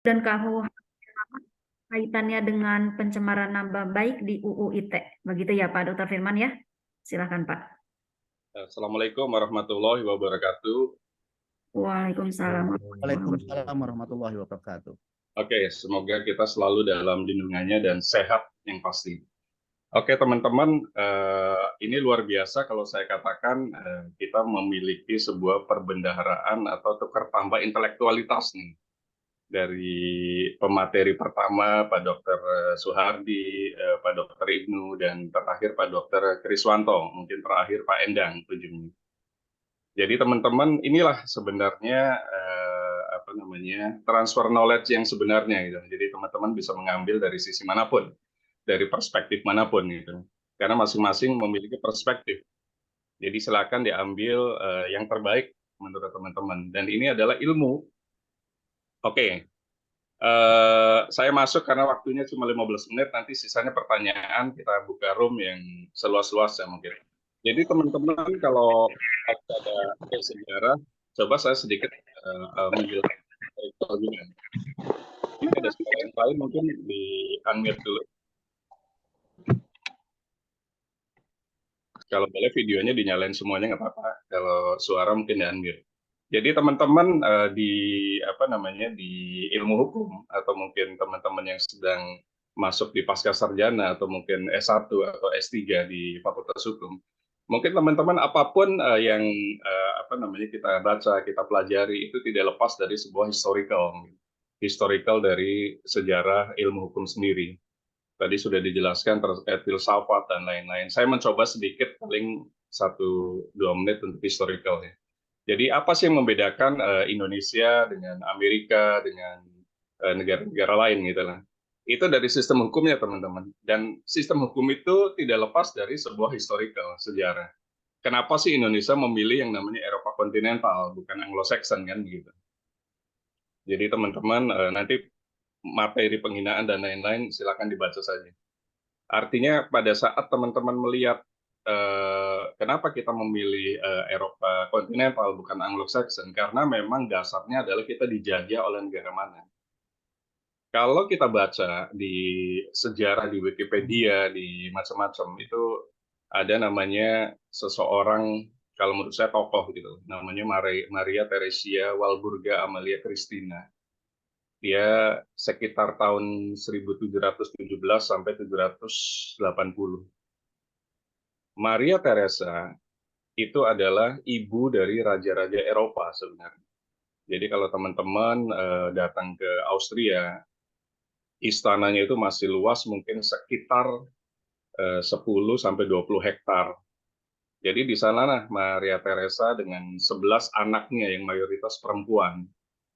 dan kamu kaitannya dengan pencemaran nama baik di UU ITE. Begitu ya Pak Dr. Firman ya? Silakan Pak. Assalamualaikum warahmatullahi wabarakatuh. Waalaikumsalam. Waalaikumsalam warahmatullahi wabarakatuh. Oke, semoga kita selalu dalam lindungannya dan sehat yang pasti. Oke teman-teman, ini luar biasa kalau saya katakan kita memiliki sebuah perbendaharaan atau tukar tambah intelektualitas nih. Dari pemateri pertama Pak Dr. Suhardi, Pak Dr. Ibnu, dan terakhir Pak Dr. Kriswanto, mungkin terakhir Pak Endang ujungnya. Jadi teman-teman, inilah sebenarnya transfer knowledge yang sebenarnya gitu. Jadi teman-teman bisa mengambil dari sisi manapun, dari perspektif manapun gitu. Karena masing-masing memiliki perspektif. Jadi silakan diambil yang terbaik menurut teman-teman. Dan ini adalah ilmu. Oke. Saya masuk karena waktunya cuma 15 menit, nanti sisanya pertanyaan, kita buka room yang seluas-luasnya mungkin. Jadi teman-teman kalau ada sejarah, coba saya sedikit menjelaskan. Ini ada suara yang lain, mungkin di unmute dulu. Kalau boleh videonya dinyalain semuanya nggak apa-apa. Kalau suara mungkin di unmute. Jadi teman-teman di ilmu hukum atau mungkin teman-teman yang sedang masuk di pasca sarjana atau mungkin S1 atau S3 di Fakultas Hukum, mungkin teman-teman apapun yang kita baca, kita pelajari itu tidak lepas dari sebuah historical dari sejarah ilmu hukum sendiri. Tadi sudah dijelaskan terkait filsafat dan lain-lain. Saya mencoba sedikit, paling 1-2 menit untuk historical ya. Jadi apa sih yang membedakan Indonesia dengan Amerika, dengan negara-negara lain gitu lah. Itu dari sistem hukumnya teman-teman. Dan sistem hukum itu tidak lepas dari sebuah historical, sejarah. Kenapa sih Indonesia memilih yang namanya Eropa kontinental, bukan Anglo-Saxon kan begitu. Jadi teman-teman nanti materi penghinaan dan lain-lain silakan dibaca saja. Artinya pada saat teman-teman melihat kenapa kita memilih Eropa kontinental bukan Anglo-Saxon, karena memang dasarnya adalah kita dijajah oleh negara mana. Kalau kita baca di sejarah di Wikipedia, di macam-macam, itu ada namanya seseorang, kalau menurut saya tokoh gitu, namanya Maria Theresia Walburga Amalia Christina. Dia sekitar tahun 1717 sampai 780. Maria Theresa itu adalah ibu dari raja-raja Eropa sebenarnya. Jadi kalau teman-teman datang ke Austria, istananya itu masih luas, mungkin sekitar 10 sampai 20 hektar. Jadi di sana Maria Theresa dengan 11 anaknya yang mayoritas perempuan,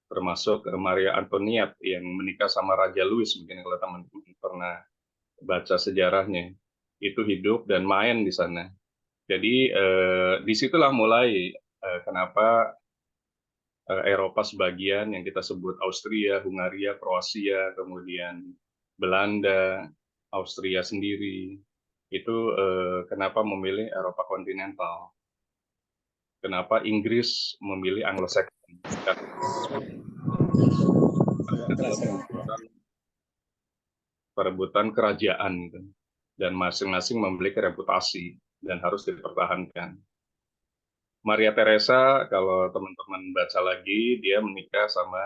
termasuk Maria Antoniette yang menikah sama Raja Louis, mungkin kalau teman-teman pernah baca sejarahnya, itu hidup dan main di sana. Jadi disitulah mulai kenapa Eropa sebagian yang kita sebut Austria, Hungaria, Kroasia, kemudian Belanda, Austria sendiri, itu kenapa memilih Eropa kontinental. Kenapa Inggris memilih Anglo-Saxon. Perebutan kerajaan gitu. Dan masing-masing memiliki reputasi dan harus dipertahankan. Maria Theresa, kalau teman-teman baca lagi, dia menikah sama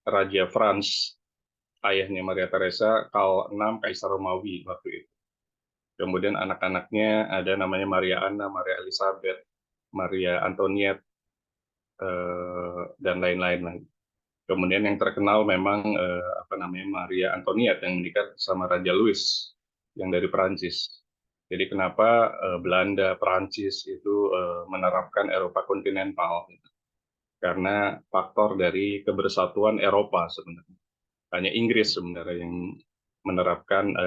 Raja Frans, ayahnya Maria Theresa, Karl VI Kaisar Romawi waktu itu. Kemudian anak-anaknya ada namanya Maria Anna, Maria Elizabeth, Maria Antoniette, dan lain-lain lagi. Kemudian yang terkenal memang Maria Antoniette yang menikah sama Raja Louis yang dari Perancis. Jadi kenapa Belanda, Perancis itu menerapkan Eropa kontinental? Karena faktor dari kebersatuan Eropa sebenarnya. Hanya Inggris sebenarnya yang menerapkan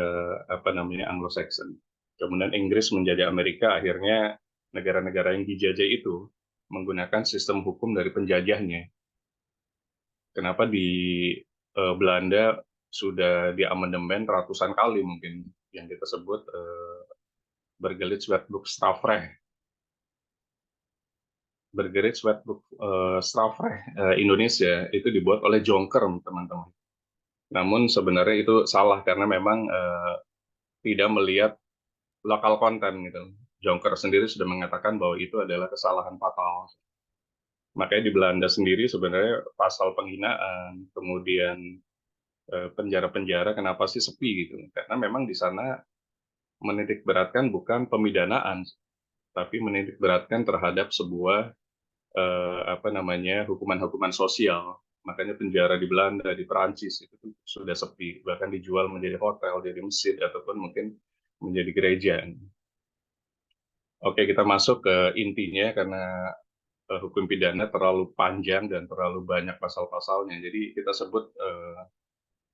Anglo-Saxon. Kemudian Inggris menjadi Amerika, akhirnya negara-negara yang dijajah itu menggunakan sistem hukum dari penjajahnya. Kenapa di Belanda sudah diamandemen ratusan kali mungkin yang kita sebut Bergelicht Wetboek Strafrecht. Bergerechtswetboek Strafrecht Indonesia itu dibuat oleh Jonker, teman-teman. Namun sebenarnya itu salah karena memang tidak melihat lokal konten gitu. Jonker sendiri sudah mengatakan bahwa itu adalah kesalahan fatal. Makanya di Belanda sendiri sebenarnya pasal penghinaan, kemudian penjara-penjara kenapa sih sepi gitu? Karena memang di sana menitik beratkan bukan pemidanaan, tapi menitik beratkan terhadap sebuah hukuman-hukuman sosial. Makanya penjara di Belanda, di Perancis itu tuh sudah sepi, bahkan dijual menjadi hotel, jadi masjid ataupun mungkin menjadi gereja. Oke, kita masuk ke intinya karena hukum pidana terlalu panjang dan terlalu banyak pasal-pasalnya. Jadi kita sebut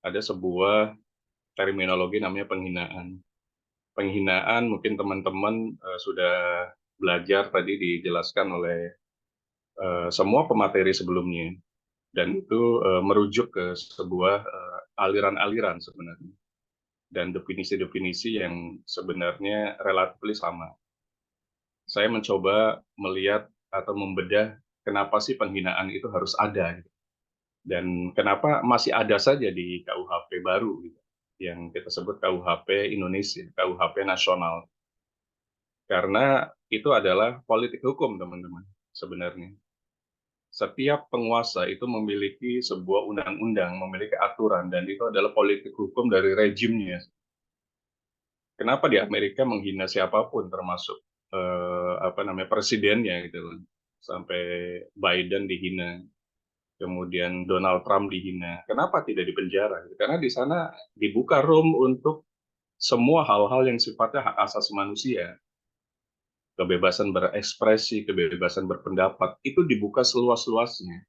ada sebuah terminologi namanya penghinaan. Penghinaan mungkin teman-teman sudah belajar tadi dijelaskan oleh semua pemateri sebelumnya. Dan itu merujuk ke sebuah aliran-aliran sebenarnya. Dan definisi-definisi yang sebenarnya relatif sama. Saya mencoba melihat atau membedah kenapa sih penghinaan itu harus ada gitu. Dan kenapa masih ada saja di KUHP baru gitu, yang kita sebut KUHP Indonesia, KUHP nasional. Karena itu adalah politik hukum, teman-teman, sebenarnya. Setiap penguasa itu memiliki sebuah undang-undang, memiliki aturan, dan itu adalah politik hukum dari rejimnya. Kenapa di Amerika menghina siapapun, termasuk presidennya gitu loh. Sampai Biden dihina, kemudian Donald Trump dihina. Kenapa tidak dipenjara? Karena di sana dibuka room untuk semua hal-hal yang sifatnya hak asasi manusia. Kebebasan berekspresi, kebebasan berpendapat, itu dibuka seluas-luasnya.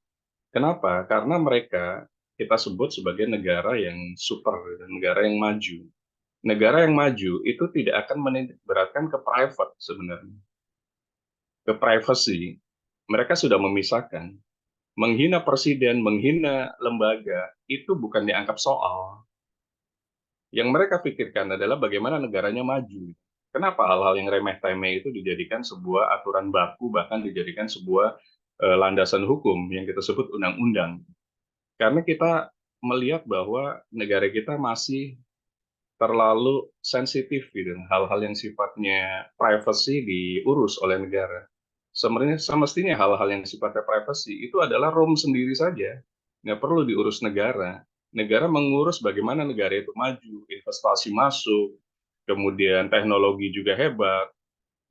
Kenapa? Karena mereka kita sebut sebagai negara yang super, negara yang maju. Negara yang maju itu tidak akan menitik beratkan ke private sebenarnya. Ke privacy. Mereka sudah memisahkan. Menghina presiden, menghina lembaga, itu bukan dianggap soal. Yang mereka pikirkan adalah bagaimana negaranya maju. Kenapa hal-hal yang remeh-temeh itu dijadikan sebuah aturan baku, bahkan dijadikan sebuah landasan hukum yang kita sebut undang-undang. Karena kita melihat bahwa negara kita masih terlalu sensitif gitu, hal-hal yang sifatnya privacy diurus oleh negara. Sebenarnya semestinya hal-hal yang sifatnya privacy itu adalah room sendiri saja, nggak perlu diurus negara. Negara mengurus bagaimana negara itu maju, investasi masuk, kemudian teknologi juga hebat,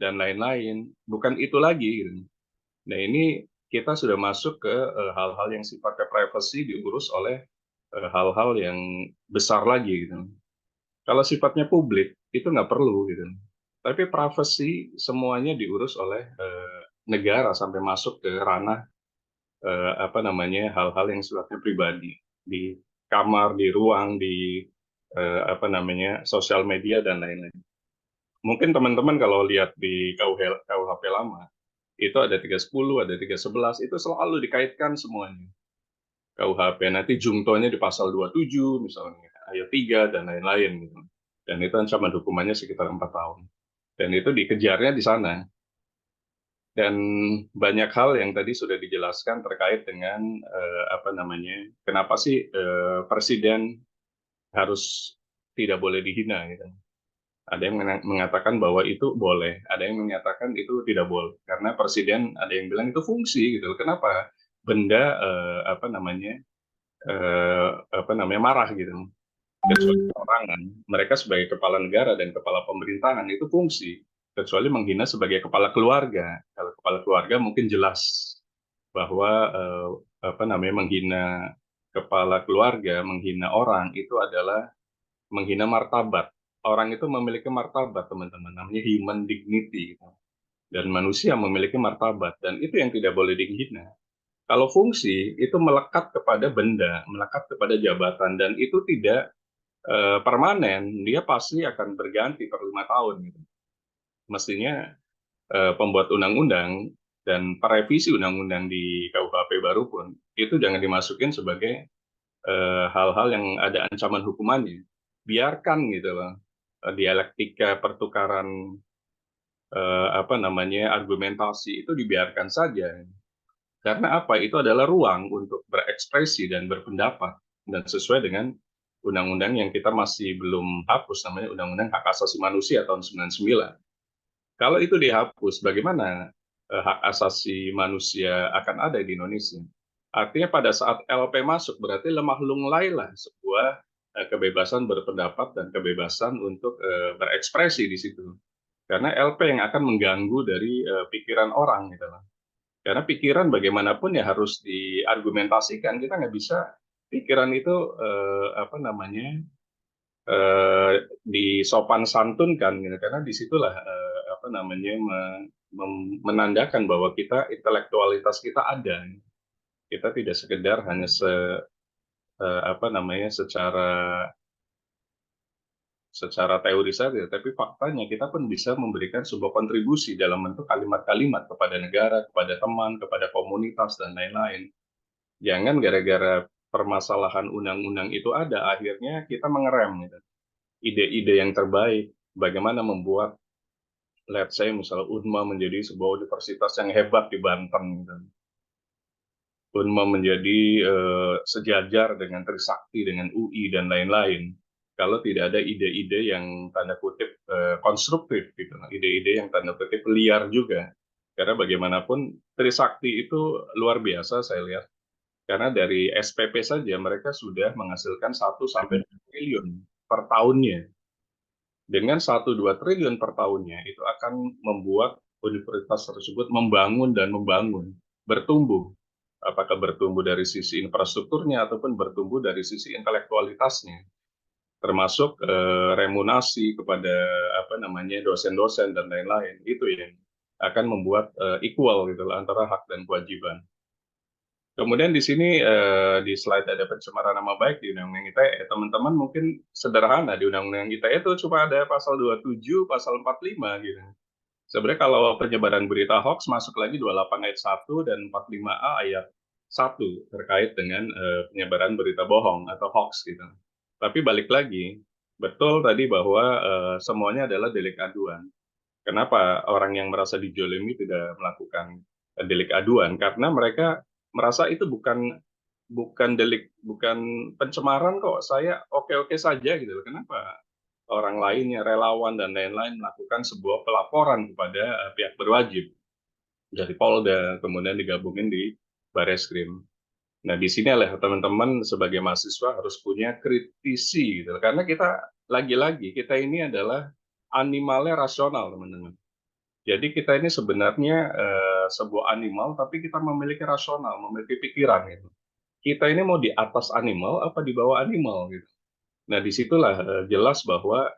dan lain-lain. Bukan itu lagi gitu. Nah ini kita sudah masuk ke hal-hal yang sifatnya privacy diurus oleh hal-hal yang besar lagi gitu. Kalau sifatnya publik itu nggak perlu gitu. Tapi privacy semuanya diurus oleh negara sampai masuk ke ranah hal-hal yang sifatnya pribadi di kamar, di ruang, di sosial media dan lain-lain. Mungkin teman-teman kalau lihat di KUHP lama itu ada 310, ada 311, itu selalu dikaitkan semuanya. KUHP nanti jungtonya di pasal 27 misalnya, ayat 3 dan lain-lain gitu. Dan itu ancaman hukumannya sekitar 4 tahun. Dan itu dikejarnya di sana. Dan banyak hal yang tadi sudah dijelaskan terkait dengan kenapa sih presiden harus tidak boleh dihina gitu. Ada yang mengatakan bahwa itu boleh, ada yang menyatakan itu tidak boleh karena presiden ada yang bilang itu fungsi gitu. Kenapa benda marah gitu? Kecuali perorangan, mereka sebagai kepala negara dan kepala pemerintahan itu fungsi. Kecuali menghina sebagai kepala keluarga. Kalau kepala keluarga mungkin jelas bahwa menghina kepala keluarga, menghina orang itu adalah menghina martabat. Orang itu memiliki martabat, teman-teman. Namanya human dignity. Dan manusia memiliki martabat. Dan itu yang tidak boleh dihina. Kalau fungsi, itu melekat kepada benda, melekat kepada jabatan. Dan itu tidak permanen, dia pasti akan berganti per 5 tahun. Gitu. Mestinya pembuat undang-undang dan perevisi undang-undang di KUHP baru pun, itu jangan dimasukin sebagai hal-hal yang ada ancaman hukumannya. Biarkan gitu loh, dialektika pertukaran apa namanya argumentasi itu dibiarkan saja. Karena apa? Itu adalah ruang untuk berekspresi dan berpendapat dan sesuai dengan undang-undang yang kita masih belum hapus, namanya Undang-Undang Hak Asasi Manusia tahun 99. Kalau itu dihapus, bagaimana hak asasi manusia akan ada di Indonesia? Artinya pada saat LP masuk berarti lemah lunglailah sebuah kebebasan berpendapat dan kebebasan untuk berekspresi di situ. Karena LP yang akan mengganggu dari pikiran orang gitu loh. Karena pikiran bagaimanapun ya harus diargumentasikan. Kita nggak bisa pikiran itu apa namanya disopan santunkan gitu. Karena disitulah apa namanya menandakan bahwa kita intelektualitas kita ada. Kita tidak sekedar hanya apa namanya secara teori saja, tapi faktanya kita pun bisa memberikan sebuah kontribusi dalam bentuk kalimat-kalimat kepada negara, kepada teman, kepada komunitas, dan lain-lain. Jangan gara-gara permasalahan undang-undang itu ada, akhirnya kita mengerem gitu. Ide-ide yang terbaik, bagaimana membuat, let's say, misalnya UNMA menjadi sebuah universitas yang hebat di Banten. Gitu. UNMA menjadi sejajar dengan Trisakti, dengan UI, dan lain-lain. Kalau tidak ada ide-ide yang tanda kutip konstruktif, gitu, ide-ide yang tanda kutip liar juga. Karena bagaimanapun Trisakti itu luar biasa saya lihat. Karena dari SPP saja mereka sudah menghasilkan 1-2 triliun per tahunnya. Dengan 1-2 triliun per tahunnya itu akan membuat universitas tersebut membangun dan membangun, bertumbuh. Apakah bertumbuh dari sisi infrastrukturnya ataupun bertumbuh dari sisi intelektualitasnya, termasuk remunasi kepada apa namanya dosen-dosen dan lain-lain. Itu yang akan membuat equal gitu antara hak dan kewajiban. Kemudian di sini di slide ada pencemaran nama baik di Undang-Undang ITE. Teman-teman mungkin sederhana di Undang-Undang ITE itu cuma ada pasal 27, pasal 45 gitu. Sebenarnya kalau penyebaran berita hoax masuk lagi 28 ayat 1 dan 45A ayat 1 terkait dengan penyebaran berita bohong atau hoax gitu. Tapi balik lagi, betul tadi bahwa semuanya adalah delik aduan. Kenapa orang yang merasa dijolimi tidak melakukan delik aduan? Karena mereka merasa itu bukan delik, bukan pencemaran kok. Saya oke-oke saja gitu. Kenapa orang lainnya, relawan dan lain-lain melakukan sebuah pelaporan kepada pihak berwajib dari Polda, kemudian digabungin di Bareskrim. Nah, di sini adalah teman-teman sebagai mahasiswa harus punya kritisi gitu. Karena kita lagi-lagi kita ini adalah animalnya rasional, teman-teman. Jadi kita ini sebenarnya sebuah animal, tapi kita memiliki rasional, memiliki pikiran gitu. Kita ini mau di atas animal apa di bawah animal gitu. Nah, disitulah jelas bahwa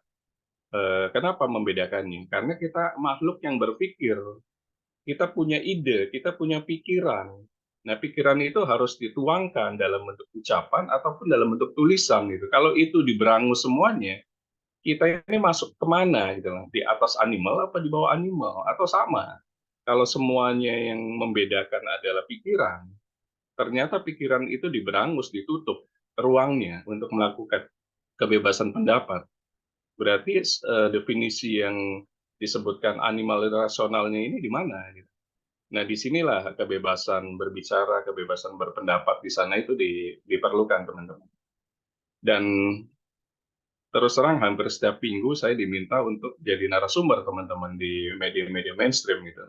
kenapa membedakannya? Karena kita makhluk yang berpikir, kita punya ide, kita punya pikiran. Nah, pikiran itu harus dituangkan dalam bentuk ucapan ataupun dalam bentuk tulisan gitu. Kalau itu diberangus semuanya, kita ini masuk kemana gitu, di atas animal apa di bawah animal atau sama. Kalau semuanya yang membedakan adalah pikiran, ternyata pikiran itu diberangus, ditutup ruangnya untuk melakukan kebebasan pendapat. Berarti definisi yang disebutkan animal rasionalnya ini di mana? Gitu. Nah, disinilah kebebasan berbicara, kebebasan berpendapat di sana itu diperlukan, teman-teman. Dan terus terang hampir setiap minggu saya diminta untuk jadi narasumber, teman-teman, di media-media mainstream gitu.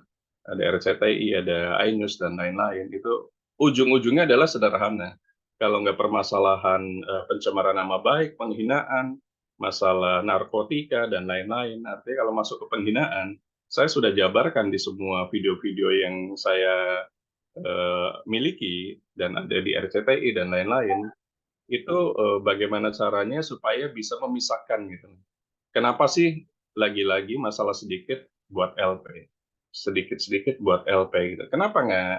Ada RCTI, ada iNews, dan lain-lain. Itu ujung-ujungnya adalah sederhana. Kalau nggak permasalahan pencemaran nama baik, penghinaan, masalah narkotika, dan lain-lain. Artinya kalau masuk ke penghinaan, saya sudah jabarkan di semua video-video yang saya miliki, dan ada di RCTI, dan lain-lain. Itu bagaimana caranya supaya bisa memisahkan gitu. Kenapa sih lagi-lagi masalah sedikit buat LP, sedikit-sedikit buat LP gitu. Kenapa nggak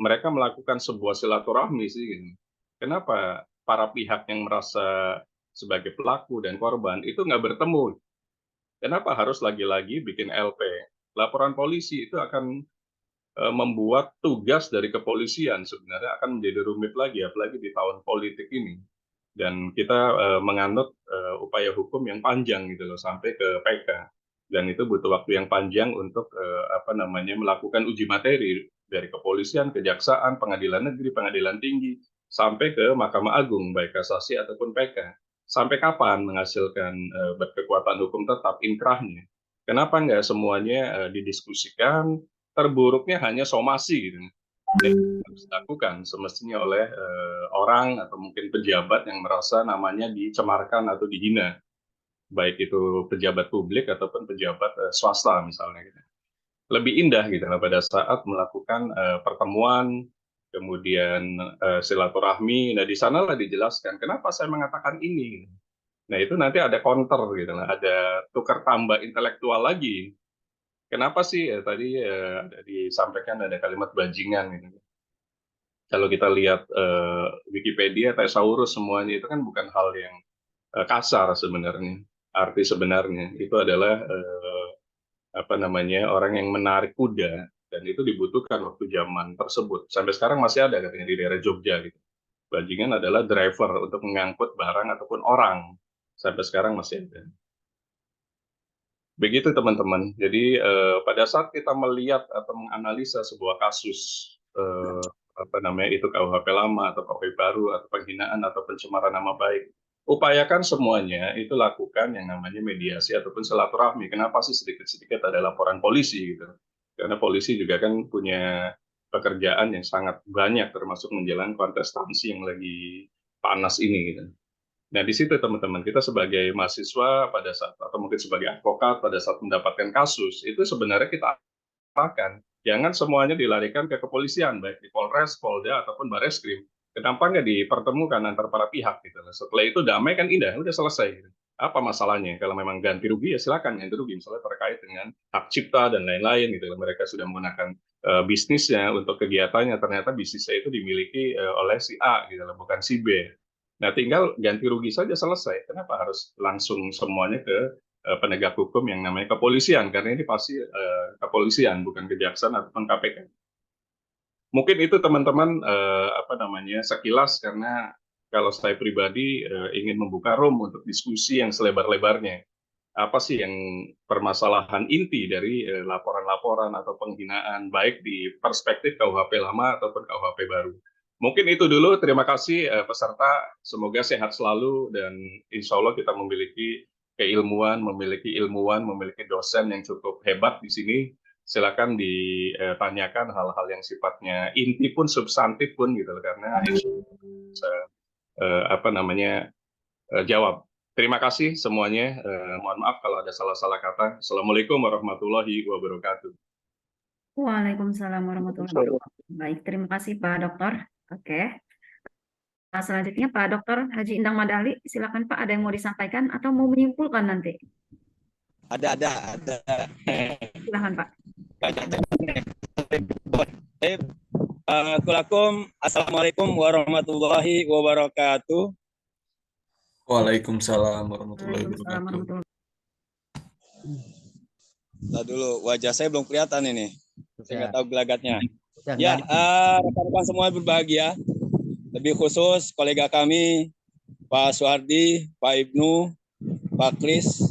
mereka melakukan sebuah silaturahmi sih gitu. Kenapa para pihak yang merasa sebagai pelaku dan korban itu nggak bertemu? Kenapa harus lagi-lagi bikin LP? Laporan polisi itu akan membuat tugas dari kepolisian sebenarnya akan menjadi rumit lagi, apalagi di tahun politik ini. Dan kita menganut upaya hukum yang panjang gitu loh, sampai ke PK. dan itu butuh waktu yang panjang untuk melakukan uji materi dari kepolisian, kejaksaan, pengadilan negeri, pengadilan tinggi, sampai ke Mahkamah Agung, baik kasasi ataupun PK. Sampai kapan menghasilkan berkekuatan hukum tetap inkrahnya? Kenapa nggak semuanya didiskusikan? Terburuknya hanya somasi gitu. Harus dilakukan semestinya oleh orang atau mungkin pejabat yang merasa namanya dicemarkan atau dihina, baik itu pejabat publik ataupun pejabat swasta misalnya gitu. Lebih indah gitu pada saat melakukan pertemuan, kemudian silaturahmi. Nah, di sanalah dijelaskan kenapa saya mengatakan ini. Nah, itu nanti ada counter gitu lah, ada tukar tambah intelektual lagi. Kenapa sih tadi ada disampaikan ada kalimat bajingan gitu. Kalau kita lihat Wikipedia, Thesaurus semuanya itu kan bukan hal yang kasar sebenarnya. Arti sebenarnya itu adalah orang yang menarik kuda, dan itu dibutuhkan waktu zaman tersebut. Sampai sekarang masih ada katanya di daerah Jogja gitu. Bajingan adalah driver untuk mengangkut barang ataupun orang. Sampai sekarang masih ada. Begitu teman-teman. Jadi pada saat kita melihat atau menganalisa sebuah kasus itu KUHP lama atau KUHP baru atau penghinaan atau pencemaran nama baik, upayakan semuanya itu lakukan yang namanya mediasi ataupun silaturahmi. Kenapa sih sedikit-sedikit ada laporan polisi gitu? Karena polisi juga kan punya pekerjaan yang sangat banyak, termasuk menjalankan kontestasi yang lagi panas ini gitu. Nah, di situ teman-teman, kita sebagai mahasiswa pada saat, atau mungkin sebagai advokat pada saat mendapatkan kasus, itu sebenarnya kita akan jangan semuanya dilarikan ke kepolisian, baik di Polres, Polda, ataupun Bareskrim. Kenapa nggak dipertemukan antar para pihak gitu? Setelah itu damai kan indah, udah selesai. Gitu. Apa masalahnya? Kalau memang ganti rugi ya silakan ganti rugi, misalnya terkait dengan hak cipta dan lain-lain gitu. Mereka sudah menggunakan bisnisnya untuk kegiatannya, ternyata bisnisnya itu dimiliki oleh si A gitu, bukan si B. Nah, tinggal ganti rugi saja selesai. Kenapa harus langsung semuanya ke penegak hukum yang namanya kepolisian? Karena ini pasti kepolisian, bukan kejaksaan ataupun KPK. Mungkin itu teman-teman sekilas, karena kalau saya pribadi ingin membuka room untuk diskusi yang selebar-lebarnya. Apa sih yang permasalahan inti dari laporan-laporan atau penghinaan baik di perspektif KUHP lama ataupun KUHP baru. Mungkin itu dulu. Terima kasih peserta. Semoga sehat selalu dan insya Allah kita memiliki keilmuan, memiliki dosen yang cukup hebat di sini. Silakan ditanyakan hal-hal yang sifatnya inti pun, substantif pun gitu, karena jawab. Terima kasih semuanya. Mohon maaf kalau ada salah-salah kata. Assalamualaikum warahmatullahi wabarakatuh. Waalaikumsalam warahmatullahi wabarakatuh. Baik, terima kasih Pak Dokter. Oke. Nah, selanjutnya Pak Dokter Haji Indang Madali, silakan Pak, ada yang mau disampaikan atau mau menyimpulkan nanti? Ada. Silakan Pak. Assalamualaikum warahmatullahi wabarakatuh. Waalaikumsalam warahmatullahi Waalaikumsalam wabarakatuh. Nah, dulu wajah saya belum kelihatan ini. Saya nggak tahu gelagatnya. Ya, Rekan-rekan semua berbahagia. Lebih khusus kolega kami Pak Suhardi, Pak Ibnu, Pak Kris,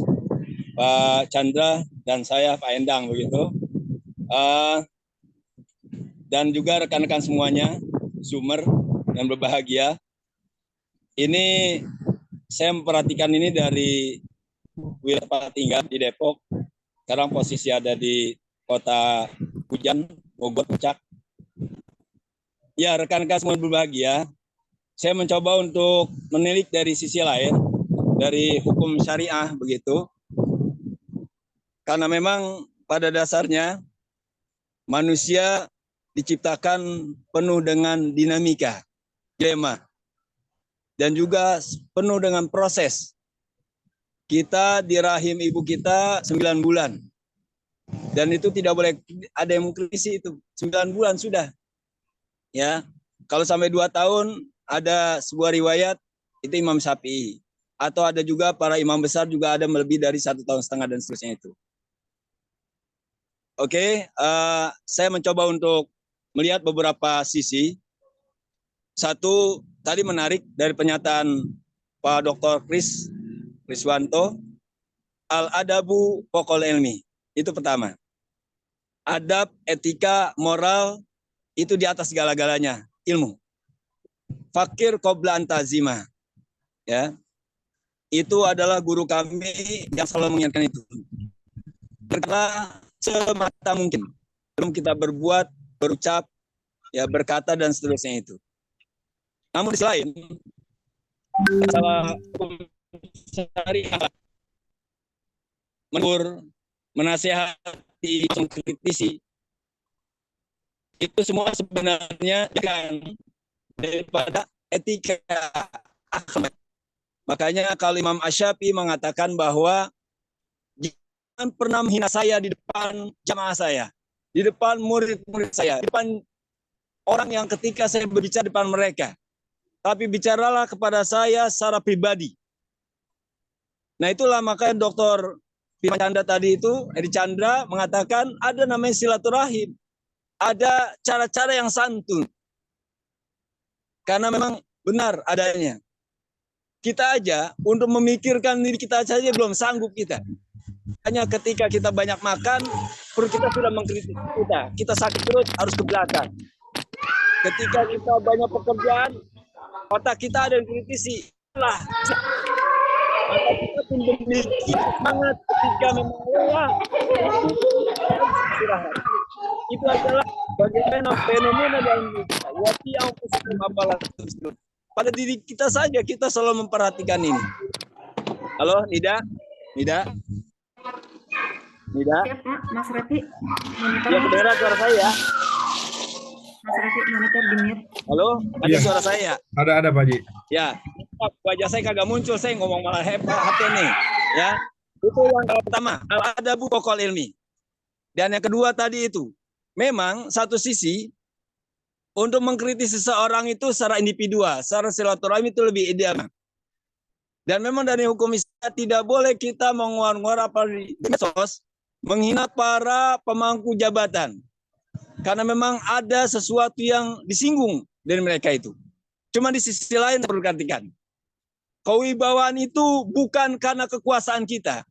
Pak Chandra, dan saya Pak Endang begitu. Dan juga rekan-rekan semuanya, Zoomer yang berbahagia. Ini saya memperhatikan ini dari wilayah tempat tinggal di Depok. Sekarang posisi ada di kota Hujan, Bogor, Puncak. Ya, rekan-rekan semua berbahagia. Saya mencoba untuk menilik dari sisi lain, dari hukum syariah begitu. Karena memang pada dasarnya manusia diciptakan penuh dengan dinamika, dilema, dan juga penuh dengan proses. Kita di rahim ibu kita 9 bulan. Dan itu tidak boleh ada yang mengkritisi itu. 9 bulan sudah. Ya, kalau sampai 2 tahun ada sebuah riwayat itu Imam Syafi'i. Atau ada juga para imam besar juga ada lebih dari 1,5 tahun dan seterusnya itu. Oke, saya mencoba untuk melihat beberapa sisi. Satu, tadi menarik dari pernyataan Pak Dr. Kriswanto. al-adabu pokol ilmi. Itu pertama. Adab, etika, moral itu di atas segala-galanya, ilmu. Fakir qabla antazima. Ya. Itu adalah guru kami yang selalu mengingatkan itu. Karena semata mungkin belum kita berbuat, berucap, ya berkata dan seterusnya itu. Namun di sisi lain, masalah syariah, menegur, menasihati, mengkritisi, itu semua sebenarnya kan daripada etika akhlak. Makanya kalau Imam Asy-Syafi'i mengatakan bahwa jangan pernah menghina saya di depan jamaah saya, di depan murid-murid saya, di depan orang yang ketika saya berbicara di depan mereka. Tapi bicaralah kepada saya secara pribadi. Nah itulah makanya Dr. Bima Chandra tadi itu, Edi Chandra mengatakan ada namanya silaturahim. Ada cara-cara yang santun. Karena memang benar adanya. Kita aja untuk memikirkan diri kita saja belum sanggup kita. Hanya ketika kita banyak makan, perut kita sudah mengkritik kita. Kita sakit perut harus ke belakang. Ketika kita banyak pekerjaan, otak kita ada yang kritisi. Lah, maka kita pun memiliki semangat ketika memang lelah. Itu adalah bagaimana fenomena dalam kita. Wati yang apalah tersebut. Pada diri kita saja kita selalu memperhatikan ini. Halo, Nida? Nida? Nida? Ya Pak, Mas Refi, monitor. Ya, kedengaran suara saya ya? Mas Refi, monitor di mute. Halo, ada Iya. suara saya? Ada Pak Haji. Ya, wajah saya kagak muncul, saya ngomong malah hebat HP nih. Ya, itu yang pertama, al-adabu pokol ilmi. Dan yang kedua tadi itu, memang satu sisi untuk mengkritisi seseorang itu secara individual, secara silaturahmi itu lebih ideal. Dan memang dari hukum Islam tidak boleh kita menguar-nguar apa di medsos, menghina para pemangku jabatan. Karena memang ada sesuatu yang disinggung dari mereka itu. Cuma di sisi lain perlu diperhatikan. Kewibawaan itu bukan karena kekuasaan kita.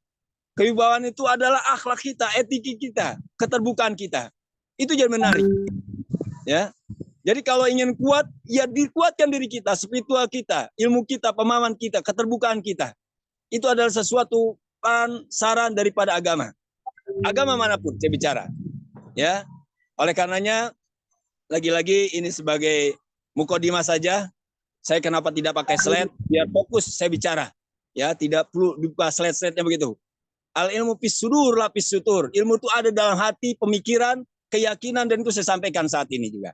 Kewibawaan itu adalah akhlak kita, etika kita, keterbukaan kita. Itu jadi menarik. Ya. Jadi kalau ingin kuat, ya dikuatkan diri kita, spiritual kita, ilmu kita, pemahaman kita, keterbukaan kita. Itu adalah sesuatu saran daripada agama. Agama manapun saya bicara. Ya. Oleh karenanya, lagi-lagi ini sebagai mukodimah saja. Saya kenapa tidak pakai slide? Biar fokus saya bicara. Ya, tidak perlu dibuka slide-slide-nya begitu. Al ilmu fis sudur la fis sutur. Ilmu itu ada dalam hati, pemikiran, keyakinan, dan itu saya sampaikan saat ini juga.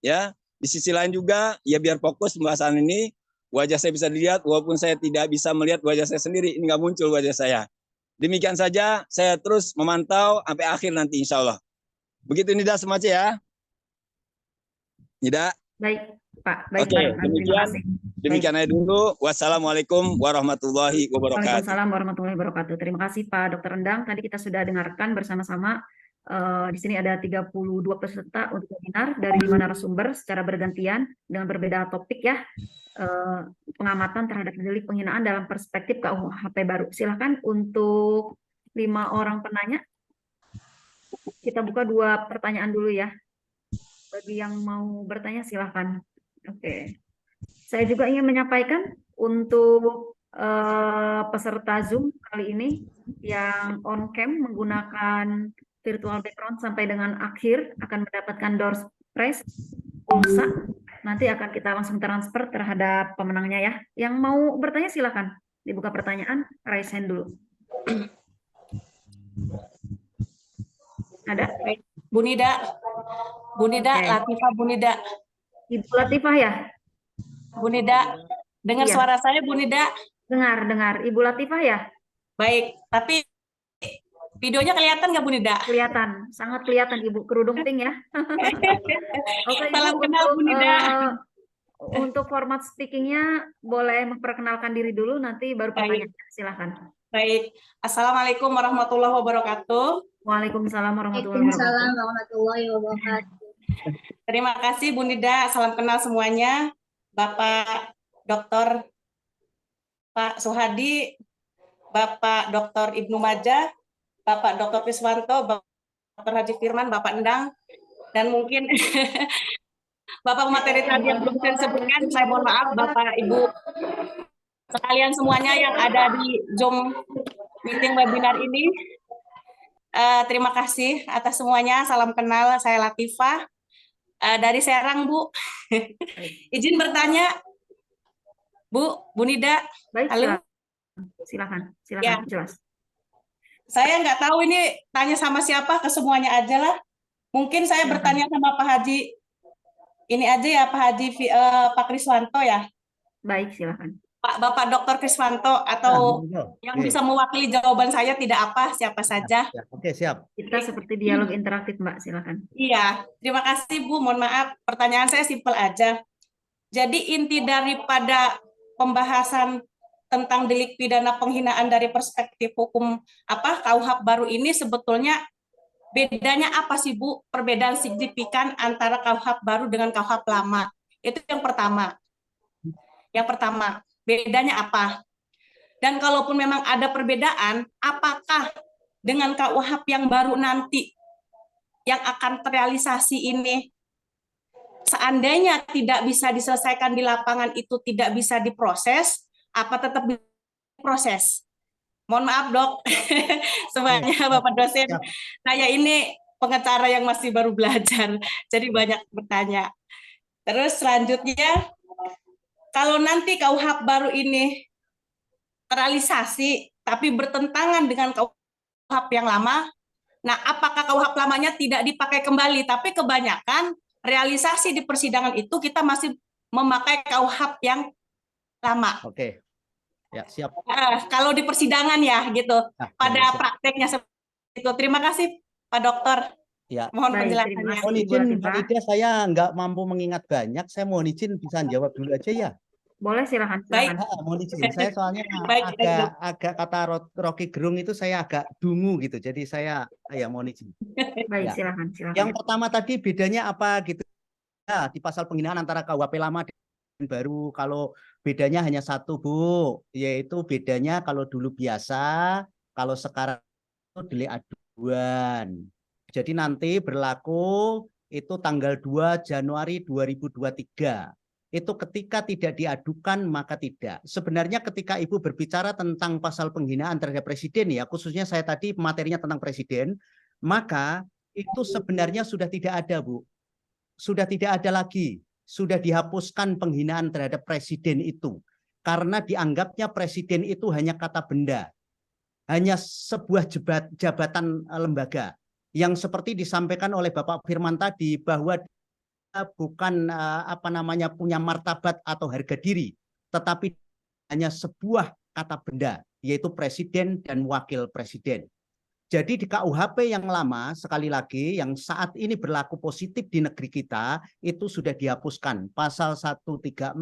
Ya, di sisi lain juga, ya biar fokus pembahasan ini, wajah saya bisa dilihat, walaupun saya tidak bisa melihat wajah saya sendiri, ini nggak muncul wajah saya. Demikian saja, saya terus memantau sampai akhir nanti insya Allah. Begitu Nida semacam ya. Nida. Baik, Pak. Baik, Oke, Pak. Terima kasih. demikian aja dulu. Wassalamualaikum warahmatullahi wabarakatuh. Waalaikumsalam warahmatullahi wabarakatuh. Terima kasih Pak Dr. Endang. Tadi kita sudah dengarkan bersama-sama. Di sini ada 32 peserta untuk webinar dari 5 narasumber secara bergantian dengan berbeda topik ya. Pengamatan terhadap delik penghinaan dalam perspektif KUHP baru. Silakan untuk 5 orang penanya. Kita buka 2 pertanyaan dulu ya. Bagi yang mau bertanya silakan. Oke. Saya juga ingin menyampaikan untuk peserta Zoom kali ini yang on cam menggunakan virtual background sampai dengan akhir akan mendapatkan door prize pulsa. Nanti akan kita langsung transfer terhadap pemenangnya ya. Yang mau bertanya silakan. Dibuka pertanyaan, raise hand dulu. Ada? Bu Nida, Oke. Latifah Bu Nida. Ibu Latifah ya? Bu Nida, dengar Iya. suara saya Bu Nida? Dengar. Ibu Latifah ya? Baik, tapi videonya kelihatan nggak Bu Nida? Kelihatan, sangat kelihatan Ibu, kerudung pink ya. Oke, Ibu, Salam kenal Bu Nida. untuk format speakingnya boleh memperkenalkan diri dulu, nanti baru Baik. pertanyaan. Silahkan. Baik, Assalamualaikum warahmatullahi wabarakatuh. Waalaikumsalam warahmatullahi wabarakatuh. Waalaikumsalam warahmatullahi wabarakatuh. Terima kasih Bu Nida, salam kenal semuanya. Bapak Dr. Pak Suhadi, Bapak Dr. Ibnu Majah, Bapak Dr. Kriswanto, Dr. Haji Firman, Bapak Endang, dan mungkin Bapak pemateri tadi yang belum saya sebutkan, saya mohon maaf Bapak Ibu sekalian semuanya yang ada di Zoom meeting webinar ini. Terima kasih atas semuanya. Salam kenal, saya Latifah dari Serang, Bu. Izin bertanya, Bu Nida. Baik, Halo. silakan, Ya. jelas. Saya nggak tahu ini tanya sama siapa, ke semuanya aja lah. Mungkin saya Silakan. bertanya sama Pak Haji. Ini aja ya, Pak Haji, Pak Kriswanto ya. Baik, silakan. Bapak Dr. Kriswanto atau yang Oke. bisa mewakili jawaban saya tidak apa, siapa saja. Ya, oke, siap. Kita seperti dialog interaktif, Mbak, silakan. Iya, terima kasih Bu. Mohon maaf, pertanyaan saya simpel aja. Jadi inti daripada pembahasan tentang delik pidana penghinaan dari perspektif hukum KUHP baru ini sebetulnya bedanya apa sih Bu? Perbedaan signifikan antara KUHP baru dengan KUHP lama. Itu yang pertama. Yang pertama, bedanya apa? Dan kalaupun memang ada perbedaan, apakah dengan KUHP yang baru nanti yang akan terrealisasi ini seandainya tidak bisa diselesaikan di lapangan itu tidak bisa diproses, apa tetap diproses? Mohon maaf dok, semuanya Bapak dosen, saya ini pengacara yang masih baru belajar, jadi banyak bertanya. Terus selanjutnya, kalau nanti KUHP baru ini terrealisasi, tapi bertentangan dengan KUHP yang lama, nah apakah KUHP lamanya tidak dipakai kembali, tapi kebanyakan realisasi di persidangan itu kita masih memakai KUHP yang lama. Oke. Ya, siap. Kalau di persidangan ya gitu. Pada prakteknya seperti itu. Terima kasih Pak Dokter. Ya. Mohon Baik, penjelasannya. Mohon izin Mbak Ida, saya nggak mampu mengingat banyak. Saya mohon izin bisa jawab dulu aja ya. Boleh, silakan. Baik. Mohon izin. Saya soalnya Baik, agak kata Rocky Gerung itu saya agak dungu gitu. Jadi saya mohon izin. Baik, Ya. silakan. Yang pertama tadi bedanya apa gitu? Ya, di pasal penghinaan antara KUHP lama dan baru, kalau bedanya hanya satu Bu, yaitu bedanya kalau dulu biasa, kalau sekarang itu delik aduan. Jadi nanti berlaku itu tanggal 2 Januari 2023. Itu ketika tidak diadukan maka tidak. Sebenarnya ketika Ibu berbicara tentang pasal penghinaan terhadap presiden ya, khususnya saya tadi materinya tentang presiden, maka itu sebenarnya sudah tidak ada Bu. Sudah tidak ada lagi. Sudah dihapuskan penghinaan terhadap presiden itu. Karena dianggapnya presiden itu hanya kata benda. Hanya sebuah jabatan lembaga. Yang seperti disampaikan oleh Bapak Firman tadi, bahwa bukan punya martabat atau harga diri, tetapi hanya sebuah kata benda, yaitu presiden dan wakil presiden. Jadi di KUHP yang lama, sekali lagi, yang saat ini berlaku positif di negeri kita, itu sudah dihapuskan. Pasal 134,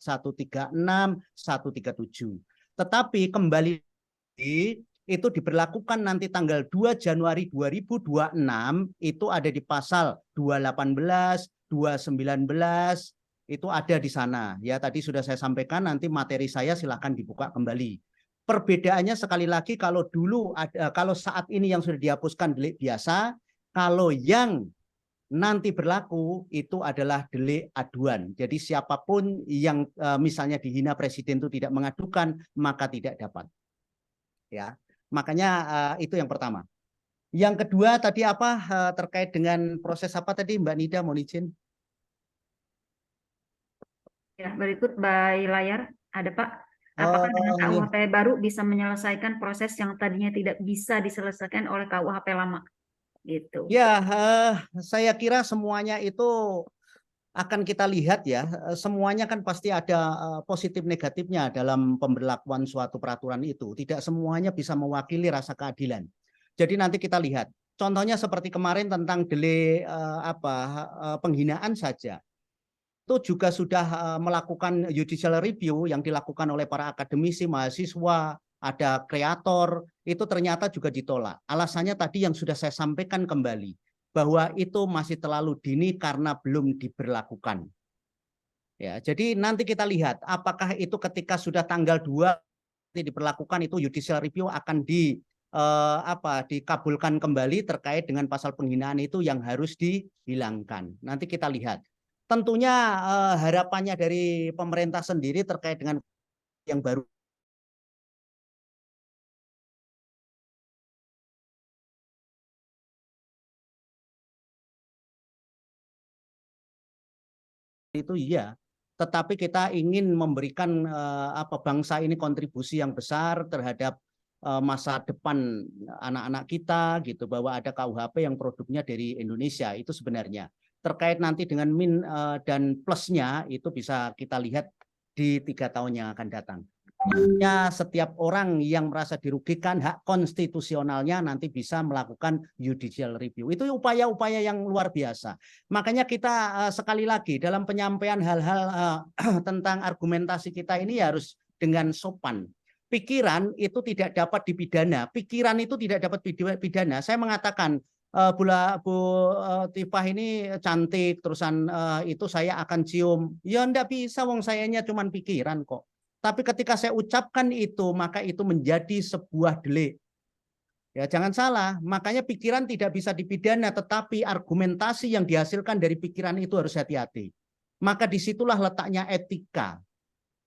136, 137. Tetapi kembali itu diberlakukan nanti tanggal 2 Januari 2026, itu ada di pasal 218, 219, itu ada di sana. Ya, tadi sudah saya sampaikan, nanti materi saya silakan dibuka kembali. Perbedaannya sekali lagi, kalau dulu kalau saat ini yang sudah dihapuskan delik biasa, kalau yang nanti berlaku itu adalah delik aduan. Jadi siapapun yang misalnya dihina presiden itu tidak mengadukan, maka tidak dapat. Ya, makanya itu yang pertama. Yang kedua tadi terkait dengan proses apa tadi Mbak Nida, mohon izin. Ya, berikut by layar ada Pak. Apakah dengan KUHP baru bisa menyelesaikan proses yang tadinya tidak bisa diselesaikan oleh KUHP lama? Gitu. Ya, saya kira semuanya itu akan kita lihat ya. Semuanya kan pasti ada positif negatifnya dalam pemberlakuan suatu peraturan itu. Tidak semuanya bisa mewakili rasa keadilan. Jadi nanti kita lihat. Contohnya seperti kemarin tentang delik penghinaan saja. Itu juga sudah melakukan judicial review yang dilakukan oleh para akademisi, mahasiswa, ada kreator, itu ternyata juga ditolak. Alasannya tadi yang sudah saya sampaikan kembali, bahwa itu masih terlalu dini karena belum diberlakukan. Ya, jadi nanti kita lihat apakah itu ketika sudah tanggal 2 diberlakukan itu judicial review akan dikabulkan kembali terkait dengan pasal penghinaan itu yang harus dihilangkan. Nanti kita lihat. Tentunya harapannya dari pemerintah sendiri terkait dengan yang baru itu iya, tetapi kita ingin memberikan bangsa ini kontribusi yang besar terhadap masa depan anak-anak kita gitu, bahwa ada KUHP yang produknya dari Indonesia. Itu sebenarnya terkait nanti dengan min dan plusnya itu bisa kita lihat di 3 tahun yang akan datang. Artinya setiap orang yang merasa dirugikan hak konstitusionalnya nanti bisa melakukan judicial review. Itu upaya-upaya yang luar biasa. Makanya kita sekali lagi dalam penyampaian hal-hal tentang argumentasi kita ini harus dengan sopan. Pikiran itu tidak dapat dipidana. Pikiran itu tidak dapat pidana. Saya mengatakan Bu Tifah ini cantik, terusan itu saya akan cium. Ya enggak bisa, wong sayanya cuma pikiran kok. Tapi ketika saya ucapkan itu, maka itu menjadi sebuah delik. Ya, jangan salah, makanya pikiran tidak bisa dipidana, tetapi argumentasi yang dihasilkan dari pikiran itu harus hati-hati. Maka disitulah letaknya etika.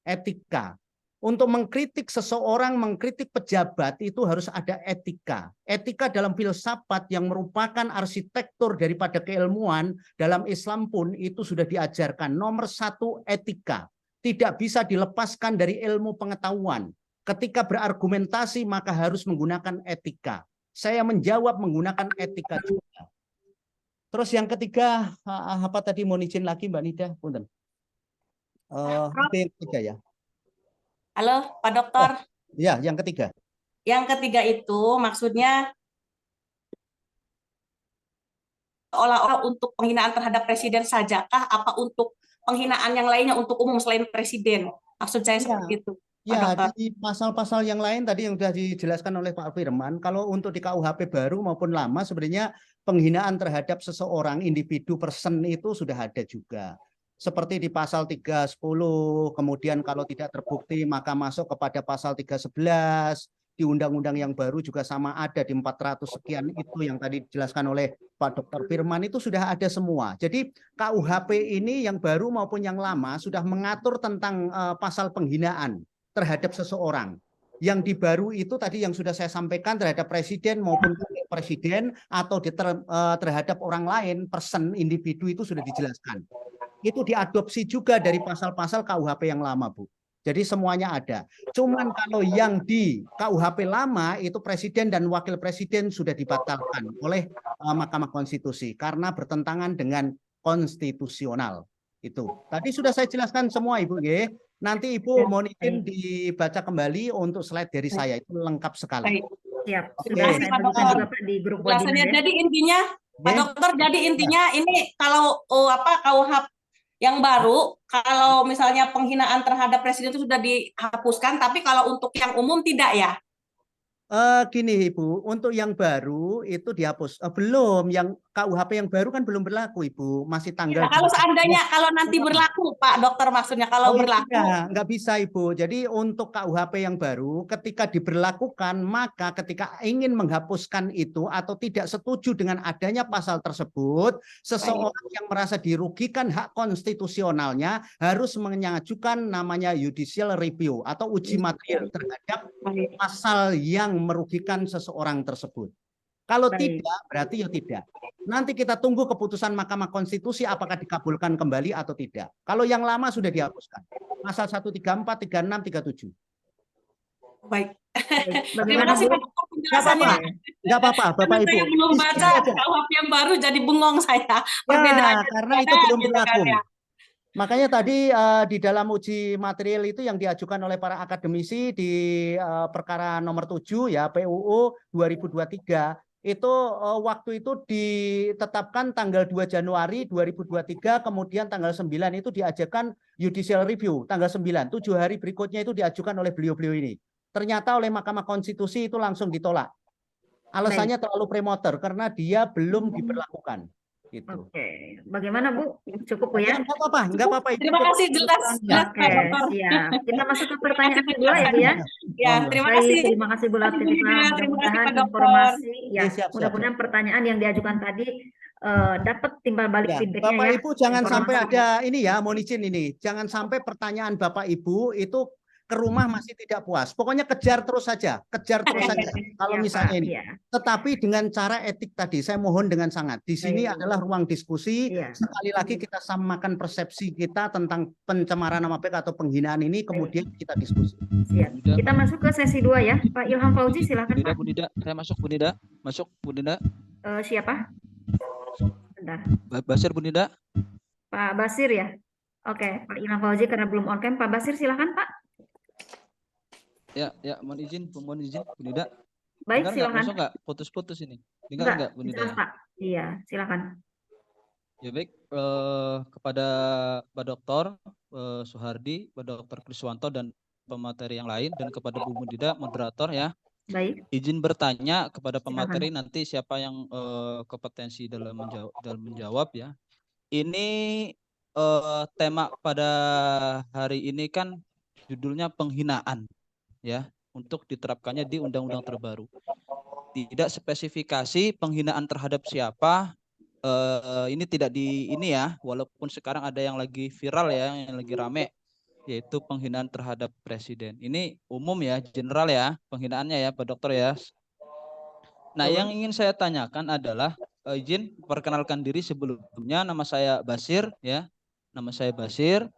Etika. Untuk mengkritik seseorang, mengkritik pejabat, itu harus ada etika. Etika dalam filsafat yang merupakan arsitektur daripada keilmuan, dalam Islam pun itu sudah diajarkan. Nomor 1, etika. Tidak bisa dilepaskan dari ilmu pengetahuan. Ketika berargumentasi maka harus menggunakan etika. Saya menjawab menggunakan etika juga. Terus yang ketiga, apa tadi, mohon izin lagi Mbak Nida, punten. Itu yang ketiga ya. Halo, Pak Dokter. Ya, yang ketiga. Yang ketiga itu maksudnya olah-olah untuk penghinaan terhadap presiden sajakah, apa untuk penghinaan yang lainnya untuk umum selain presiden? Maksud saya seperti itu, Pak Ya, Dokter. di pasal-pasal yang lain tadi yang sudah dijelaskan oleh Pak Firman, kalau untuk di KUHP baru maupun lama sebenarnya penghinaan terhadap seseorang, individu, person itu sudah ada juga. Seperti di pasal 310, kemudian kalau tidak terbukti maka masuk kepada pasal 311, di undang-undang yang baru juga sama ada di 400 sekian itu yang tadi dijelaskan oleh Pak Dr. Firman, itu sudah ada semua. Jadi KUHP ini yang baru maupun yang lama sudah mengatur tentang pasal penghinaan terhadap seseorang. Yang di baru itu tadi yang sudah saya sampaikan terhadap presiden maupun presiden atau terhadap orang lain, person, individu itu sudah dijelaskan. Itu diadopsi juga dari pasal-pasal KUHP yang lama, Bu. Jadi semuanya ada. Cuman kalau yang di KUHP lama itu presiden dan wakil presiden sudah dibatalkan oleh Mahkamah Konstitusi karena bertentangan dengan konstitusional. Itu. Tadi sudah saya jelaskan semua, Ibu. Nanti Ibu mohon izin dibaca kembali untuk slide dari saya. Itu lengkap sekali. Siap. Oke. Sudah saya bagikan juga Pak di grup webinar ya. Jadi intinya, Pak Dokter, jadi intinya ini kalau KUHP yang baru, kalau misalnya penghinaan terhadap presiden itu sudah dihapuskan, tapi kalau untuk yang umum tidak ya? Gini Ibu, untuk yang baru itu dihapus. Belum, yang KUHP yang baru kan belum berlaku Ibu, masih tanggal. Ya, kalau seandainya kalau nanti berlaku, Pak Dokter, maksudnya kalau berlaku. Nggak bisa Ibu. Jadi untuk KUHP yang baru, ketika diberlakukan, maka ketika ingin menghapuskan itu atau tidak setuju dengan adanya pasal tersebut, seseorang yang merasa dirugikan hak konstitusionalnya harus mengajukan namanya judicial review atau uji material terhadap pasal yang merugikan seseorang tersebut. Kalau tidak, berarti ya tidak. Nanti kita tunggu keputusan Mahkamah Konstitusi apakah dikabulkan kembali atau tidak. Kalau yang lama sudah dihapuskan. Pasal 134, 36, 37. Baik. Terima kasih Pak Dokter penjelasannya. Enggak apa-apa, Bapak Ibu. Saya belum baca KUHP yang baru jadi bengong saya. Perbedaannya karena itu belum berlaku. Ya. Makanya tadi di dalam uji material itu yang diajukan oleh para akademisi di perkara nomor 7 ya PUU 2023 itu waktu itu ditetapkan tanggal 2 Januari 2023, kemudian tanggal 9 itu diajukan judicial review, tanggal 9, 7 hari berikutnya itu diajukan oleh beliau-beliau ini. Ternyata oleh Mahkamah Konstitusi itu langsung ditolak. Alasannya terlalu prematur karena dia belum diberlakukan. Gitu. Oke, bagaimana Bu? Cukup Bu ya? Enggak apa-apa, enggak apa-apa. Itu Terima kasih, jelas, jelas Oke, Pak Dokter. siap. Kita masuk ke pertanyaan kedua ya Bu ya. Ya, Monggo. terima Baik, kasih. terima kasih Bu Terima kasih Bu Latifah. Nida, terima kasih Mudah-mudahan Pak Dokter. informasi ya, Siap. mudah-mudahan pertanyaan yang diajukan tadi dapat timbal balik Ya, feedbacknya Bapak ya. Ibu jangan sampai Informasi. ada ini ya, mohon izin ini. Jangan sampai pertanyaan Bapak Ibu itu ke rumah masih tidak puas. Pokoknya kejar terus saja, kejar terus saja. Kalau Ya, misalnya Pak. ini. Ya. Tetapi dengan cara etik tadi, saya mohon dengan sangat. Di sini Baik. adalah ruang diskusi. Iya. Sekali lagi kita samakan persepsi kita tentang pencemaran nama baik atau penghinaan ini, kemudian kita diskusi. Siap. Kita masuk ke sesi 2 ya. Pak Ilham Fauzi, silakan Pak. Bu Nida, saya masuk Bu Nida. Masuk Bu Nida. Siapa? Bentar. Basir Bu Nida. Pak Basir ya. Oke, Pak Ilham Fauzi karena belum on cam. Pak Basir silakan Pak. Ya, mohon izin Bu Nida. Baik, Dengar nggak? silakan. Masuk nggak? Putus-putus ini. Dengar nggak Bu Nida? Jelas, Pak. Iya, silakan. Ya baik, kepada Pak Dokter Suhardi, Pak Dokter Kriswanto dan pemateri yang lain, dan kepada Bu Nida moderator ya. Baik. Izin bertanya kepada pemateri nanti siapa yang kompetensi dalam menjawab ya. Ini tema pada hari ini kan judulnya penghinaan ya, untuk diterapkannya di undang-undang terbaru. Tidak spesifikasi penghinaan terhadap siapa. Ini tidak di ini ya, walaupun sekarang ada yang lagi viral ya, yang lagi rame, yaitu penghinaan terhadap presiden. Ini umum ya, general ya, penghinaannya ya Pak Dokter ya. Nah, yang ingin saya tanyakan adalah, izin perkenalkan diri sebelumnya, nama saya Basir ya, nama saya Basir.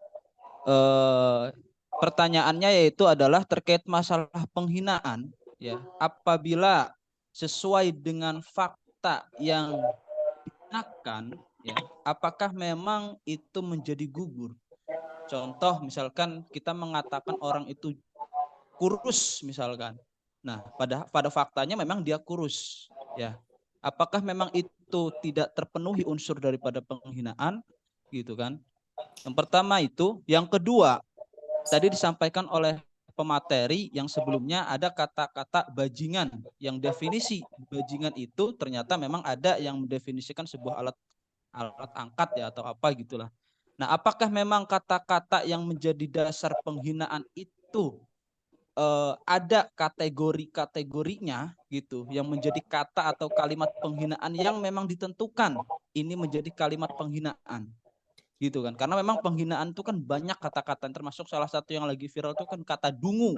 Pertanyaannya yaitu adalah terkait masalah penghinaan ya, apabila sesuai dengan fakta yang digunakan ya, apakah memang itu menjadi gugur? Contoh misalkan kita mengatakan orang itu kurus misalkan. Nah, pada faktanya memang dia kurus ya. Apakah memang itu tidak terpenuhi unsur daripada penghinaan gitu kan? Yang pertama itu, yang kedua tadi disampaikan oleh pemateri yang sebelumnya ada kata-kata bajingan, yang definisi bajingan itu ternyata memang ada yang mendefinisikan sebuah alat angkat ya atau apa gitulah. Nah, apakah memang kata-kata yang menjadi dasar penghinaan itu ada kategori-kategorinya gitu, yang menjadi kata atau kalimat penghinaan yang memang ditentukan ini menjadi kalimat penghinaan gitu kan? Karena memang penghinaan itu kan banyak kata-kata, termasuk salah satu yang lagi viral itu kan kata dungu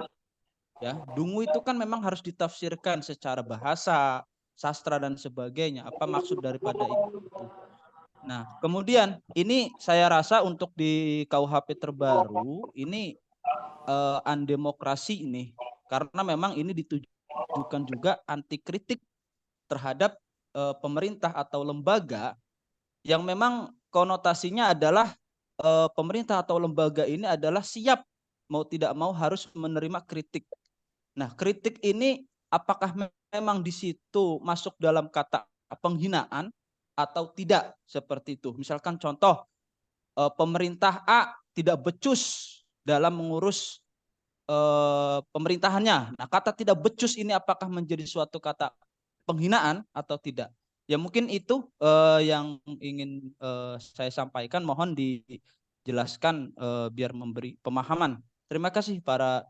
ya. Dungu itu kan memang harus ditafsirkan secara bahasa, sastra dan sebagainya, apa maksud daripada itu. Nah, kemudian ini saya rasa untuk di KUHP terbaru ini undemokrasi ini, karena memang ini ditujukan juga anti kritik terhadap pemerintah atau lembaga yang memang konotasinya adalah pemerintah atau lembaga ini adalah siap mau tidak mau harus menerima kritik. Nah, kritik ini apakah memang di situ masuk dalam kata penghinaan atau tidak seperti itu? Misalkan contoh pemerintah A tidak becus dalam mengurus pemerintahannya. Nah, kata tidak becus ini apakah menjadi suatu kata penghinaan atau tidak? Ya mungkin itu yang ingin saya sampaikan. Mohon dijelaskan biar memberi pemahaman. Terima kasih para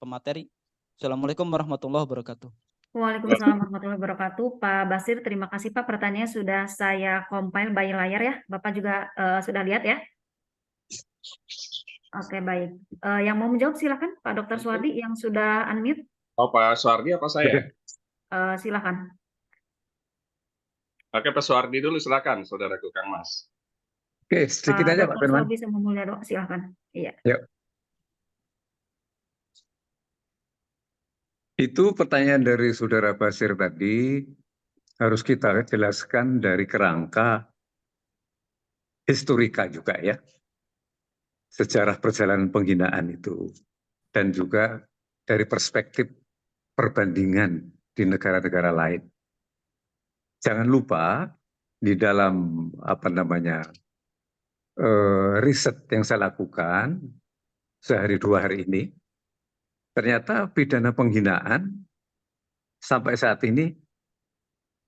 pemateri. Assalamualaikum warahmatullahi wabarakatuh. Waalaikumsalam warahmatullahi wabarakatuh. Pak Basir, terima kasih Pak. Pertanyaannya sudah saya compile by layar ya. Bapak juga sudah lihat ya. Oke, baik. Yang mau menjawab silakan Pak Dr. Suwardi yang sudah unmute. Oh, Pak Suwardi apa saya? Silakan. Oke, Pak Suwardi dulu silakan, saudaraku Kang Mas. Oke, sedikit aja Pak Dr. Firman. Suwardi sama Mulyado, silakan. Iya. Yuk. Itu pertanyaan dari Saudara Basir tadi harus kita jelaskan dari kerangka historika juga ya. Sejarah perjalanan penghinaan itu. Dan juga dari perspektif perbandingan di negara-negara lain. Jangan lupa di dalam riset yang saya lakukan sehari 2 hari ini, ternyata pidana penghinaan sampai saat ini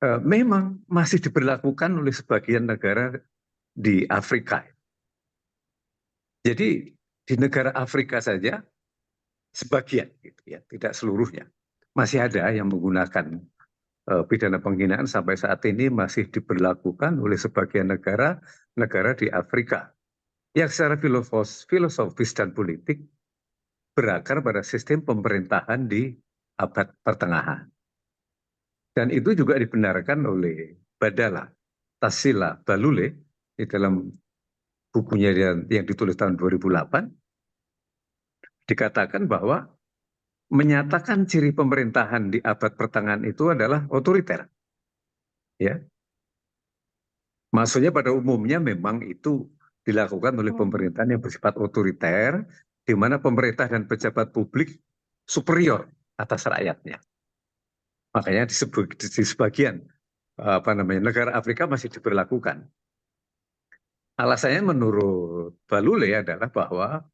memang masih diberlakukan oleh sebagian negara di Afrika. Jadi di negara Afrika saja sebagian, gitu ya, tidak seluruhnya. Masih ada yang menggunakan pidana penghinaan sampai saat ini masih diberlakukan oleh sebagian negara di Afrika yang secara filosofis dan politik berakar pada sistem pemerintahan di abad pertengahan. Dan itu juga dibenarkan oleh Badala Tassila Balule di dalam bukunya yang ditulis tahun 2008, dikatakan bahwa menyatakan ciri pemerintahan di abad pertengahan itu adalah otoriter. Ya. Maksudnya pada umumnya memang itu dilakukan oleh pemerintahan yang bersifat otoriter, di mana pemerintah dan pejabat publik superior atas rakyatnya. Makanya di sebagian negara Afrika masih diberlakukan. Alasannya menurut Balule adalah bahwa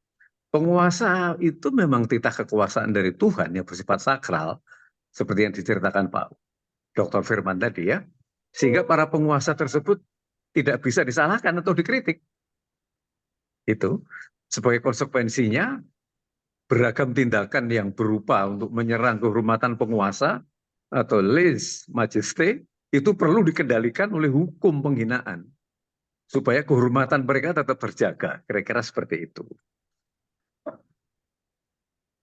penguasa itu memang titah kekuasaan dari Tuhan yang bersifat sakral, seperti yang diceritakan Pak Dr. Firman tadi ya, sehingga para penguasa tersebut tidak bisa disalahkan atau dikritik. Itu sebagai konsekuensinya beragam tindakan yang berupa untuk menyerang kehormatan penguasa atau lèse majesté itu perlu dikendalikan oleh hukum penghinaan supaya kehormatan mereka tetap terjaga, kira-kira seperti itu.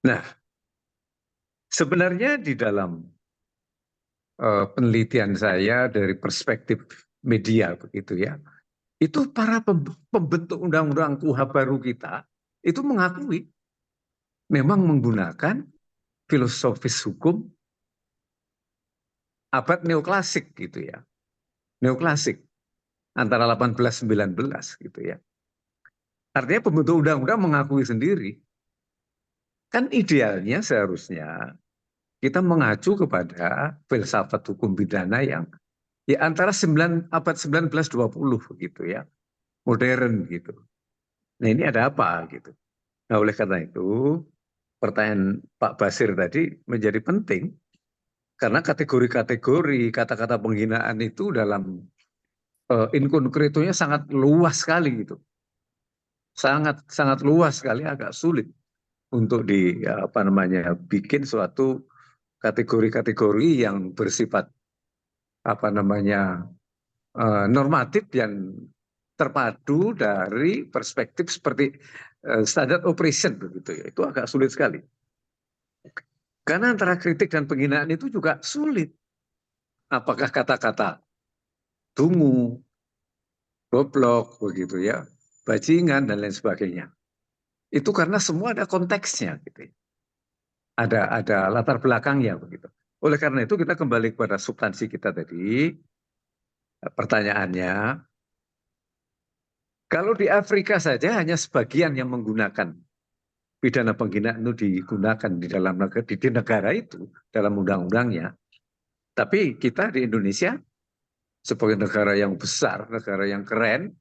Nah, sebenarnya di dalam penelitian saya dari perspektif media begitu ya, itu para pembentuk undang-undang KUHP baru kita itu mengakui memang menggunakan filosofis hukum abad neoklasik gitu ya. Neoklasik antara 18-19 gitu ya. Artinya pembentuk undang-undang mengakui sendiri. Kan idealnya seharusnya kita mengacu kepada filsafat hukum pidana yang ya antara abad 19-20 gitu ya. Modern gitu. Nah ini ada apa gitu. Nah oleh karena itu pertanyaan Pak Basir tadi menjadi penting karena kategori-kategori kata-kata penghinaan itu dalam in concreto-nya sangat luas sekali gitu. Sangat luas sekali, agak sulit untuk bikin suatu kategori-kategori yang bersifat normatif dan terpadu dari perspektif seperti standard operation begitu ya. Itu agak sulit sekali. Karena antara kritik dan penghinaan itu juga sulit. Apakah kata-kata dungu, goblok begitu ya, bajingan dan lain sebagainya. Itu karena semua ada konteksnya gitu. Ada latar belakangnya begitu. Oleh karena itu kita kembali kepada substansi kita tadi. Pertanyaannya, kalau di Afrika saja hanya sebagian yang menggunakan pidana penghinaan itu digunakan di dalam negara itu dalam undang-undangnya. Tapi kita di Indonesia sebagai negara yang besar, negara yang keren,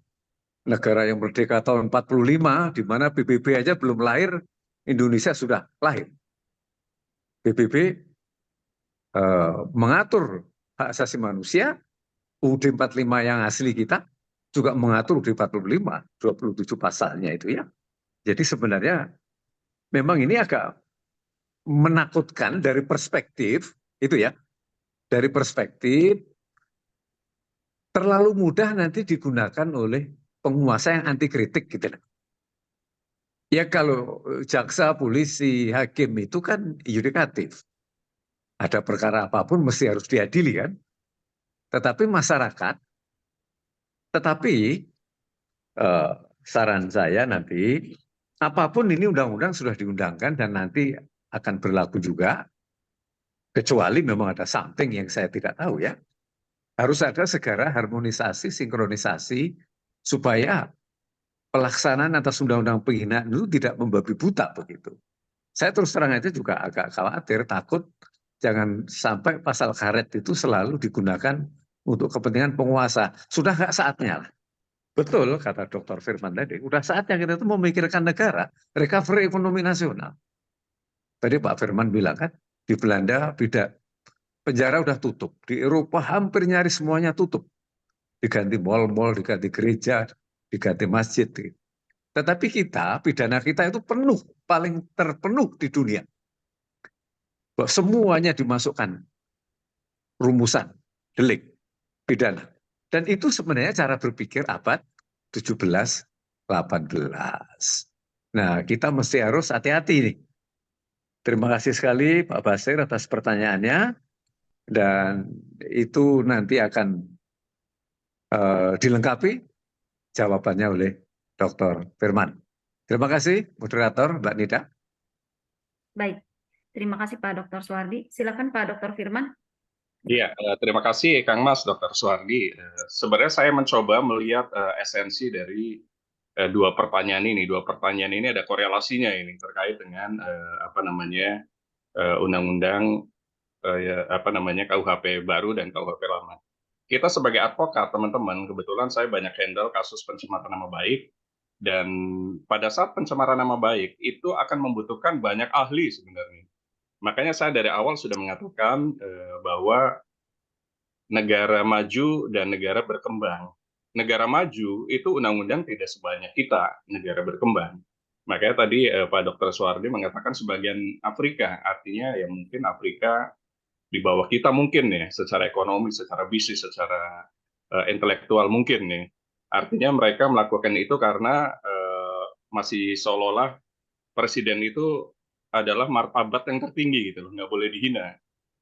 negara yang merdeka tahun 45, di mana PBB aja belum lahir, Indonesia sudah lahir. PBB mengatur hak asasi manusia, UUD 45 yang asli kita juga mengatur UUD 45, 27 pasalnya itu ya. Jadi sebenarnya memang ini agak menakutkan dari perspektif itu ya, dari perspektif terlalu mudah nanti digunakan oleh penguasa yang anti kritik gitu. Ya kalau jaksa, polisi, hakim itu kan yudikatif. Ada perkara apapun mesti harus diadili kan. Tetapi masyarakat, saran saya nanti, apapun ini undang-undang sudah diundangkan dan nanti akan berlaku juga, kecuali memang ada something yang saya tidak tahu ya. Harus ada segera harmonisasi, sinkronisasi, supaya pelaksanaan atas undang-undang penghinaan itu tidak membabi buta begitu. Saya terus terang aja juga agak khawatir, takut jangan sampai pasal karet itu selalu digunakan untuk kepentingan penguasa. Sudah nggak saatnya lah. Betul kata Dr. Firman tadi, udah saatnya kita itu memikirkan negara, recovery ekonomi nasional. Tadi Pak Firman bilang kan, di Belanda penjara udah tutup. Di Eropa hampir nyaris semuanya tutup. Diganti mal-mal, diganti gereja, diganti masjid. Tetapi kita, pidana kita itu penuh, paling terpenuh di dunia. Bahwa semuanya dimasukkan rumusan, delik, pidana. Dan itu sebenarnya cara berpikir abad 17, 18. Nah, kita mesti harus hati-hati nih. Terima kasih sekali Pak Basir atas pertanyaannya. Dan itu nanti akan dilengkapi jawabannya oleh Dr. Firman. Terima kasih, moderator Mbak Nida. Baik, terima kasih Pak Dr. Suwardi. Silakan Pak Dr. Firman. Iya, terima kasih Kang Mas, Dr. Suwardi. Sebenarnya saya mencoba melihat esensi dari dua pertanyaan ini. Dua pertanyaan ini ada korelasinya ini terkait dengan undang-undang KUHP baru dan KUHP lama. Kita sebagai advokat, teman-teman, kebetulan saya banyak handle kasus pencemaran nama baik, dan pada saat pencemaran nama baik itu akan membutuhkan banyak ahli sebenarnya. Makanya saya dari awal sudah mengatakan bahwa negara maju dan negara berkembang. Negara maju itu undang-undang tidak sebanyak kita, negara berkembang. Makanya tadi Pak Dr. Suwardi mengatakan sebagian Afrika, artinya ya mungkin Afrika di bawah kita mungkin ya, secara ekonomi, secara bisnis, secara intelektual mungkin nih. Artinya mereka melakukan itu karena masih seolah-olah presiden itu adalah martabat yang tertinggi gitu loh, nggak boleh dihina.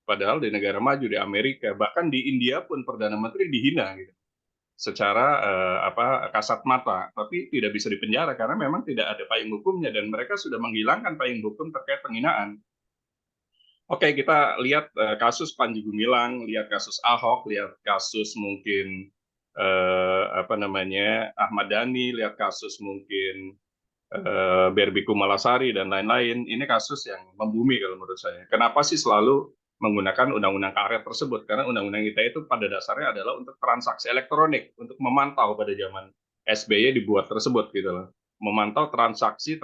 Padahal di negara maju, di Amerika, bahkan di India pun Perdana Menteri dihina gitu, secara kasat mata, tapi tidak bisa dipenjara karena memang tidak ada payung hukumnya dan mereka sudah menghilangkan payung hukum terkait penghinaan. Oke, kita lihat kasus Panji Gumilang, lihat kasus Ahok, lihat kasus mungkin Ahmad Dhani, lihat kasus mungkin Berbi Kumalasari dan lain-lain. Ini kasus yang membumi kalau menurut saya. Kenapa sih selalu menggunakan undang-undang karet tersebut? Karena undang-undang ITE itu pada dasarnya adalah untuk transaksi elektronik, untuk memantau pada zaman SBY dibuat tersebut gitu loh. Memantau transaksi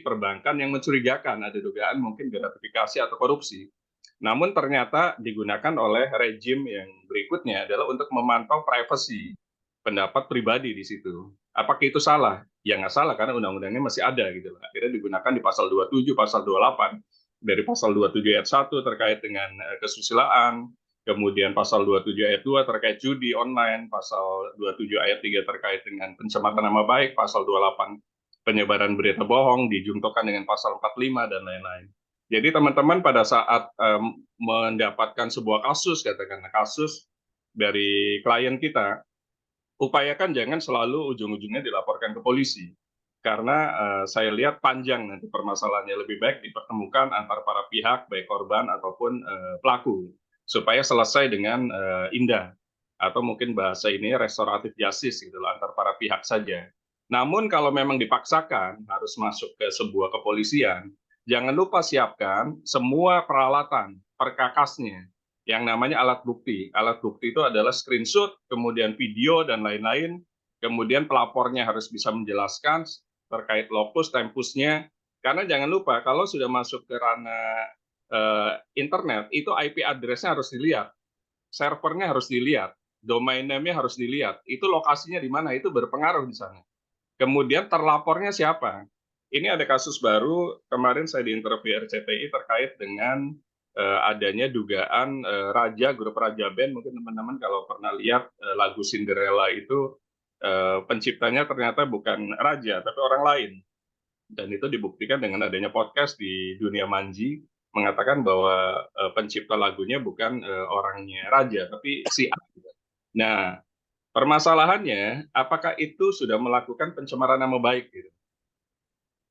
perbankan yang mencurigakan, ada dugaan mungkin gratifikasi atau korupsi. Namun ternyata digunakan oleh rejim yang berikutnya adalah untuk memantau privasi, pendapat pribadi di situ. Apakah itu salah? Ya nggak salah karena undang-undangnya masih ada gitu. Akhirnya digunakan di pasal 27, pasal 28. Dari pasal 27 ayat 1 terkait dengan kesusilaan, kemudian pasal 27 ayat 2 terkait judi online, pasal 27 ayat 3 terkait dengan pencemaran nama baik, pasal 28 penyebaran berita bohong, dijungtokan dengan pasal 45 dan lain-lain. Jadi teman-teman pada saat mendapatkan sebuah kasus, katakanlah kasus dari klien kita, upayakan jangan selalu ujung-ujungnya dilaporkan ke polisi. Karena saya lihat panjang nanti permasalahannya, lebih baik dipertemukan antar para pihak, baik korban ataupun pelaku, supaya selesai dengan indah. Atau mungkin bahasa ini restoratif justice gitu loh, antar para pihak saja. Namun kalau memang dipaksakan harus masuk ke sebuah kepolisian, jangan lupa siapkan semua peralatan, perkakasnya, yang namanya alat bukti. Alat bukti itu adalah screenshot, kemudian video, dan lain-lain. Kemudian pelapornya harus bisa menjelaskan terkait lokus, tempusnya. Karena jangan lupa, kalau sudah masuk ke ranah internet, itu IP address-nya harus dilihat. Servernya harus dilihat. Domain name-nya harus dilihat. Itu lokasinya di mana, itu berpengaruh di sana. Kemudian terlapornya siapa? Ini ada kasus baru, kemarin saya diinterview RCTI terkait dengan adanya dugaan grup Raja Band. Mungkin teman-teman kalau pernah lihat lagu Cinderella itu penciptanya ternyata bukan raja tapi orang lain, dan itu dibuktikan dengan adanya podcast di Dunia Manji mengatakan bahwa pencipta lagunya bukan orangnya raja tapi si A. Nah, permasalahannya apakah itu sudah melakukan pencemaran nama baik gitu?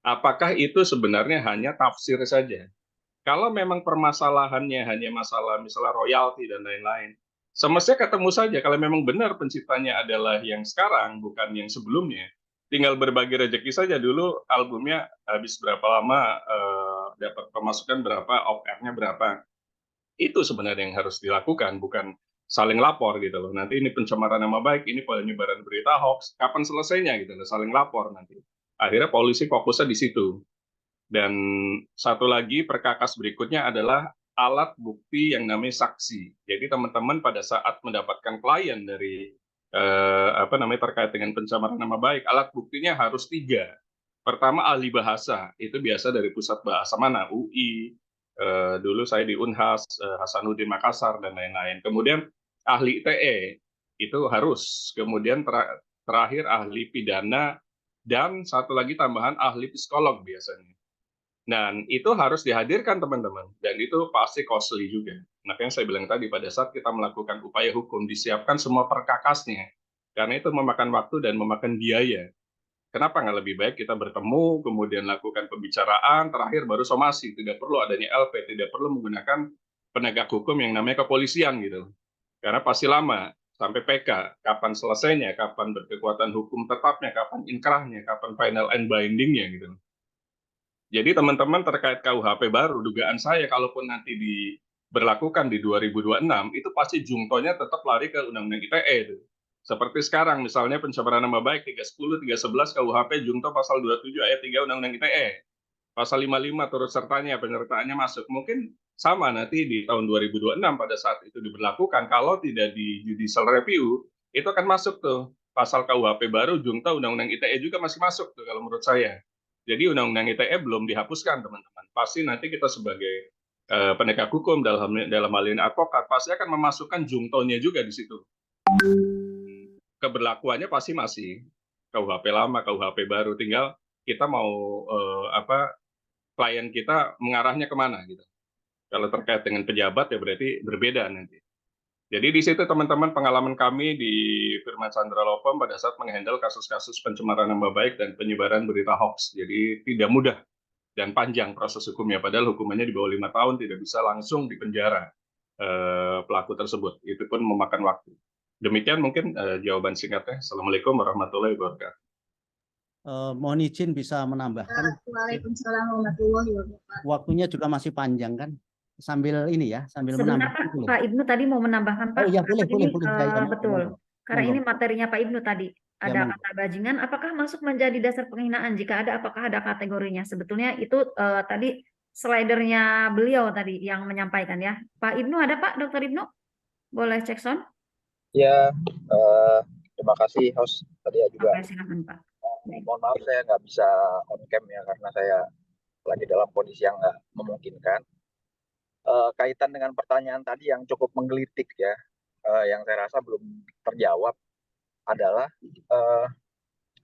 Apakah itu sebenarnya hanya tafsir saja? Kalau memang permasalahannya hanya masalah misalnya royalti dan lain-lain, semestinya ketemu saja. Kalau memang benar penciptanya adalah yang sekarang, bukan yang sebelumnya, tinggal berbagi rezeki saja. Dulu albumnya habis berapa lama, dapat pemasukan berapa, off-air-nya berapa. Itu sebenarnya yang harus dilakukan, bukan saling lapor gitu loh. Nanti ini pencemaran nama baik, ini penyebaran berita hoax, kapan selesainya gitu loh, saling lapor nanti. Akhirnya polisi fokusnya di situ. Dan satu lagi perkakas berikutnya adalah alat bukti yang namanya saksi. Jadi teman-teman pada saat mendapatkan klien dari terkait dengan pencemaran nama baik, alat buktinya harus 3. Pertama, ahli bahasa, itu biasa dari pusat bahasa mana, UI, dulu saya di Unhas, Hasanuddin Makassar dan lain-lain. Kemudian ahli ITE itu harus. Kemudian terakhir ahli pidana dan satu lagi tambahan ahli psikolog biasanya. Dan itu harus dihadirkan teman-teman, dan itu pasti costly juga. Makanya saya bilang tadi, pada saat kita melakukan upaya hukum, disiapkan semua perkakasnya, karena itu memakan waktu dan memakan biaya. Kenapa nggak lebih baik kita bertemu, kemudian lakukan pembicaraan, terakhir baru somasi, tidak perlu adanya LP, tidak perlu menggunakan penegak hukum yang namanya kepolisian gitu. Karena pasti lama, sampai PK, kapan selesainya, kapan berkekuatan hukum tetapnya, kapan inkrahnya, kapan final and bindingnya gitu. Jadi teman-teman terkait KUHP baru, dugaan saya kalaupun nanti diberlakukan di 2026, itu pasti jungtonya tetap lari ke Undang-Undang ITE itu. Seperti sekarang, misalnya pencemaran nama baik 310, 311 KUHP jungto pasal 27 ayat 3 Undang-Undang ITE. Pasal 55 turut sertanya, penyertaannya masuk. Mungkin sama nanti di tahun 2026 pada saat itu diberlakukan, kalau tidak di judicial review, itu akan masuk tuh. Pasal KUHP baru jungto Undang-Undang ITE juga masih masuk tuh kalau menurut saya. Jadi Undang-Undang ITE belum dihapuskan, teman-teman. Pasti nanti kita sebagai penegak hukum dalam hal ini advokat, pasti akan memasukkan jungtonya juga di situ. Keberlakuannya pasti masih KUHP lama, KUHP baru. Tinggal kita mau klien kita mengarahnya kemana gitu. Kalau terkait dengan pejabat ya berarti berbeda nanti. Jadi di situ teman-teman pengalaman kami di Firman Sandra Law Firm pada saat menghandle kasus-kasus pencemaran nama baik dan penyebaran berita hoax. Jadi tidak mudah dan panjang proses hukumnya. Padahal hukumannya di bawah 5 tahun, tidak bisa langsung dipenjara pelaku tersebut. Itu pun memakan waktu. Demikian mungkin jawaban singkatnya. Assalamualaikum warahmatullahi wabarakatuh. Mohon izin bisa menambahkan. Waalaikumsalam warahmatullahi wabarakatuh. Waktunya juga masih panjang kan? Sambil ini ya, sambil Sebentar menambahkan. Pak Ibnu tadi mau menambahkan Pak. Oh iya, boleh, Ini, boleh. Saya betul. Karena monggo. ini materinya Pak Ibnu tadi. Ya, Ada monggo. kata bajingan, apakah masuk menjadi dasar penghinaan? Jika ada, apakah ada kategorinya? Sebetulnya itu tadi slidernya beliau tadi yang menyampaikan ya. Pak Ibnu ada Pak, Dokter Ibnu? Boleh cek sound? Ya, terima kasih host tadi ya juga. Oke, silakan Pak. Mohon maaf saya nggak bisa on cam ya karena saya lagi dalam kondisi yang nggak memungkinkan. Kaitan dengan pertanyaan tadi yang cukup menggelitik ya, yang saya rasa belum terjawab adalah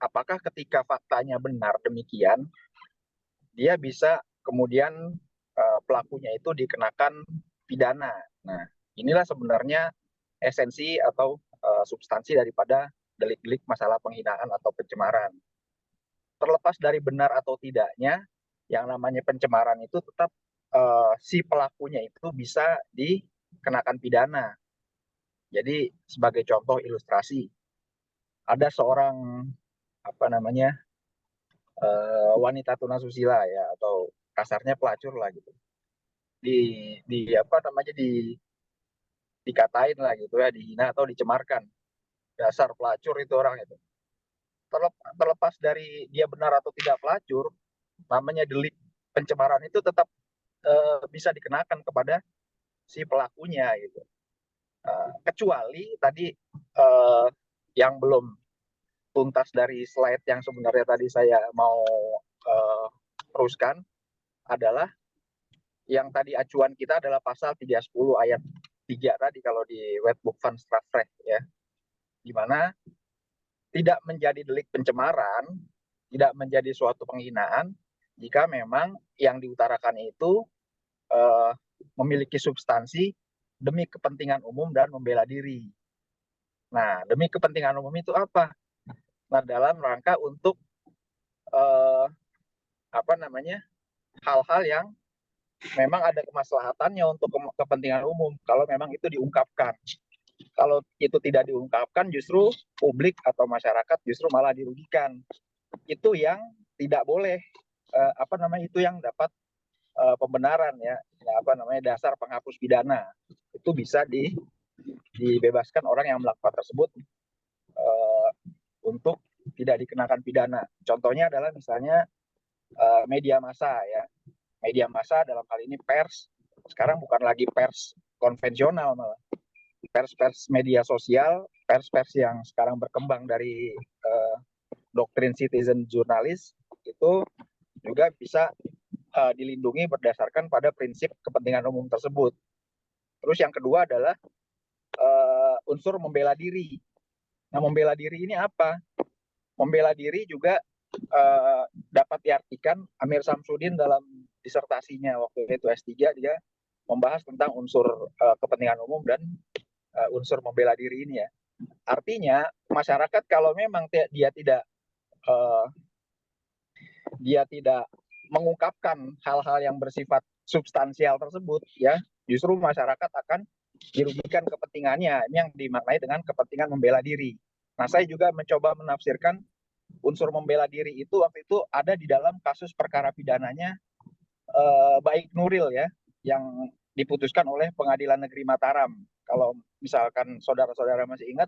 apakah ketika faktanya benar demikian, dia bisa kemudian pelakunya itu dikenakan pidana. Nah, inilah sebenarnya esensi atau substansi daripada delik-delik masalah penghinaan atau pencemaran. Terlepas dari benar atau tidaknya, yang namanya pencemaran itu tetap si pelakunya itu bisa dikenakan pidana. Jadi sebagai contoh ilustrasi, ada seorang wanita tunasusila ya, atau kasarnya pelacur lah gitu. Dikatain lah gitu ya, dihina atau dicemarkan. Dasar pelacur itu orang itu. Terlepas dari dia benar atau tidak pelacur, namanya delik pencemaran itu tetap bisa dikenakan kepada si pelakunya gitu. Kecuali tadi yang belum tuntas dari slide yang sebenarnya tadi saya mau teruskan adalah yang tadi acuan kita adalah pasal 310 ayat 3 tadi kalau di Wetboek van Strafrecht ya, di mana tidak menjadi delik pencemaran, tidak menjadi suatu penghinaan jika memang yang diutarakan itu memiliki substansi demi kepentingan umum dan membela diri. Nah, demi kepentingan umum itu apa? Nah, dalam rangka untuk hal-hal yang memang ada kemaslahatannya untuk kepentingan umum kalau memang itu diungkapkan. Kalau itu tidak diungkapkan, justru publik atau masyarakat justru malah dirugikan. Itu yang tidak boleh, itu yang dapat pembenaran ya, dasar penghapus pidana. Itu bisa dibebaskan orang yang melakukan tersebut untuk tidak dikenakan pidana. Contohnya adalah misalnya media massa ya. Media massa dalam hal ini pers Sekarang bukan lagi pers konvensional, malah pers-pers media sosial, pers-pers yang sekarang berkembang dari doktrin citizen jurnalis itu juga bisa dilindungi berdasarkan pada prinsip kepentingan umum tersebut. Terus yang kedua adalah unsur membela diri. Nah, membela diri ini apa? Membela diri juga dapat diartikan Amir Samsudin dalam disertasinya waktu itu S3, dia membahas tentang unsur kepentingan umum dan unsur membela diri ini ya. Artinya masyarakat kalau memang dia tidak mengungkapkan hal-hal yang bersifat substansial tersebut, ya justru masyarakat akan dirugikan kepentingannya. Ini yang dimaknai dengan kepentingan membela diri. Nah, saya juga mencoba menafsirkan unsur membela diri itu waktu itu ada di dalam kasus perkara pidananya Baik Nuril ya, yang diputuskan oleh Pengadilan Negeri Mataram. Kalau misalkan saudara-saudara masih ingat,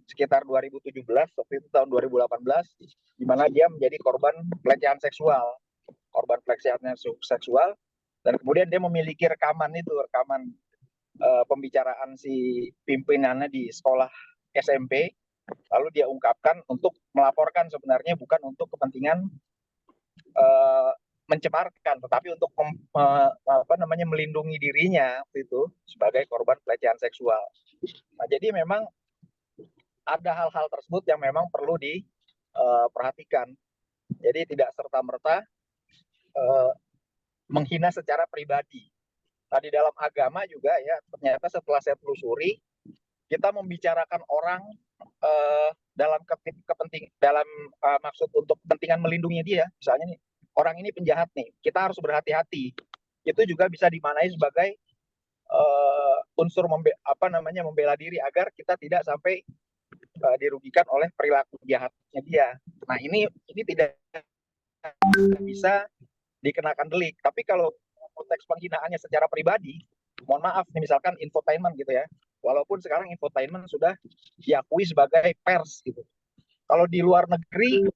sekitar 2017, waktu itu tahun 2018, di mana dia menjadi korban pelecehan seksual. Dan kemudian dia memiliki rekaman pembicaraan si pimpinannya di sekolah SMP, lalu dia ungkapkan untuk melaporkan sebenarnya bukan untuk kepentingan mencemarkan, tetapi untuk melindungi dirinya itu sebagai korban pelecehan seksual. Nah, jadi memang ada hal-hal tersebut yang memang perlu diperhatikan. Jadi tidak serta-merta menghina secara pribadi. Nah, di dalam agama juga ya, ternyata setelah saya telusuri, kita membicarakan orang dalam maksud untuk kepentingan melindungi dia. Misalnya nih, orang ini penjahat nih, kita harus berhati-hati. Itu juga bisa dimaknai sebagai unsur membela diri agar kita tidak sampai dirugikan oleh perilaku jahatnya dia. Nah, ini tidak bisa dikenakan delik. Tapi kalau konteks penghinaannya secara pribadi, mohon maaf nih, misalkan infotainment gitu ya. Walaupun sekarang infotainment sudah diakui sebagai pers gitu. Kalau di luar negeri,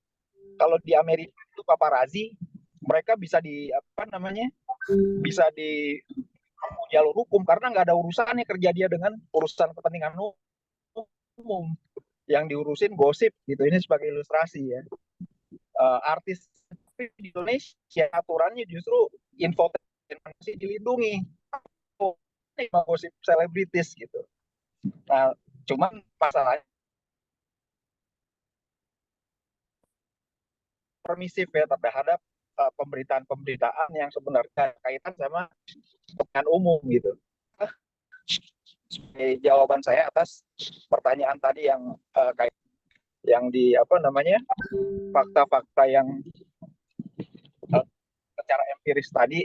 kalau di Amerika itu paparazzi, mereka bisa bisa di jalur hukum karena nggak ada urusannya kerja dia dengan urusan kepentingan umum. Yang diurusin gosip gitu. Ini sebagai ilustrasi ya. Artis di Indonesia aturannya justru infotainment masih dilindungi. Gosip selebritis gitu. Nah, cuman masalahnya permisif ya terhadap pemberitaan yang kaitan sama kepentingan umum gitu. Jawaban saya atas pertanyaan tadi yang fakta-fakta yang secara empiris tadi,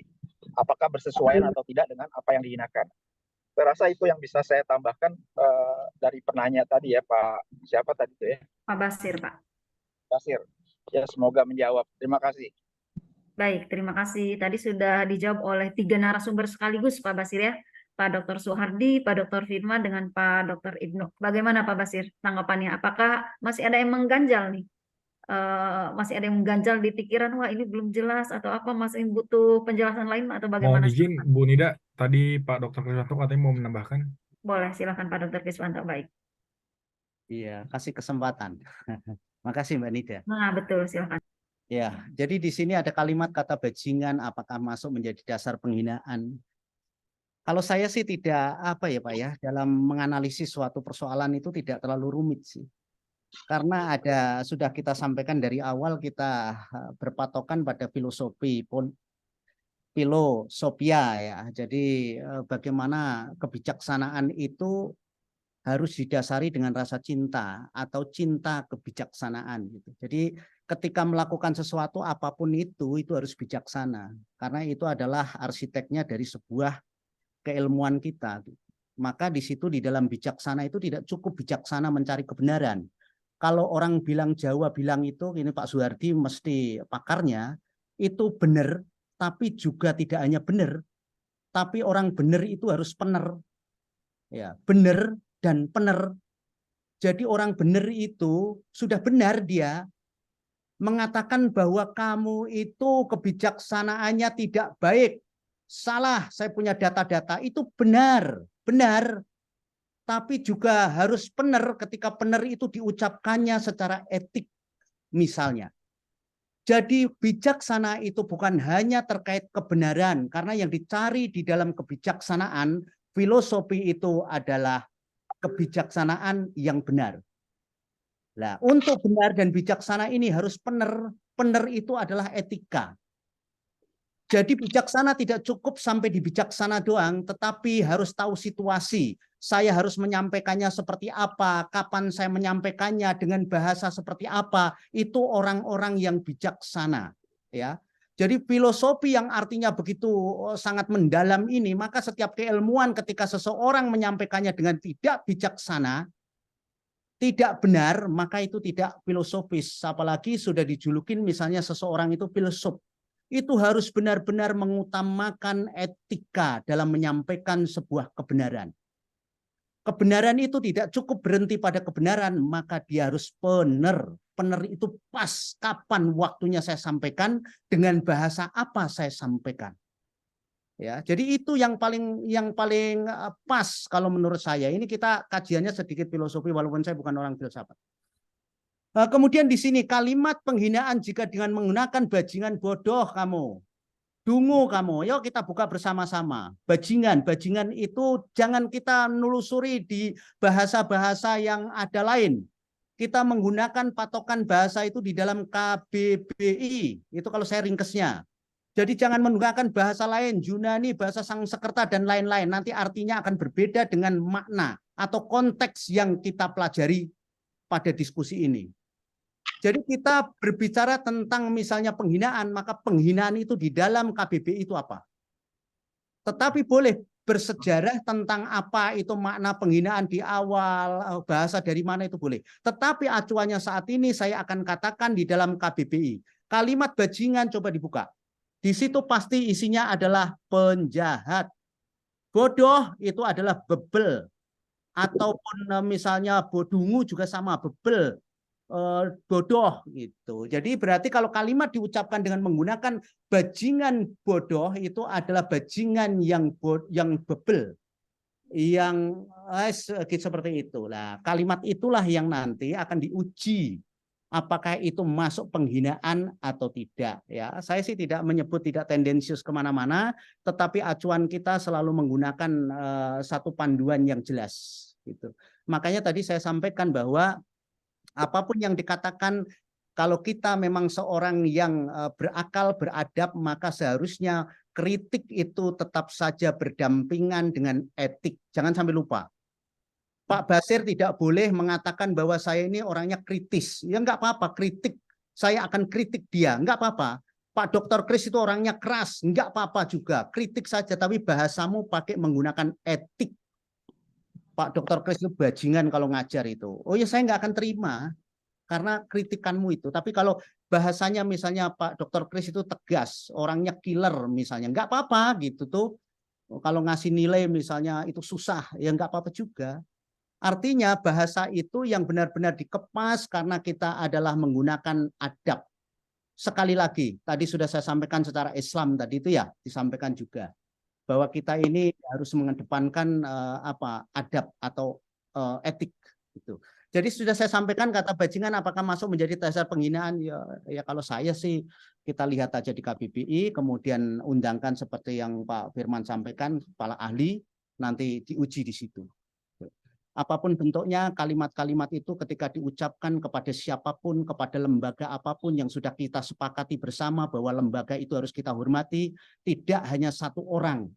apakah bersesuaian atau tidak dengan apa yang dihinakan. Saya rasa itu yang bisa saya tambahkan dari penanya tadi ya, Pak. Siapa tadi itu ya? Pak Basir, Pak. Basir. Ya, semoga menjawab. Terima kasih. Baik, terima kasih. Tadi sudah dijawab oleh 3 narasumber sekaligus, Pak Basir ya. Pak Dr. Soehardi, Pak Dr. Firman, dengan Pak Dr. Ibnu. Bagaimana Pak Basir tanggapannya? Apakah masih ada yang mengganjal nih? Masih ada yang mengganjal di pikiran, wah ini belum jelas atau apa, masih butuh penjelasan lain atau bagaimana? Mohon izin, Bu Nida, tadi Pak Dr. Kriswanto katanya mau menambahkan. Boleh, silakan Pak Dr. Kriswanto. Baik. Iya, kasih kesempatan. Makasih Mbak Nida. Nah, betul, silakan. Ya, jadi di sini ada kalimat kata bajingan, apakah masuk menjadi dasar penghinaan? Kalau saya sih tidak Pak ya, dalam menganalisis suatu persoalan itu tidak terlalu rumit sih. Karena sudah kita sampaikan dari awal, kita berpatokan pada filosofia ya. Jadi bagaimana kebijaksanaan itu harus didasari dengan rasa cinta atau cinta kebijaksanaan gitu. Jadi ketika melakukan sesuatu apapun itu harus bijaksana, karena itu adalah arsiteknya dari sebuah keilmuan kita. Maka di situ di dalam bijaksana itu tidak cukup bijaksana mencari kebenaran. Kalau orang bilang Jawa bilang itu, ini Pak Soehardi mesti pakarnya, itu benar, tapi juga tidak hanya benar, tapi orang benar itu harus benar. Ya, benar dan benar. Jadi orang benar itu sudah benar dia mengatakan bahwa kamu itu kebijaksanaannya tidak baik, salah, saya punya data-data, itu benar, benar. Tapi juga harus benar ketika benar itu diucapkannya secara etik misalnya. Jadi bijaksana itu bukan hanya terkait kebenaran, karena yang dicari di dalam kebijaksanaan, filosofi itu adalah kebijaksanaan yang benar. Nah, untuk benar dan bijaksana ini harus benar. Benar itu adalah etika. Jadi bijaksana tidak cukup sampai di bijaksana doang, tetapi harus tahu situasi. Saya harus menyampaikannya seperti apa, kapan saya menyampaikannya, dengan bahasa seperti apa. Itu orang-orang yang bijaksana, ya. Jadi filosofi yang artinya begitu sangat mendalam ini, maka setiap keilmuan ketika seseorang menyampaikannya dengan tidak bijaksana, tidak benar, maka itu tidak filosofis. Apalagi sudah dijulukin misalnya seseorang itu filsuf. Itu harus benar-benar mengutamakan etika dalam menyampaikan sebuah kebenaran. Kebenaran itu tidak cukup berhenti pada kebenaran, maka dia harus benar. Benar itu pas kapan waktunya saya sampaikan, dengan bahasa apa saya sampaikan. Ya, jadi itu yang paling pas kalau menurut saya. Ini kita kajiannya sedikit filosofi walaupun saya bukan orang filsafat. Kemudian di sini kalimat penghinaan jika dengan menggunakan bajingan bodoh kamu, dungu kamu, yuk kita buka bersama-sama. Bajingan itu jangan kita nelusuri di bahasa-bahasa yang ada lain. Kita menggunakan patokan bahasa itu di dalam KBBI, itu kalau saya ringkesnya. Jadi jangan menggunakan bahasa lain, Yunani, bahasa Sanskerta dan lain-lain. Nanti artinya akan berbeda dengan makna atau konteks yang kita pelajari pada diskusi ini. Jadi kita berbicara tentang misalnya penghinaan, maka penghinaan itu di dalam KBBI itu apa? Tetapi boleh bersejarah tentang apa itu makna penghinaan di awal, bahasa dari mana itu boleh. Tetapi acuannya saat ini saya akan katakan di dalam KBBI. Kalimat bajingan coba dibuka. Di situ pasti isinya adalah penjahat. Bodoh itu adalah bebel. Ataupun misalnya bodungu juga sama, bebel. Bodoh gitu. Jadi berarti kalau kalimat diucapkan dengan menggunakan bajingan bodoh itu adalah bajingan yang bebel, yang seperti itu. Nah, kalimat itulah yang nanti akan diuji apakah itu masuk penghinaan atau tidak. Ya, saya sih tidak menyebut tidak tendensius kemana-mana, tetapi acuan kita selalu menggunakan satu panduan yang jelas. Gitu. Makanya tadi saya sampaikan bahwa apapun yang dikatakan, kalau kita memang seorang yang berakal, beradab, maka seharusnya kritik itu tetap saja berdampingan dengan etik. Jangan sampai lupa. Pak Basir tidak boleh mengatakan bahwa saya ini orangnya kritis. Ya enggak apa-apa, kritik. Saya akan kritik dia, enggak apa-apa. Pak Dr. Kris itu orangnya keras, enggak apa-apa juga. Kritik saja, tapi bahasamu pakai menggunakan etik. Pak Dr. Kris itu bajingan kalau ngajar itu. Oh ya saya nggak akan terima karena kritikanmu itu. Tapi kalau bahasanya misalnya Pak Dr. Kris itu tegas, orangnya killer misalnya, nggak apa-apa gitu tuh. Kalau ngasih nilai misalnya itu susah, ya nggak apa-apa juga. Artinya bahasa itu yang benar-benar dikemas karena kita adalah menggunakan adab. Sekali lagi, tadi sudah saya sampaikan secara Islam tadi itu ya, disampaikan juga. Bahwa kita ini harus mengedepankan adab atau etik gitu. Jadi sudah saya sampaikan kata bajingan apakah masuk menjadi dasar penghinaan, ya kalau saya sih kita lihat aja di KBBI, kemudian undangkan seperti yang Pak Firman sampaikan, kepala ahli, nanti diuji di situ. Apapun bentuknya, kalimat-kalimat itu ketika diucapkan kepada siapapun, kepada lembaga apapun yang sudah kita sepakati bersama bahwa lembaga itu harus kita hormati, tidak hanya satu orang,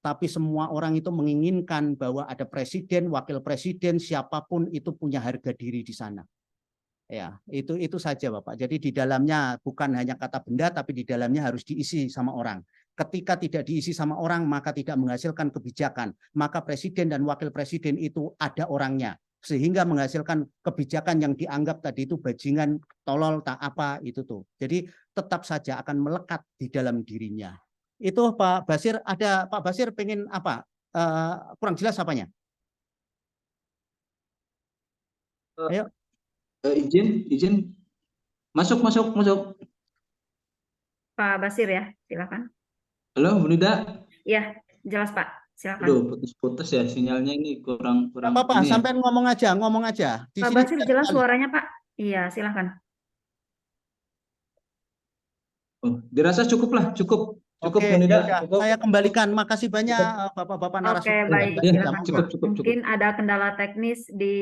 tapi semua orang itu menginginkan bahwa ada presiden, wakil presiden, siapapun itu punya harga diri di sana. Ya, itu saja Bapak. Jadi di dalamnya bukan hanya kata benda, tapi di dalamnya harus diisi sama orang. Ketika tidak diisi sama orang, maka tidak menghasilkan kebijakan. Maka presiden dan wakil presiden itu ada orangnya. Sehingga menghasilkan kebijakan yang dianggap tadi itu bajingan, tolol, tak apa, itu tuh. Jadi tetap saja akan melekat di dalam dirinya. Itu Pak Basir, ada Pak Basir pengen apa? Kurang jelas apanya? Ayo. Izin. Masuk. Pak Basir ya, silakan. Halo, Bu Nida. Iya, jelas Pak. Silakan. Aduh, putus-putus ya sinyalnya ini kurang Nggak apa-apa, ini ya. sampai ngomong aja. Di Pak sini Basir jelas jelas sekali. suaranya Pak. Iya, silakan. Oh, dirasa cukup lah, cukup Oke, Bu Nida, ya, cukup. saya kembalikan. Makasih banyak Bapak-bapak Oke, narasumber. baik. Ya, Silakan. cukup. Mungkin ada kendala teknis di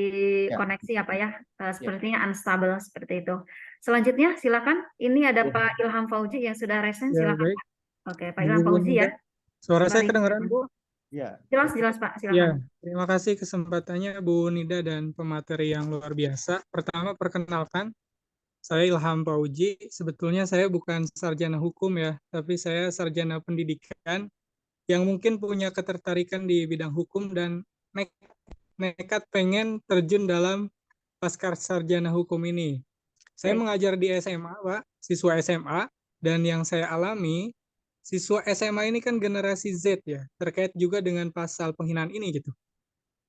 Ya. koneksi apa ya? Sepertinya unstable seperti itu. Selanjutnya silakan. Ini ada Pak Ilham Fauzi yang sudah resen. Ya, Silakan baik. Pak. Oke, Pak Ilham Fauzi ya. Suara saya Mari. kedengaran, Bu? Ya. Jelas Pak. Ya, Silakan. terima kasih kesempatannya Bu Nida dan pemateri yang luar biasa. Pertama, perkenalkan, saya Ilham Fauzi. Sebetulnya saya bukan sarjana hukum ya, tapi saya sarjana pendidikan yang mungkin punya ketertarikan di bidang hukum dan nekat pengen terjun dalam pasca sarjana hukum ini. Saya Baik. mengajar di SMA, Pak, siswa SMA, dan yang saya alami, siswa SMA ini kan generasi Z ya, terkait juga dengan pasal penghinaan ini gitu.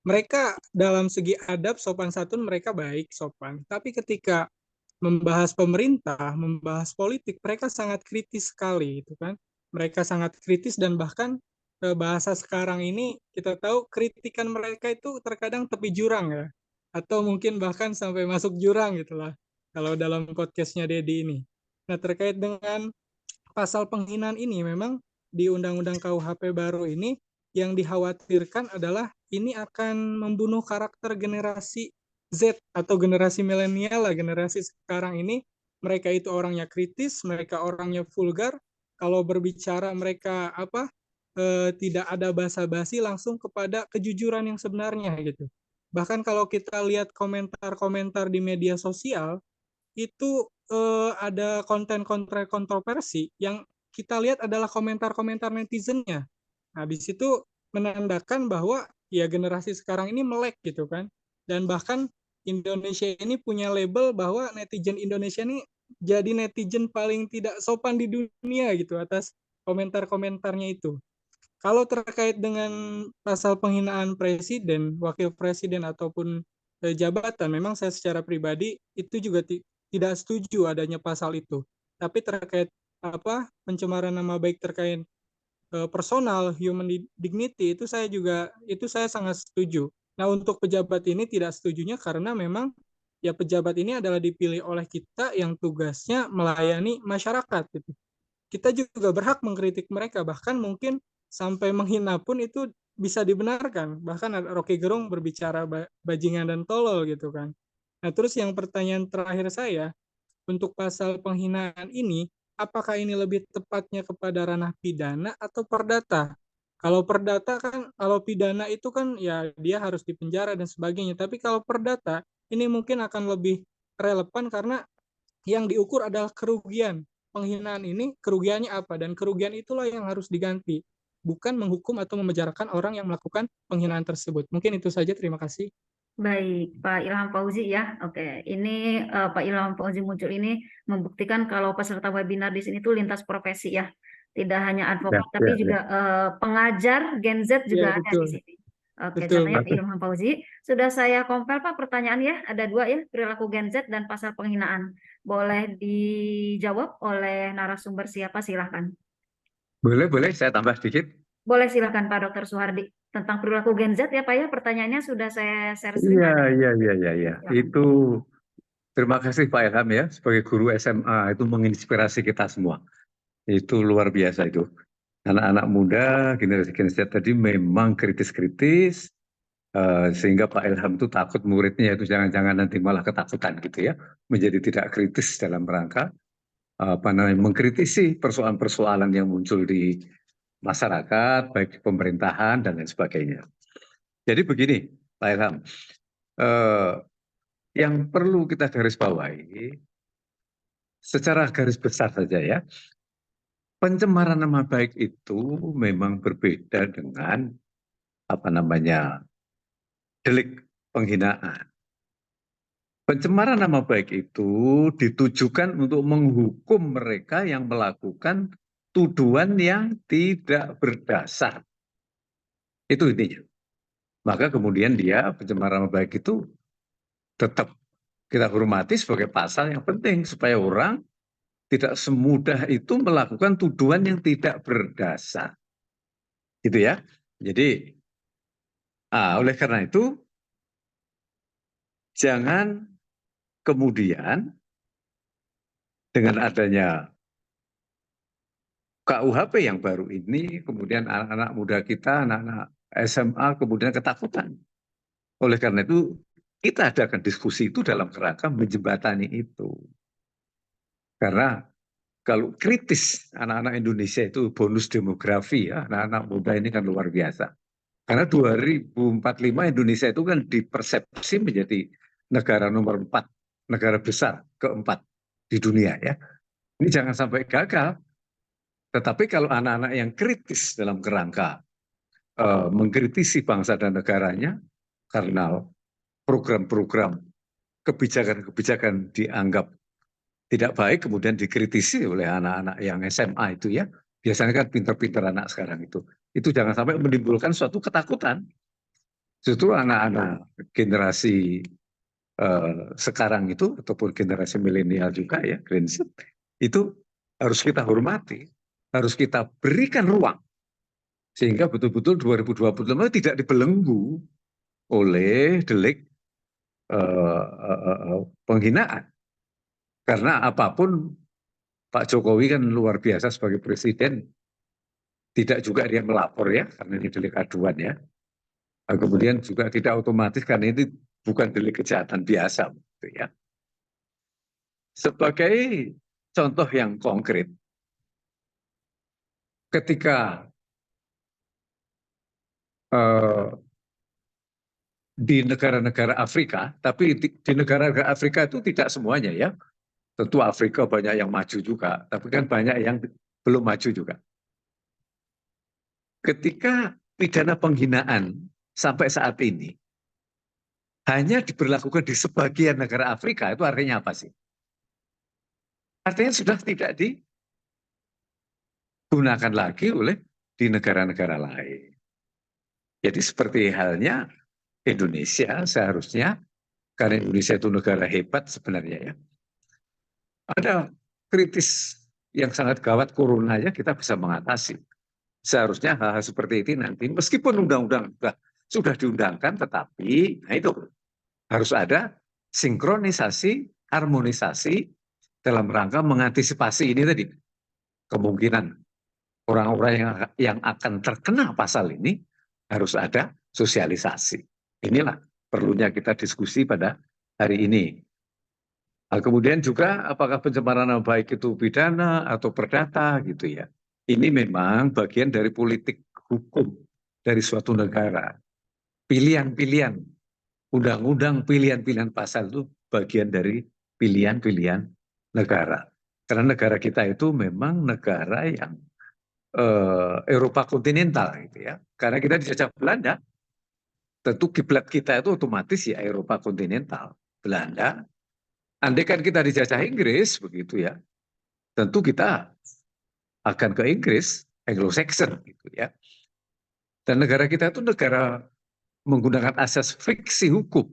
Mereka dalam segi adab, sopan santun mereka baik, sopan. Tapi ketika membahas pemerintah, membahas politik, mereka sangat kritis sekali, gitu kan. Mereka sangat kritis dan bahkan bahasa sekarang ini kita tahu kritikan mereka itu terkadang tepi jurang ya, atau mungkin bahkan sampai masuk jurang gitulah. Kalau dalam podcastnya Dedi ini. Nah terkait dengan pasal penghinaan ini memang di Undang-Undang KUHP baru ini yang dikhawatirkan adalah ini akan membunuh karakter generasi Z atau generasi milenial lah, generasi sekarang ini. Mereka itu orangnya kritis, mereka orangnya vulgar. Kalau berbicara mereka tidak ada basa-basi, langsung kepada kejujuran yang sebenarnya gitu. Bahkan kalau kita lihat komentar-komentar di media sosial, itu ada konten-konten kontroversi yang kita lihat adalah komentar-komentar netizennya. Habis itu menandakan bahwa ya generasi sekarang ini melek gitu kan. Dan bahkan Indonesia ini punya label bahwa netizen Indonesia ini jadi netizen paling tidak sopan di dunia gitu atas komentar-komentarnya itu. Kalau terkait dengan pasal penghinaan presiden, wakil presiden ataupun jabatan, memang saya secara pribadi itu juga tidak setuju adanya pasal itu. Tapi terkait pencemaran nama baik terkait personal, human dignity itu saya sangat setuju. Nah, untuk pejabat ini tidak setujunya karena memang ya pejabat ini adalah dipilih oleh kita yang tugasnya melayani masyarakat gitu. Kita juga berhak mengkritik mereka, bahkan mungkin sampai menghina pun itu bisa dibenarkan. Bahkan Rocky Gerung berbicara bajingan dan tolol gitu kan. Nah, terus yang pertanyaan terakhir saya, untuk pasal penghinaan ini, apakah ini lebih tepatnya kepada ranah pidana atau perdata? Kalau perdata kan, kalau pidana itu kan ya dia harus dipenjara dan sebagainya. Tapi kalau perdata, ini mungkin akan lebih relevan karena yang diukur adalah kerugian. Penghinaan ini kerugiannya apa? Dan kerugian itulah yang harus diganti. Bukan menghukum atau memenjarakan orang yang melakukan penghinaan tersebut. Mungkin itu saja, terima kasih. Baik, Pak Ilham Fauzi ya. Oke, ini Pak Ilham Fauzi muncul ini membuktikan kalau peserta webinar di sini tuh lintas profesi ya. Tidak hanya advokat, tapi juga pengajar Gen Z juga ada di sini. Oke, contohnya Pak Ilham Fauzi. Sudah saya compile Pak pertanyaan ya. Ada 2 ya, perilaku Gen Z dan pasal penghinaan. Boleh dijawab oleh narasumber siapa? Silahkan. Boleh, saya tambah sedikit. Boleh silakan Pak Dr. Suhardi. Tentang perilaku Gen Z ya Pak ya, pertanyaannya sudah saya share screen. Iya. Itu terima kasih Pak Ilham ya, sebagai guru SMA itu menginspirasi kita semua. Itu luar biasa itu. Anak-anak muda, generasi Gen Z tadi memang kritis-kritis, sehingga Pak Ilham itu takut muridnya itu jangan-jangan nanti malah ketakutan gitu ya, menjadi tidak kritis dalam rangka mengkritisi persoalan-persoalan yang muncul di masyarakat, baik di pemerintahan dan lain sebagainya. Jadi begini, Pak Ilham, yang perlu kita garis bawahi secara garis besar saja ya, pencemaran nama baik itu memang berbeda dengan delik penghinaan. Pencemaran nama baik itu ditujukan untuk menghukum mereka yang melakukan tuduhan yang tidak berdasar. Itu intinya. Maka kemudian dia pencemaran nama baik itu tetap kita hormati sebagai pasal yang penting supaya orang tidak semudah itu melakukan tuduhan yang tidak berdasar. gitu ya. Jadi oleh karena itu jangan kemudian dengan adanya KUHP yang baru ini, kemudian anak-anak muda kita, anak-anak SMA, kemudian ketakutan. Oleh karena itu, kita adakan diskusi itu dalam kerangka menjembatani itu. Karena kalau kritis anak-anak Indonesia itu bonus demografi ya, anak-anak muda ini kan luar biasa. Karena 2045 Indonesia itu kan dipersepsi menjadi negara nomor 4, negara besar keempat di dunia ya. Ini jangan sampai gagal. Tetapi kalau anak-anak yang kritis dalam kerangka mengkritisi bangsa dan negaranya karena program-program kebijakan-kebijakan dianggap tidak baik, kemudian dikritisi oleh anak-anak yang SMA itu ya, biasanya kan pinter-pinter anak sekarang itu jangan sampai menimbulkan suatu ketakutan. Justru anak-anak generasi sekarang itu ataupun generasi milenial juga ya, Gen Z, itu harus kita hormati, harus kita berikan ruang sehingga betul-betul 2025 tidak dibelenggu oleh delik penghinaan. Karena apapun Pak Jokowi kan luar biasa sebagai presiden, tidak juga dia melapor ya, karena ini delik aduan ya. Kemudian juga tidak otomatis karena ini bukan delik kejahatan biasa gitu ya. Sebagai contoh yang konkret, ketika di negara-negara Afrika, tapi di negara-negara Afrika itu tidak semuanya ya. Tentu Afrika banyak yang maju juga, tapi kan banyak yang belum maju juga. Ketika pidana penghinaan sampai saat ini hanya diberlakukan di sebagian negara Afrika, itu artinya apa sih? Artinya sudah tidak digunakan lagi oleh di negara-negara lain. Jadi seperti halnya Indonesia seharusnya, karena Indonesia itu negara hebat sebenarnya ya. Ada kritis yang sangat gawat corona ya, kita bisa mengatasi. Seharusnya hal-hal seperti ini nanti, meskipun undang-undang sudah diundangkan, tetapi nah itu harus ada sinkronisasi, harmonisasi dalam rangka mengantisipasi ini tadi. Kemungkinan orang-orang yang akan terkena pasal ini harus ada sosialisasi. Inilah perlunya kita diskusi pada hari ini. Kemudian juga apakah pencemaran nama baik itu pidana atau perdata gitu ya. Ini memang bagian dari politik hukum dari suatu negara. Pilihan-pilihan undang-undang, pilihan-pilihan pasal itu bagian dari pilihan-pilihan negara. Karena negara kita itu memang negara yang Eropa kontinental gitu ya. Karena kita dijajah Belanda, tentu kiblat kita itu otomatis ya Eropa kontinental, Belanda. Andai kan kita dijajah Inggris begitu ya, tentu kita akan ke Inggris, Anglo-Saxon gitu ya. Dan negara kita itu negara menggunakan asas fiksi hukum.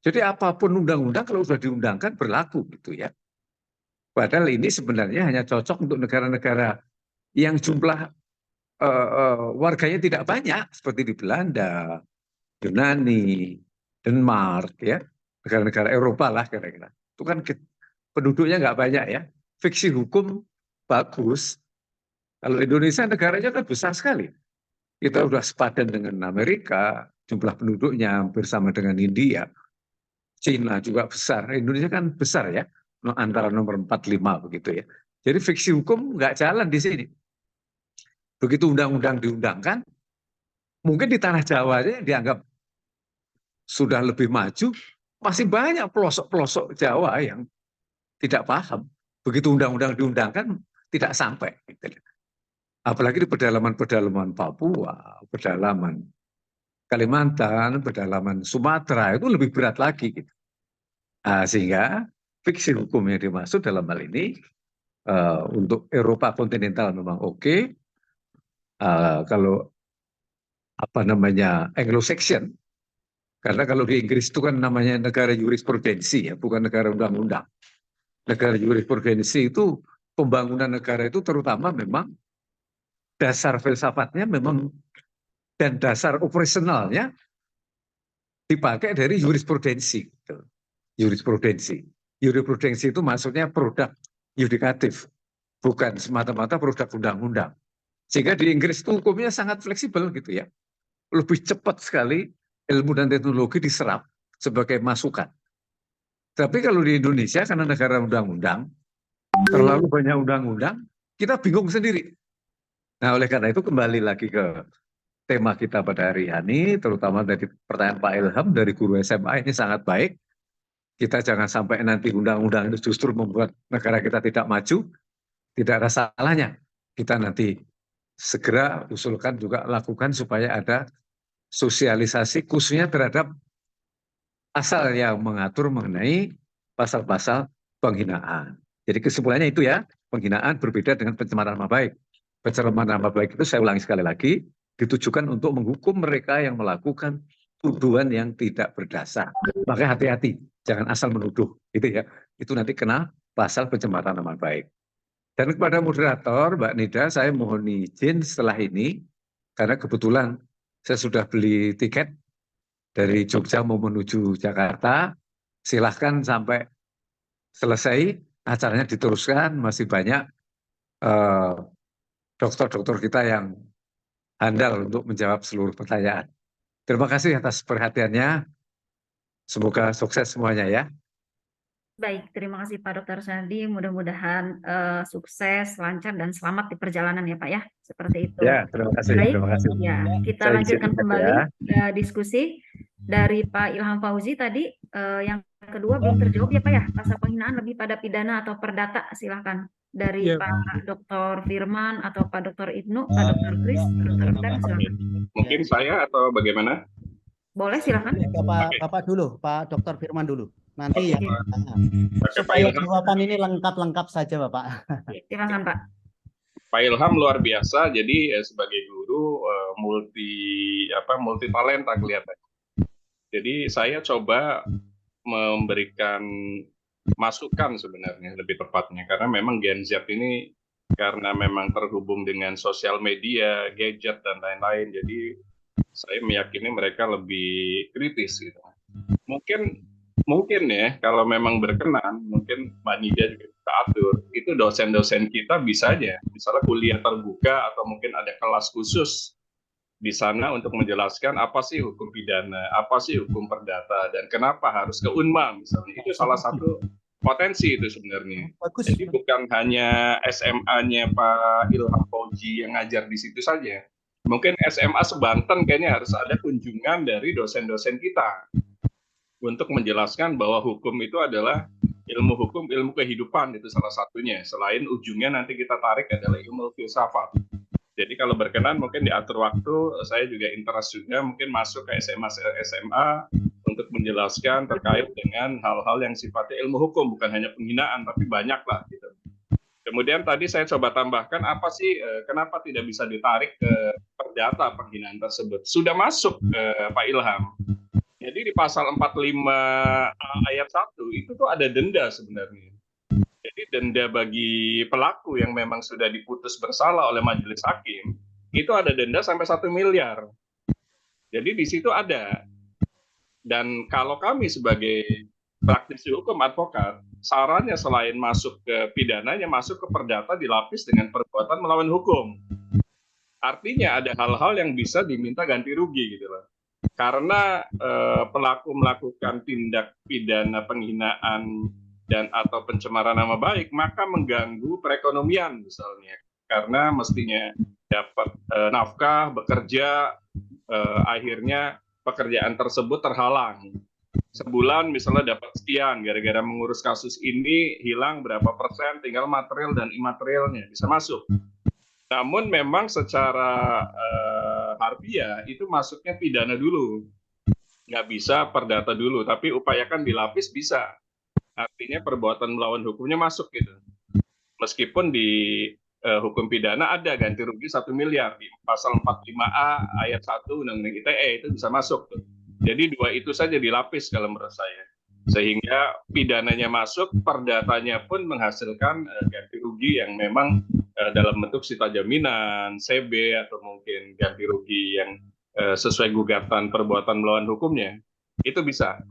Jadi apapun undang-undang kalau sudah diundangkan berlaku gitu ya. Padahal ini sebenarnya hanya cocok untuk negara-negara yang jumlah warganya tidak banyak seperti di Belanda, Yunani, Denmark ya, negara-negara Eropa lah kira-kira. Itu kan penduduknya nggak banyak ya. Fiksi hukum bagus. Kalau Indonesia negaranya kan besar sekali. Kita sudah sepadan dengan Amerika, jumlah penduduknya hampir sama dengan India. Cina juga besar. Indonesia kan besar ya, antara nomor 4-5 begitu ya. Jadi fiksi hukum nggak jalan di sini. Begitu undang-undang diundangkan, mungkin di tanah Jawa aja dianggap sudah lebih maju, masih banyak pelosok-pelosok Jawa yang tidak paham. Begitu undang-undang diundangkan, tidak sampai. Apalagi di pedalaman-pedalaman Papua, pedalaman Kalimantan, pedalaman Sumatera, itu lebih berat lagi. Gitu. Sehingga fiksi hukum yang dimaksud dalam hal ini, untuk Eropa kontinental memang oke. Kalau apa namanya Anglo-Saxon, karena kalau di Inggris itu kan namanya negara jurisprudensi ya, bukan negara undang-undang. Negara jurisprudensi itu pembangunan negara itu terutama memang dasar filsafatnya memang dan dasar operasionalnya dipakai dari jurisprudensi. Jurisprudensi. Jurisprudensi itu maksudnya produk yudikatif, bukan semata-mata produk undang-undang. Sehingga di Inggris itu hukumnya sangat fleksibel gitu ya. Lebih cepat sekali ilmu dan teknologi diserap sebagai masukan. Tapi kalau di Indonesia karena negara undang-undang, terlalu banyak undang-undang, kita bingung sendiri. Nah, oleh karena itu kembali lagi ke tema kita pada hari ini, terutama dari pertanyaan Pak Ilham dari guru SMA ini sangat baik. Kita jangan sampai nanti undang-undang itu justru membuat negara kita tidak maju, tidak ada salahnya. Kita nanti segera usulkan juga lakukan supaya ada sosialisasi khususnya terhadap pasal yang mengatur mengenai pasal-pasal penghinaan. Jadi kesimpulannya itu ya, penghinaan berbeda dengan pencemaran nama baik. Pencemaran nama baik itu saya ulangi sekali lagi, ditujukan untuk menghukum mereka yang melakukan tuduhan yang tidak berdasar. Makanya hati-hati, jangan asal menuduh, gitu ya. Itu nanti kena pasal pencemaran nama baik. Dan kepada moderator, Mbak Nida, saya mohon izin setelah ini, karena kebetulan saya sudah beli tiket dari Jogja mau menuju Jakarta, silahkan sampai selesai acaranya diteruskan, masih banyak dokter-dokter kita yang handal untuk menjawab seluruh pertanyaan. Terima kasih atas perhatiannya, semoga sukses semuanya ya. Baik, terima kasih Pak Dr. Sandi. Mudah-mudahan sukses, lancar, dan selamat di perjalanan ya Pak ya. Seperti itu. Ya, terima kasih. Baik, Terima kasih. ya, kita Saya lanjutkan izin kembali ya. diskusi dari Pak Ilham Fauzi tadi. Yang kedua belum terjawab ya Pak ya. Pasal penghinaan lebih pada pidana atau perdata? Silahkan. Dari Iya. Pak Dr. Firman atau Pak Dr. Ibnu, Pak Dr. Kris, Dr. Endang, silahkan. Mungkin saya atau bagaimana? Boleh, silahkan. Bapak dulu, Pak Dr. Firman dulu. Nanti Oke. yang Oke, Pak supaya Ilham. jawaban ini lengkap-lengkap saja, Bapak. Silakan Pak. Pak Ilham luar biasa. Jadi sebagai guru multi talenta kelihatannya. Jadi saya coba memberikan masukan sebenarnya lebih tepatnya karena memang Gen Z ini karena memang terhubung dengan sosial media, gadget dan lain-lain. Jadi saya meyakini mereka lebih kritis gitu. Mungkin ya kalau memang berkenan, mungkin Mbak Nida juga kita atur. Itu dosen-dosen kita bisa aja, misalnya kuliah terbuka atau mungkin ada kelas khusus di sana untuk menjelaskan apa sih hukum pidana, apa sih hukum perdata, dan kenapa harus ke Unma misalnya. Itu salah satu potensi itu sebenarnya. Bagus. Jadi bukan hanya SMA-nya Pak Ilham Fauzi yang ngajar di situ saja. Mungkin SMA sebanten kayaknya harus ada kunjungan dari dosen-dosen kita untuk menjelaskan bahwa hukum itu adalah ilmu hukum, ilmu kehidupan, itu salah satunya. Selain ujungnya nanti kita tarik adalah ilmu filsafat. Jadi kalau berkenan mungkin diatur waktu, saya juga interest juga mungkin masuk ke SMA untuk menjelaskan terkait dengan hal-hal yang sifatnya ilmu hukum, bukan hanya penghinaan, tapi banyak lah gitu. Kemudian tadi saya coba tambahkan apa sih, kenapa tidak bisa ditarik ke perdata penghinaan tersebut. Sudah masuk Pak Ilham. Jadi di pasal 45 ayat 1 itu tuh ada denda sebenarnya. Jadi denda bagi pelaku yang memang sudah diputus bersalah oleh majelis hakim, itu ada denda sampai 1 miliar. Jadi di situ ada. Dan kalau kami sebagai praktisi hukum advokat, sarannya selain masuk ke pidananya, masuk ke perdata dilapis dengan perbuatan melawan hukum. Artinya ada hal-hal yang bisa diminta ganti rugi gitu loh. Karena pelaku melakukan tindak pidana penghinaan dan atau pencemaran nama baik, maka mengganggu perekonomian misalnya. Karena mestinya dapat nafkah, bekerja, akhirnya pekerjaan tersebut terhalang. Sebulan misalnya dapat sekian, gara-gara mengurus kasus ini hilang berapa persen, tinggal material dan imaterialnya bisa masuk. Namun memang secara harfiah itu masuknya pidana dulu, nggak bisa perdata dulu, tapi upayakan dilapis bisa. Artinya perbuatan melawan hukumnya masuk gitu. Meskipun di hukum pidana ada ganti rugi 1 miliar di pasal 45A ayat 1 Undang-Undang ITE itu bisa masuk tuh. Jadi dua itu saja dilapis kalau menurut saya. Sehingga pidananya masuk, perdatanya pun menghasilkan ganti rugi yang memang dalam bentuk sita jaminan, CB atau mungkin ganti rugi yang sesuai gugatan perbuatan melawan hukumnya, itu bisa.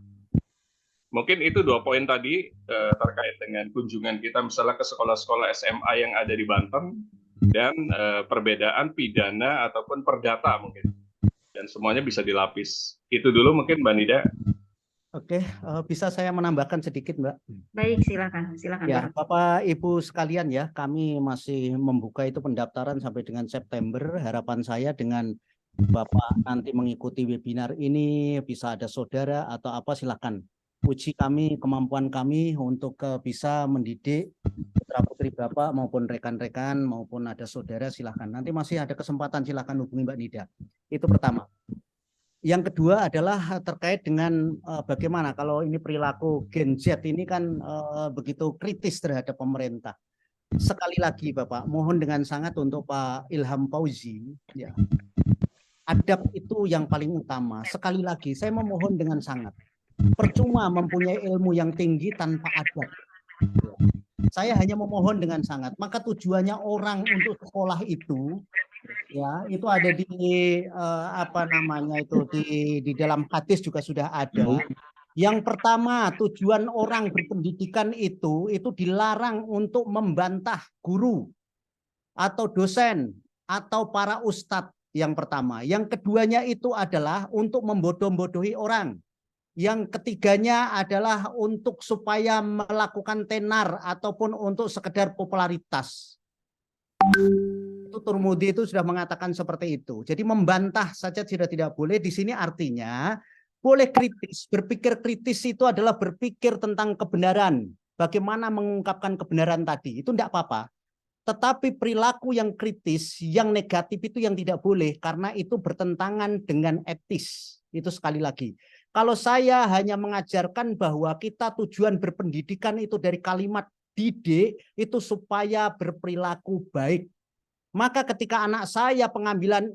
Mungkin itu 2 poin tadi terkait dengan kunjungan kita misalnya ke sekolah-sekolah SMA yang ada di Banten dan perbedaan pidana ataupun perdata mungkin. Dan semuanya bisa dilapis. Itu dulu mungkin Mbak Nida. Oke, bisa saya menambahkan sedikit, Mbak? Baik, silakan Ya, Pak. Bapak Ibu sekalian ya, kami masih membuka itu pendaftaran sampai dengan September. Harapan saya dengan Bapak nanti mengikuti webinar ini, bisa ada saudara atau apa, silakan uji kami, kemampuan kami untuk bisa mendidik putra-putri Bapak maupun rekan-rekan maupun ada saudara, silakan. Nanti masih ada kesempatan, silakan hubungi Mbak Nida. Itu pertama. Yang kedua adalah terkait dengan bagaimana kalau ini perilaku Gen Z ini kan begitu kritis terhadap pemerintah. Sekali lagi Bapak, mohon dengan sangat untuk Pak Ilham Fauzi, ya, adab itu yang paling utama. Sekali lagi, saya memohon dengan sangat. Percuma mempunyai ilmu yang tinggi tanpa adab. Saya hanya memohon dengan sangat. Maka tujuannya orang untuk sekolah itu, ya, itu ada di apa namanya itu di dalam hadis juga sudah ada. Yang pertama, tujuan orang berpendidikan itu dilarang untuk membantah guru atau dosen atau para ustadz, yang pertama. Yang keduanya itu adalah untuk membodoh-bodohi orang. Yang ketiganya adalah untuk supaya melakukan tenar ataupun untuk sekedar popularitas. Itu Turmudi itu sudah mengatakan seperti itu. Jadi membantah saja sudah tidak boleh. Di sini artinya boleh kritis. Berpikir kritis itu adalah berpikir tentang kebenaran. Bagaimana mengungkapkan kebenaran tadi. Itu tidak apa-apa. Tetapi perilaku yang kritis, yang negatif itu yang tidak boleh. Karena itu bertentangan dengan etis. Itu sekali lagi. Kalau saya hanya mengajarkan bahwa kita tujuan berpendidikan itu dari kalimat didik, itu supaya berperilaku baik. Maka ketika anak saya pengambilan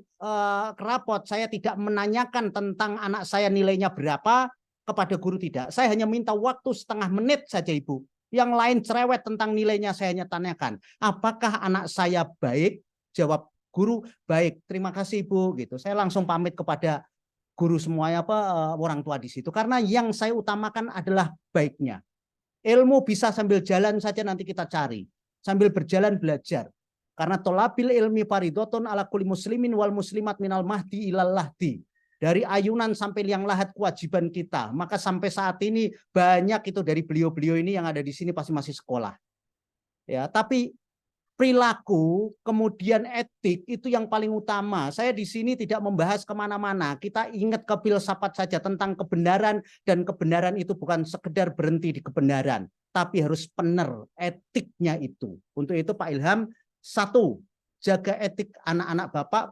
rapot, saya tidak menanyakan tentang anak saya nilainya berapa kepada guru, tidak. Saya hanya minta waktu setengah menit saja Ibu. Yang lain cerewet tentang nilainya saya hanya tanyakan. Apakah anak saya baik? Jawab guru, baik. Terima kasih Ibu. Gitu. Saya langsung pamit kepada guru semuanya orang tua di situ. Karena yang saya utamakan adalah baiknya. Ilmu bisa sambil jalan saja nanti kita cari. Sambil berjalan belajar. Karena tolabil ilmi faridotun ala kulli muslimin wal muslimat minal mahdi ilal lahdi. Dari ayunan sampai liang lahat kewajiban kita. Maka sampai saat ini banyak itu dari beliau-beliau ini yang ada di sini pasti masih sekolah. Ya, tapi perilaku, kemudian etik itu yang paling utama. Saya di sini tidak membahas kemana-mana. Kita ingat ke filsafat saja tentang kebenaran, dan kebenaran itu bukan sekedar berhenti di kebenaran, tapi harus benar etiknya itu. Untuk itu Pak Ilham, satu, jaga etik anak-anak Bapak.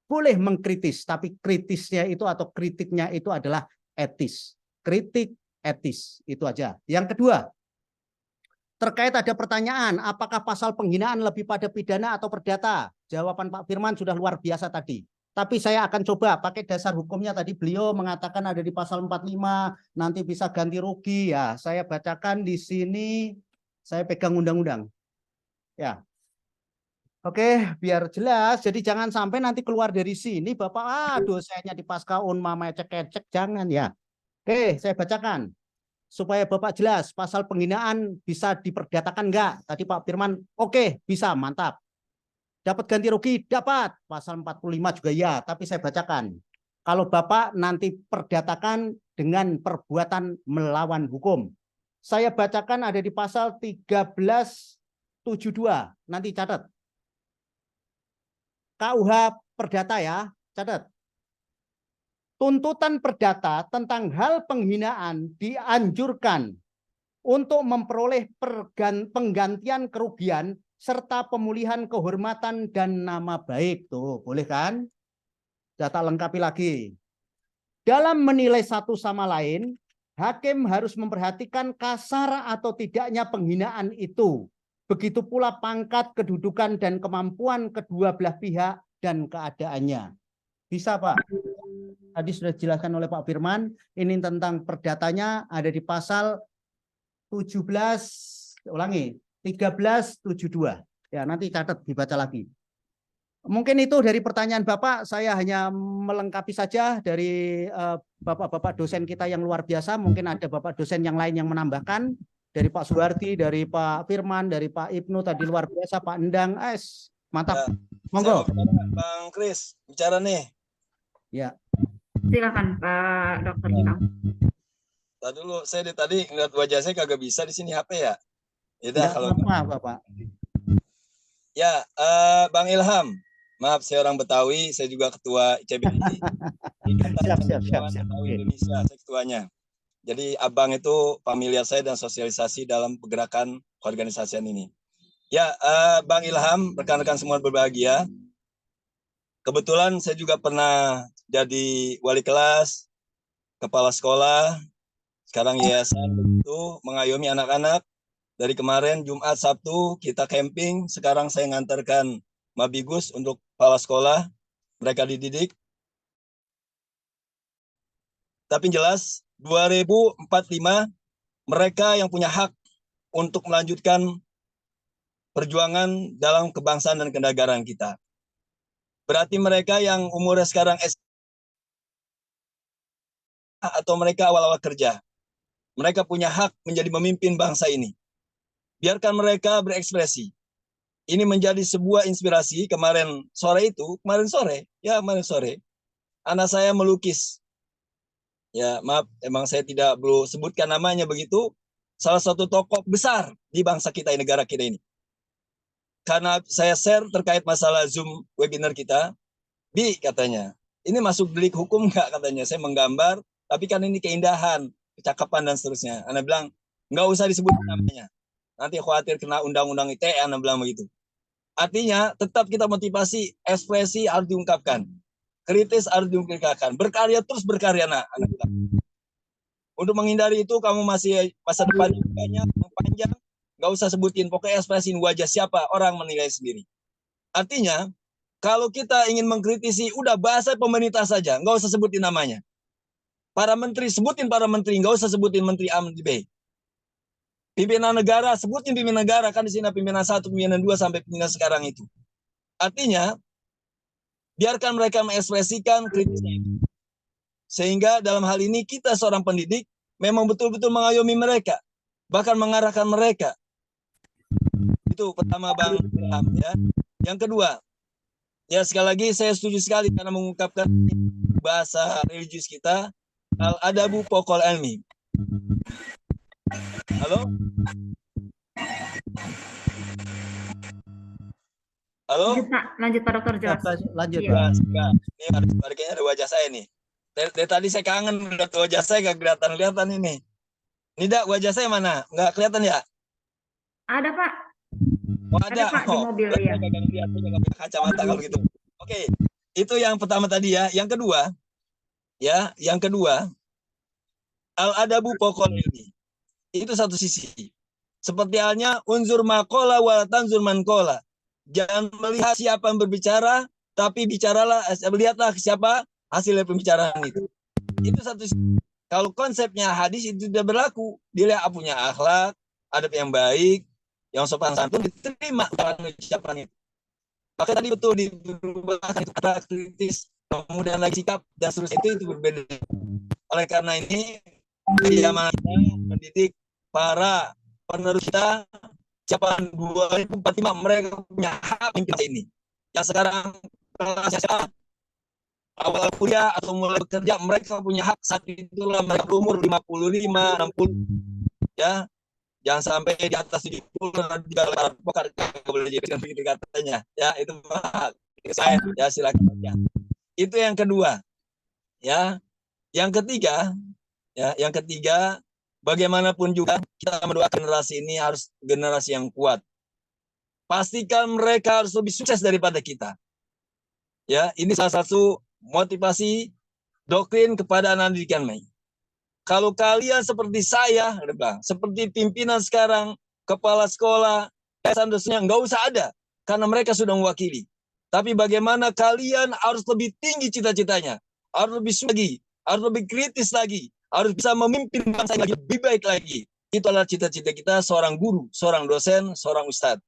Boleh mengkritis, tapi kritisnya itu atau kritiknya itu adalah etis. Kritik etis, itu aja. Yang kedua, terkait ada pertanyaan, apakah pasal penghinaan lebih pada pidana atau perdata? Jawaban Pak Firman sudah luar biasa tadi. Tapi saya akan coba pakai dasar hukumnya tadi. Beliau mengatakan ada di pasal 45, nanti bisa ganti rugi. Ya, saya bacakan di sini, saya pegang undang-undang. Ya. Oke, biar jelas. Jadi jangan sampai nanti keluar dari sini, Bapak, dosennya di Pasca Unma ecek-ecek, jangan ya. Oke, saya bacakan. Supaya Bapak jelas, pasal penghinaan bisa diperdatakan enggak? Tadi Pak Firman, oke, bisa, mantap. Dapat ganti rugi? Dapat. Pasal 45 juga ya, tapi saya bacakan. Kalau Bapak nanti perdatakan dengan perbuatan melawan hukum. Saya bacakan ada di pasal 1372. Nanti catat. KUH Perdata ya, catat. Tuntutan perdata tentang hal penghinaan dianjurkan untuk memperoleh penggantian kerugian serta pemulihan kehormatan dan nama baik. Tuh, boleh kan? Data lengkapi lagi. Dalam menilai satu sama lain, hakim harus memperhatikan kasar atau tidaknya penghinaan itu. Begitu pula pangkat, kedudukan, dan kemampuan kedua belah pihak dan keadaannya. Bisa, Pak? Tadi sudah dijelaskan oleh Pak Firman. Ini tentang perdatanya ada di pasal 17, ulangi, 1372. Ya, nanti catat, dibaca lagi. Mungkin itu dari pertanyaan Bapak, saya hanya melengkapi saja dari Bapak-Bapak dosen kita yang luar biasa. Mungkin ada Bapak dosen yang lain yang menambahkan, dari Pak Suwardi, dari Pak Firman, dari Pak Ibnu tadi luar biasa, Pak Endang, mantap. Monggo. Bang Kris, bicara nih. Ya. Silakan Pak Dokter Ilham. Tadi dulu, saya tadi ngeliat wajah saya kagak bisa di sini HP ya. Ya udah kalau apa, Bapak. Ya, Bang Ilham. Maaf, saya orang Betawi, saya juga ketua ICBI. Siap. Indonesia, saya ketuanya. Jadi abang itu familiar saya dan sosialisasi dalam pergerakan keorganisasian ini. Ya, Bang Ilham, rekan-rekan semua berbahagia. Kebetulan saya juga pernah jadi wali kelas, kepala sekolah, sekarang yayasan begitu, mengayomi anak-anak. Dari kemarin Jumat Sabtu kita camping, sekarang saya ngantarkan Mabigus untuk kepala sekolah, mereka dididik. Tapi jelas 2045 mereka yang punya hak untuk melanjutkan perjuangan dalam kebangsaan dan kenegaraan kita. Berarti mereka yang umurnya sekarang atau mereka awal-awal kerja, mereka punya hak menjadi pemimpin bangsa ini. Biarkan mereka berekspresi. Ini menjadi sebuah inspirasi. Kemarin sore, anak saya melukis. Ya, maaf, emang saya tidak perlu sebutkan namanya begitu. Salah satu tokoh besar di bangsa kita, negara kita ini. Karena saya share terkait masalah Zoom webinar kita, Bi katanya, ini masuk delik hukum nggak katanya? Saya menggambar, tapi kan ini keindahan, kecakapan dan seterusnya. Anda bilang, nggak usah disebut namanya. Nanti khawatir kena undang-undang ITE, Anda bilang begitu. Artinya tetap kita motivasi, ekspresi harus diungkapkan. Kritis harus diungkapkan. Berkarya terus berkarya, anak bilang. Untuk menghindari itu, kamu masih masa depan banyak, panjang, nggak usah sebutin. Pokoknya ekspresiin wajah siapa, orang menilai sendiri. Artinya, kalau kita ingin mengkritisi, udah bahasa pemerintah saja, nggak usah sebutin namanya. Para menteri, sebutin para menteri, nggak usah sebutin menteri A, menteri B. Pimpinan negara, sebutin pimpinan negara, kan di sini pimpinan 1, pimpinan 2, sampai pimpinan sekarang itu. Artinya, biarkan mereka mengekspresikan kritisnya itu. Sehingga dalam hal ini kita seorang pendidik memang betul-betul mengayomi mereka, bahkan mengarahkan mereka. Itu pertama Bang Ilham, ya. Yang kedua, ya sekali lagi saya setuju sekali karena mengungkapkan bahasa religius kita, al-adabu pokol ilmi. Halo? Halo? Lanjut Pak Dokter, jelas. Lanjut. Iya. Ini harus baliknya ada wajah saya nih. Dari tadi saya kangen lihat wajah saya, gak kelihatan ini. Nida, wajah saya mana? Nggak kelihatan ya? Ada Pak. Oh, ada. Pak di mobil ya. Lihat kacamata kalau gitu. Oke, itu yang pertama tadi ya. Yang kedua, al-adabu pokol ini. Itu satu sisi. Seperti halnya unzur makola wa tanzur mankola. Jangan melihat siapa yang berbicara, tapi lihatlah siapa hasil dari pembicaraan itu. Itu satu sisi. Kalau konsepnya hadis itu tidak berlaku, dilihat punya akhlak, adab yang baik, yang sopan santun, diterima ucapan itu. Maka tadi betul diubahkan itu kata kritis, kemudian lagi sikap dan seterusnya itu berbeda. Oleh karena ini, zaman kita mendidik para penerus kita, siapa 2045 mereka punya hak memimpin ini. Yang sekarang kelas awal kuliah atau mulai bekerja, mereka punya hak saat itulah mereka berumur 55, 60, ya. Jangan sampai di atas 70 nanti juga pokar boleh jadi begitu katanya. Ya, itu hak saya. Ya, silakan ya. Itu yang kedua. Ya. Yang ketiga, bagaimanapun juga kita mendoakan generasi ini harus generasi yang kuat. Pastikan mereka harus lebih sukses daripada kita. Ya, ini salah satu motivasi doktrin kepada anak didik kami. Kalau kalian seperti saya, seperti pimpinan sekarang, kepala sekolah, dosennya nggak usah ada, karena mereka sudah mewakili. Tapi bagaimana kalian harus lebih tinggi cita-citanya, harus lebih lagi, harus lebih kritis lagi, harus bisa memimpin bangsa yang lebih baik lagi. Itu adalah cita-cita kita seorang guru, seorang dosen, seorang ustadz.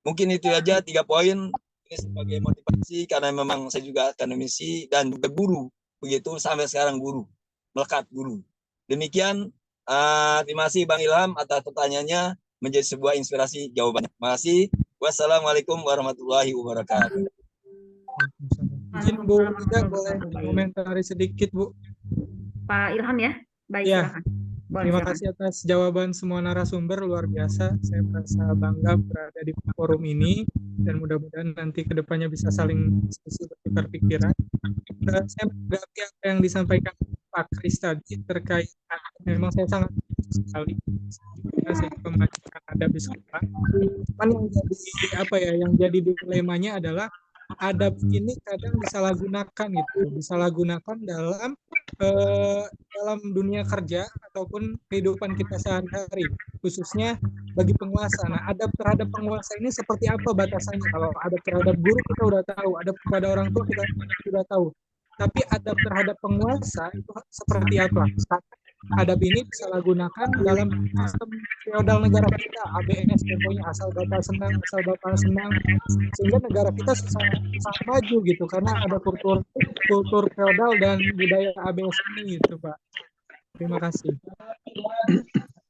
Mungkin itu aja 3 poin. sebagai motivasi karena memang saya juga akademisi dan juga guru, begitu sampai sekarang guru, melekat guru. Demikian, terima kasih Bang Ilham atas pertanyaannya, menjadi sebuah inspirasi jawabannya. Terima kasih. Wassalamualaikum warahmatullahi wabarakatuh. Izin Bu Ida boleh komentari sedikit Bu. Pak Ilham ya. Baik, Ya. silakan. Boleh, Terima silakan. kasih atas jawaban semua narasumber, luar biasa. Saya merasa bangga berada di forum ini dan mudah-mudahan nanti kedepannya bisa saling diskusi bertukar pikiran. Saya menanggapi apa yang disampaikan Pak Kris tadi terkait memang saya sangat sekali. Saya juga mengajarkan adab di sekolah. Cuman yang jadi yang jadi dilemanya adalah adab ini kadang disalahgunakan disalahgunakan dalam dunia kerja ataupun kehidupan kita sehari-hari, khususnya bagi penguasa. Nah, adab terhadap penguasa ini seperti apa batasannya? Kalau adab terhadap guru kita udah tahu, adab kepada orang tua kita sudah tahu. Tapi adab terhadap penguasa itu seperti apa? Adab ini disalahgunakan dalam sistem feodal negara kita, ABS contohnya, asal bapak senang, sehingga negara kita sangat maju gitu karena ada kultur feodal dan budaya ABS ini gitu Pak. Terima kasih.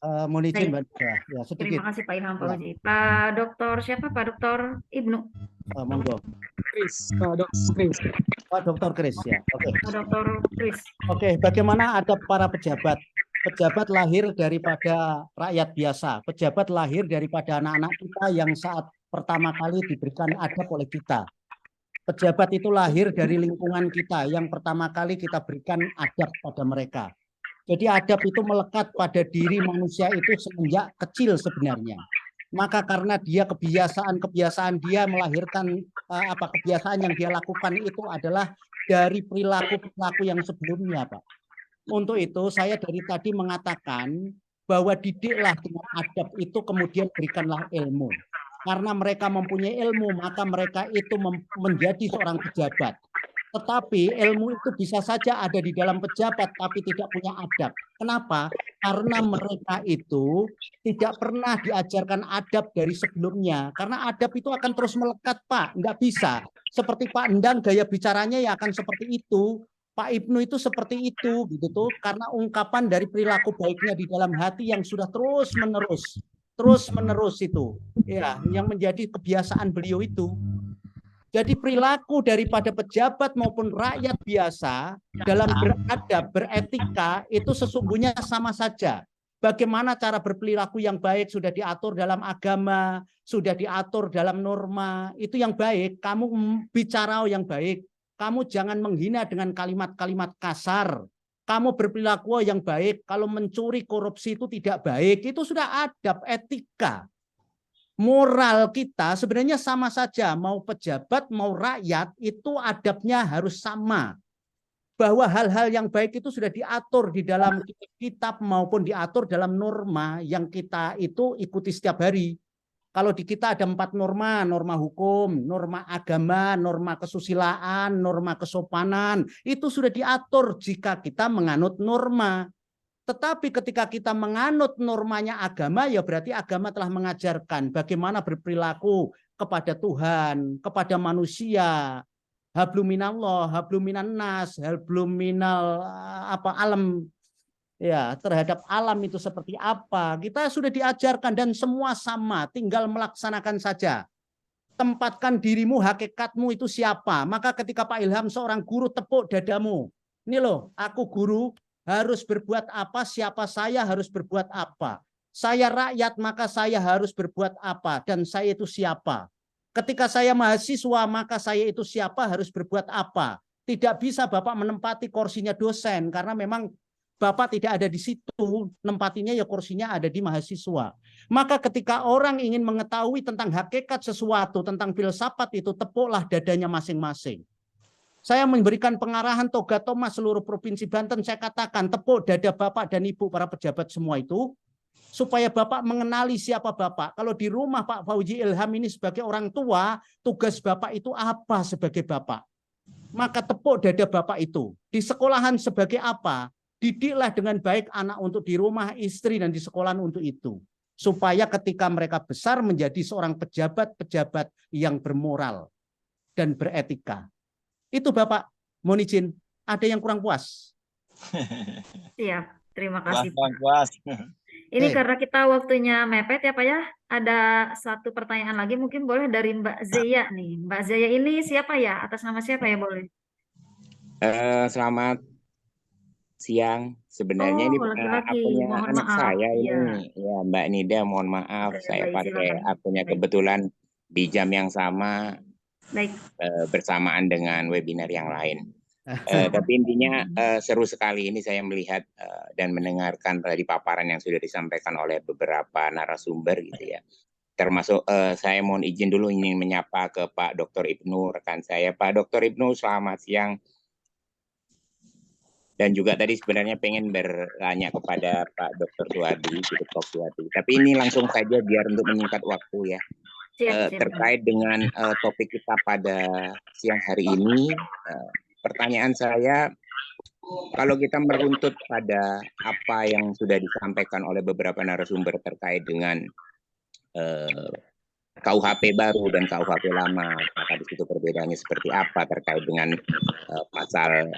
Mohon izin Mbak Ida, ya sedikit. Terima kasih Pak Ilham, Pak Uji. Pak Dokter siapa? Pak Dokter Ibnu. Monggo. Pak Dokter Kris. Pak Dokter Kris ya. Oke. Pak Dokter Kris. Oke, bagaimana adab para pejabat? Pejabat lahir daripada rakyat biasa. Pejabat lahir daripada anak-anak kita yang saat pertama kali diberikan adab oleh kita. Pejabat itu lahir dari lingkungan kita yang pertama kali kita berikan adab pada mereka. Jadi adab itu melekat pada diri manusia itu semenjak kecil sebenarnya. Maka karena dia kebiasaan dia melahirkan kebiasaan yang dia lakukan itu adalah dari perilaku yang sebelumnya, Pak. Untuk itu saya dari tadi mengatakan bahwa didiklah dengan adab itu, kemudian berikanlah ilmu. Karena mereka mempunyai ilmu, maka mereka itu menjadi seorang pejabat. Tetapi ilmu itu bisa saja ada di dalam pejabat tapi tidak punya adab. Kenapa? Karena mereka itu tidak pernah diajarkan adab dari sebelumnya. Karena adab itu akan terus melekat, Pak. Enggak bisa. Seperti Pak Endang, gaya bicaranya ya akan seperti itu. Pak Ibnu itu seperti itu, gitu tuh. Karena ungkapan dari perilaku baiknya di dalam hati yang sudah terus menerus itu, ya, yang menjadi kebiasaan beliau itu. Jadi perilaku daripada pejabat maupun rakyat biasa dalam beradab, beretika itu sesungguhnya sama saja. Bagaimana cara berperilaku yang baik sudah diatur dalam agama, sudah diatur dalam norma, itu yang baik. Kamu bicara yang baik, kamu jangan menghina dengan kalimat-kalimat kasar. Kamu berperilaku yang baik, kalau mencuri, korupsi itu tidak baik, itu sudah adab, etika. Moral kita sebenarnya sama saja, mau pejabat mau rakyat itu adabnya harus sama. Bahwa hal-hal yang baik itu sudah diatur di dalam kitab maupun diatur dalam norma yang kita itu ikuti setiap hari. Kalau di kita ada 4 norma, norma hukum, norma agama, norma kesusilaan, norma kesopanan, itu sudah diatur jika kita menganut norma. Tetapi ketika kita menganut normanya agama, ya berarti agama telah mengajarkan bagaimana berperilaku kepada Tuhan, kepada manusia. Hablum minallah, hablum minan nas, hablum minal alam. Ya, terhadap alam itu seperti apa. Kita sudah diajarkan dan semua sama, tinggal melaksanakan saja. Tempatkan dirimu, hakikatmu itu siapa. Maka ketika Pak Ilham seorang guru, tepuk dadamu. Ini loh, aku guru, harus berbuat apa, siapa saya harus berbuat apa. Saya rakyat, maka saya harus berbuat apa, dan saya itu siapa. Ketika saya mahasiswa, maka saya itu siapa, harus berbuat apa. Tidak bisa Bapak menempati kursinya dosen, karena memang Bapak tidak ada di situ, nempatinya ya kursinya ada di mahasiswa. Maka ketika orang ingin mengetahui tentang hakikat sesuatu, tentang filsafat itu, tepuklah dadanya masing-masing. Saya memberikan pengarahan toga toma seluruh provinsi Banten, saya katakan tepuk dada Bapak dan Ibu para pejabat semua itu, supaya Bapak mengenali siapa Bapak. Kalau di rumah Pak Fauzi Ilham ini sebagai orang tua, tugas Bapak itu apa sebagai Bapak? Maka tepuk dada Bapak itu. Di sekolahan sebagai apa? Didiklah dengan baik anak untuk di rumah, istri, dan di sekolahan untuk itu. Supaya ketika mereka besar menjadi seorang pejabat-pejabat yang bermoral. dan beretika. Itu Bapak, mohon izin, ada yang kurang puas. Siap, terima Puas, kasih Bang, Pak. puas. Ini Eh, karena kita waktunya mepet ya Pak ya, ada satu pertanyaan lagi mungkin boleh dari Mbak Zeya nih. Mbak Zeya ini siapa ya? Atas nama siapa ya boleh? Selamat siang. Sebenarnya ini Oh, laki-laki. akunnya Mohon anak maaf. saya Iya. ini. Ya, Mbak Nida, mohon maaf. Oke, Saya baik, pakai silakan. akunnya Baik. kebetulan di jam yang sama Baik. bersamaan dengan webinar yang lain. Tapi intinya seru sekali ini saya melihat dan mendengarkan tadi paparan yang sudah disampaikan oleh beberapa narasumber gitu ya. Termasuk saya mohon izin dulu ingin menyapa ke Pak Dr. Ibnu, rekan saya. Pak Dr. Ibnu, selamat siang. Dan juga tadi sebenarnya pengen bertanya kepada Pak Dr. Suhadi, Dr. Suhadi. Tapi ini langsung saja biar untuk menyingkat waktu ya. Siap. Terkait dengan topik kita pada siang hari ini, pertanyaan saya, kalau kita meruntut pada apa yang sudah disampaikan oleh beberapa narasumber terkait dengan KUHP baru dan KUHP lama, maka di situ perbedaannya seperti apa terkait dengan pasal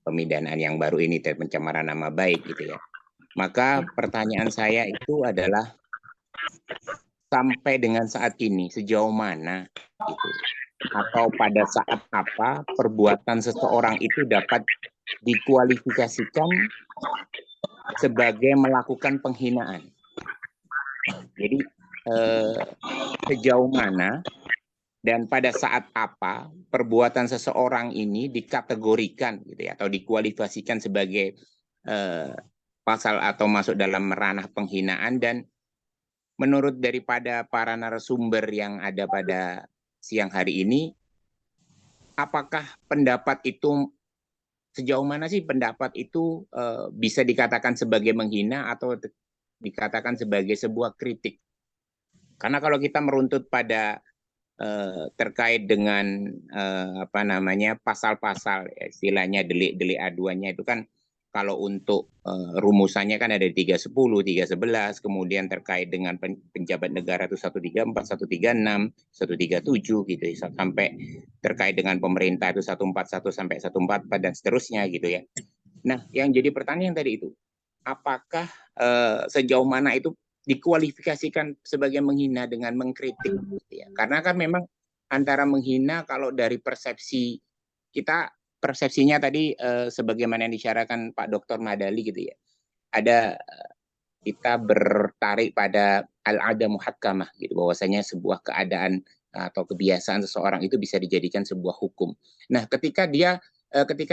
pemidanaan yang baru ini dan pencemaran nama baik gitu ya. Maka pertanyaan saya itu adalah sampai dengan saat ini sejauh mana gitu, atau pada saat apa perbuatan seseorang itu dapat dikualifikasikan sebagai melakukan penghinaan. Jadi sejauh mana dan pada saat apa perbuatan seseorang ini dikategorikan gitu ya, atau dikualifikasikan sebagai pasal atau masuk dalam ranah penghinaan. Dan menurut daripada para narasumber yang ada pada siang hari ini, apakah pendapat itu, sejauh mana sih pendapat itu bisa dikatakan sebagai menghina atau dikatakan sebagai sebuah kritik? Karena kalau kita meruntut pada terkait dengan apa namanya pasal-pasal, istilahnya delik-delik aduannya itu kan, kalau untuk rumusannya kan ada 310, 311, kemudian terkait dengan penjabat negara itu 134, 136, 137 gitu ya, sampai terkait dengan pemerintah itu 141 sampai 144 dan seterusnya gitu ya. Nah, yang jadi pertanyaan tadi itu, apakah sejauh mana itu dikualifikasikan sebagai menghina dengan mengkritik gitu ya. Karena kan memang antara menghina, kalau dari persepsi kita, persepsinya tadi sebagaimana yang disyarakan Pak Dr. Madali gitu ya. Ada kita bertarik pada al-'ada muhakkamah gitu, bahwasanya sebuah keadaan atau kebiasaan seseorang itu bisa dijadikan sebuah hukum. Nah, ketika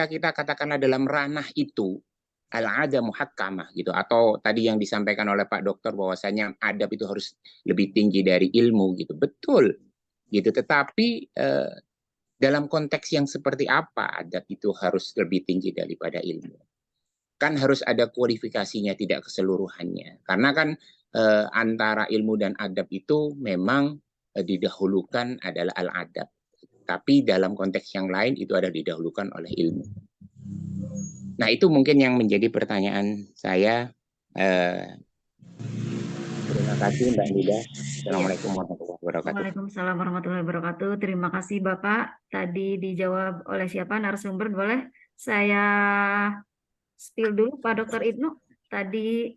kita katakanlah dalam ranah itu al-'ada muhakkamah gitu, atau tadi yang disampaikan oleh Pak Dokter bahwasanya adab itu harus lebih tinggi dari ilmu gitu, betul gitu. Tetapi dalam konteks yang seperti apa adab itu harus lebih tinggi daripada ilmu? Kan harus ada kualifikasinya, tidak keseluruhannya. Karena kan antara ilmu dan adab itu memang didahulukan adalah al-adab, tapi dalam konteks yang lain itu ada didahulukan oleh ilmu. Nah, itu mungkin yang menjadi pertanyaan saya. Terima kasih Mbak Nida. Assalamualaikum warahmatullahi wabarakatuh. Waalaikumsalam warahmatullahi wabarakatuh. Terima kasih Bapak. Tadi dijawab oleh siapa narasumber? Boleh saya spill dulu Pak Dr. Ibnu. Tadi